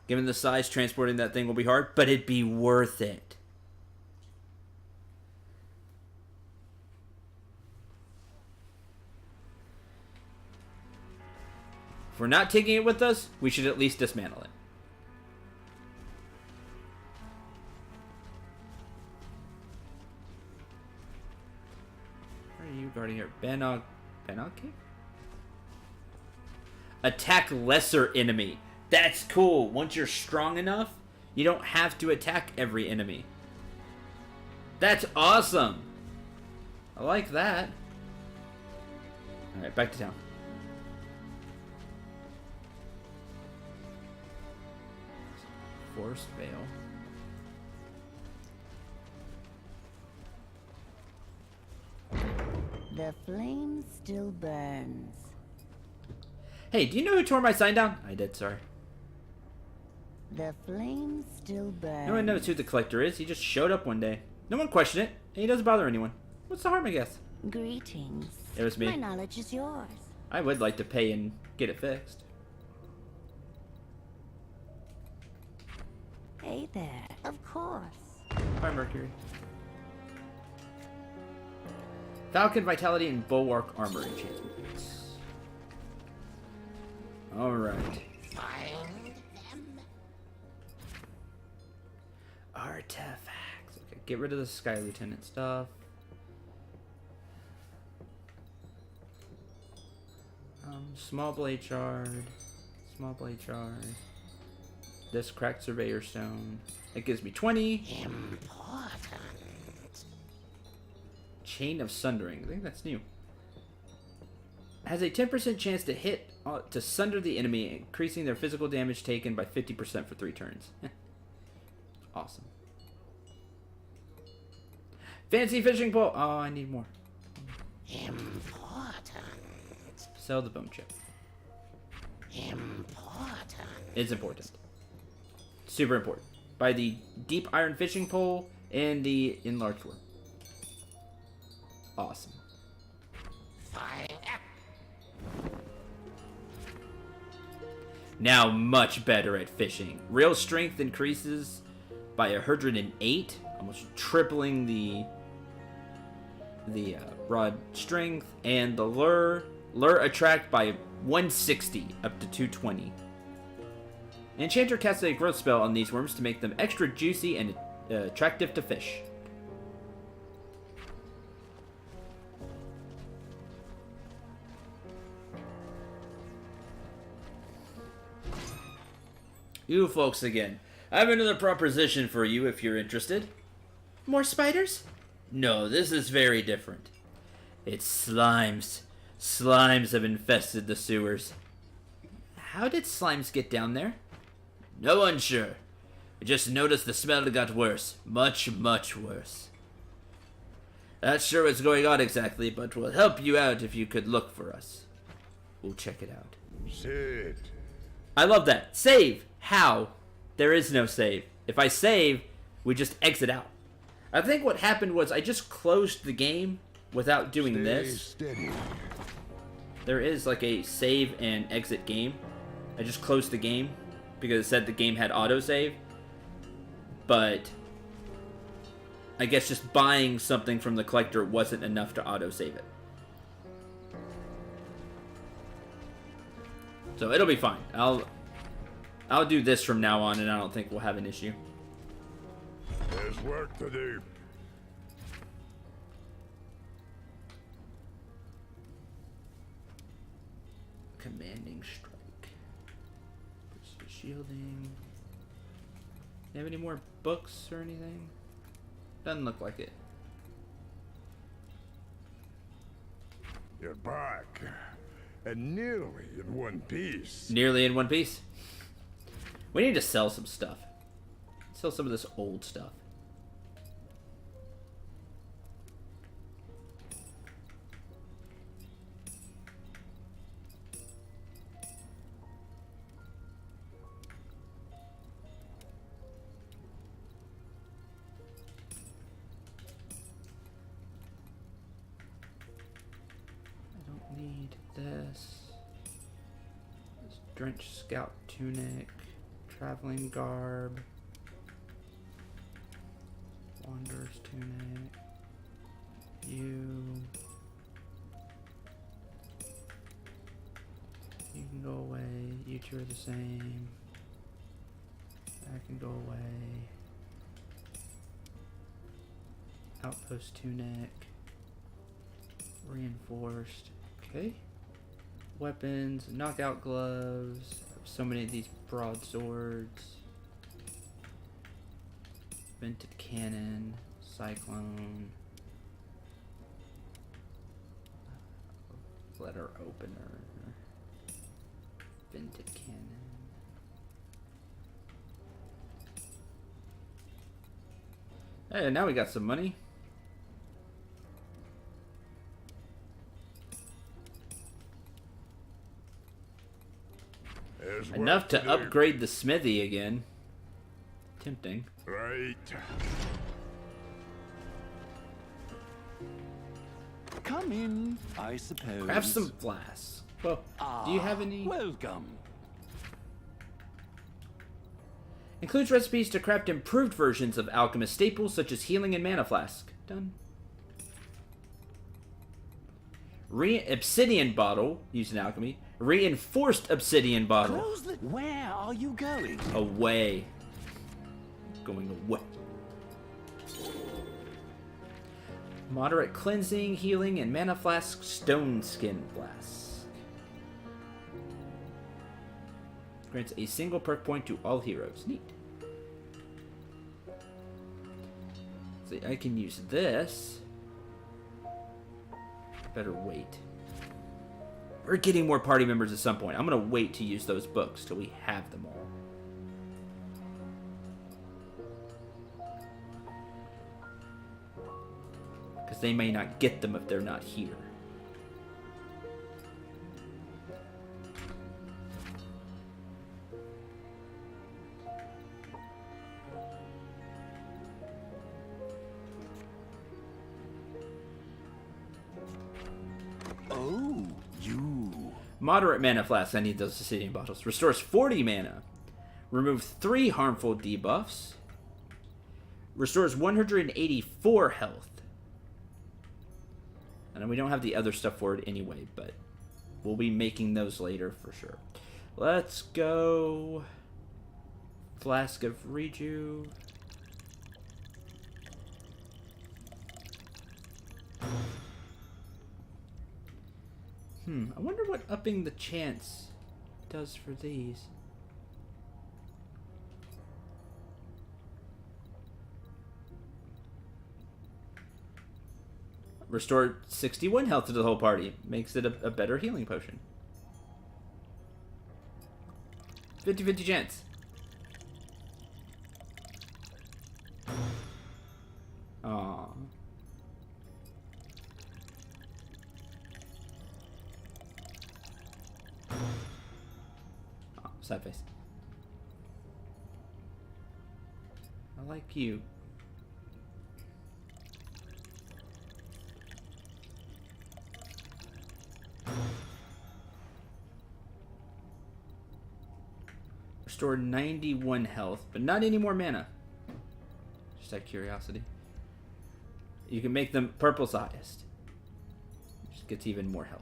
Given the size, transporting that thing will be hard, but it'd be worth it. If we're not taking it with us, we should at least dismantle it. Where are you guarding here? Banog Cave? Attack lesser enemy. That's cool. Once you're strong enough, you don't have to attack every enemy. That's awesome. I like that. Alright, back to town. Forest Vale. The flame still burns. Hey, do you know who tore my sign down? I did, sorry. The flame still burns. No one knows who the collector is. He just showed up one day. No one questioned it, and he doesn't bother anyone. What's the harm, I guess? Greetings. It was me. My knowledge is yours. I would like to pay and get it fixed. Hey there. Of course. Bye, Mercury. Falcon Vitality and Bulwark Armor enchantments. Alright. Artifacts. Okay, get rid of the Sky Lieutenant stuff. Small blade shard. Small blade shard. This cracked surveyor stone. That gives me 20. Important. Chain of Sundering. I think that's new. Has a 10% chance to hit to sunder the enemy, increasing their physical damage taken by 50% for 3 turns. Awesome. Fancy fishing pole. Oh, I need more. Important. Sell the bone chip. Important. It's important. Super important. Buy the deep iron fishing pole and the enlarged worm. Awesome. Fire. Now much better at fishing. Real strength increases by 108, almost tripling the rod strength, and the lure attract by 160 up to 220. An enchanter casts a growth spell on these worms to make them extra juicy and attractive to fish. You folks again. I have another proposition for you if you're interested. More spiders? No, this is very different. It's slimes. Slimes have infested the sewers. How did slimes get down there? No one's sure. I just noticed the smell got worse. Much, much worse. Not sure what's going on exactly, but we'll help you out if you could look for us. We'll check it out. Sit. I love that. Save! How? There is no save. If I save, we just exit out. I think what happened was I just closed the game without doing this. Steady. There is like a save and exit game. I just closed the game because it said the game had autosave. But I guess just buying something from the collector wasn't enough to autosave it. So it'll be fine. I'll do this from now on, and I don't think we'll have an issue. There's work to do. Commanding strike. Shielding. Do you have any more books or anything? Doesn't look like it. You're back. And nearly in one piece. Nearly in one piece. We need to sell some stuff. Sell some of this old stuff. I don't need this. This drenched scout tunic. Traveling garb. Wanderer's tunic. You can go away. You two are the same. That can go away. Outpost tunic. Reinforced. Okay. Weapons. Knockout gloves. So many of these broadswords. Vented cannon. Cyclone. Letter opener. Vented cannon. Hey, now we got some money. There's Enough work to do. upgrade the smithy again. Tempting. Right. Come in, I suppose. Craft some flasks. Well, do you have any? Welcome. Includes recipes to craft improved versions of alchemist staples such as healing and mana flask. Done. Obsidian bottle used in alchemy. Reinforced obsidian bottle. Close the... Where are you going? Away. Going away. Moderate cleansing, healing, and mana flask stone skin flask. Grants a single perk point to all heroes. Neat. See, I can use this. Better wait. We're getting more party members at some point. I'm going to wait to use those books till we have them all. Because they may not get them if they're not here. Moderate mana flask. I need those obsidian bottles. Restores 40 mana. Removes 3 harmful debuffs. Restores 184 health. And we don't have the other stuff for it anyway, but we'll be making those later for sure. Let's go. Flask of Reju. I wonder what upping the chance does for these. Restored 61 health to the whole party. Makes it a better healing potion. 50-50 chance. Aww. Oh, sad face. I like you. Restored 91 health, but not any more mana. Just out of curiosity. You can make them purple's highest. Just gets even more health.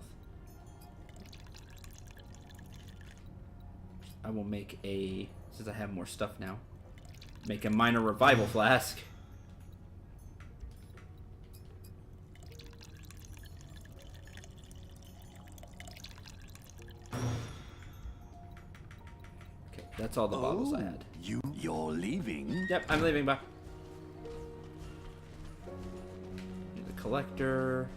I will make a, since I have more stuff now, make a minor revival flask. That's all the bottles I had. You're leaving? Yep, I'm leaving. Bye. The collector.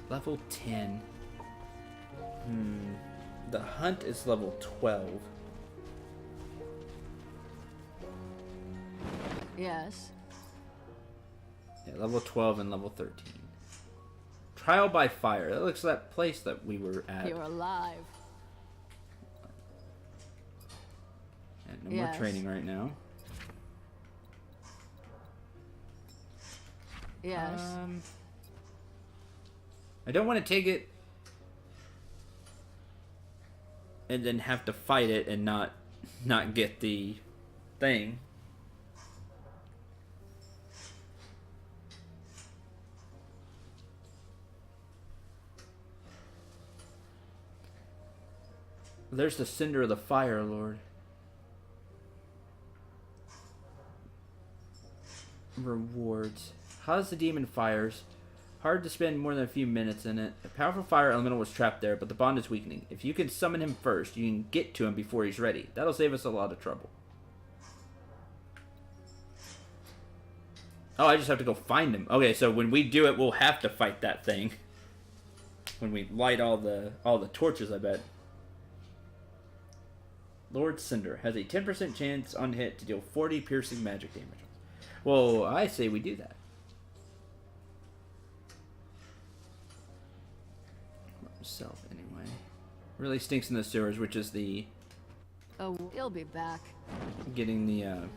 Level 10. The hunt is level 12. Yes. Yeah, level 12 and level 13. Trial by fire. That looks like that place that we were at. You're alive. And no more training right now. Yes. I don't want to take it and then have to fight it and not get the thing. There's the Cinder of the Fire Lord. Rewards. How's the demon fires? Hard to spend more than a few minutes in it. A powerful fire elemental was trapped there, but the bond is weakening. If you can summon him first, you can get to him before he's ready. That'll save us a lot of trouble. Oh, I just have to go find him. Okay, so when we do it, we'll have to fight that thing. When we light all the torches, I bet. Lord Cinder has a 10% chance on hit to deal 40 piercing magic damage. Well, I say we do that. Self, anyway. Really stinks in the sewers, which is the... Oh, he'll be back. Getting the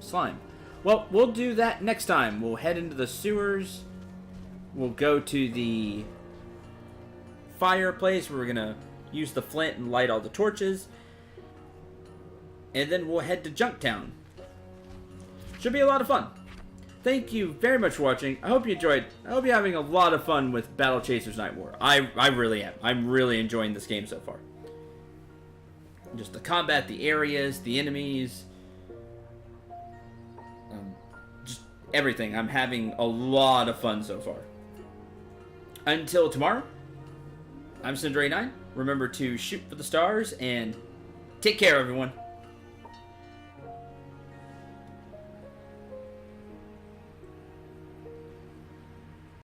slime. Well, we'll do that next time. We'll head into the sewers. We'll go to the fireplace where we're going to use the flint and light all the torches. And then we'll head to Junktown. Should be a lot of fun. Thank you very much for watching. I hope you enjoyed. I hope you're having a lot of fun with Battle Chasers Nightwar. I really am. I'm really enjoying this game so far. Just the combat, the areas, the enemies. Just everything. I'm having a lot of fun so far. Until tomorrow, I'm Cendril 9. Remember to shoot for the stars and take care, everyone.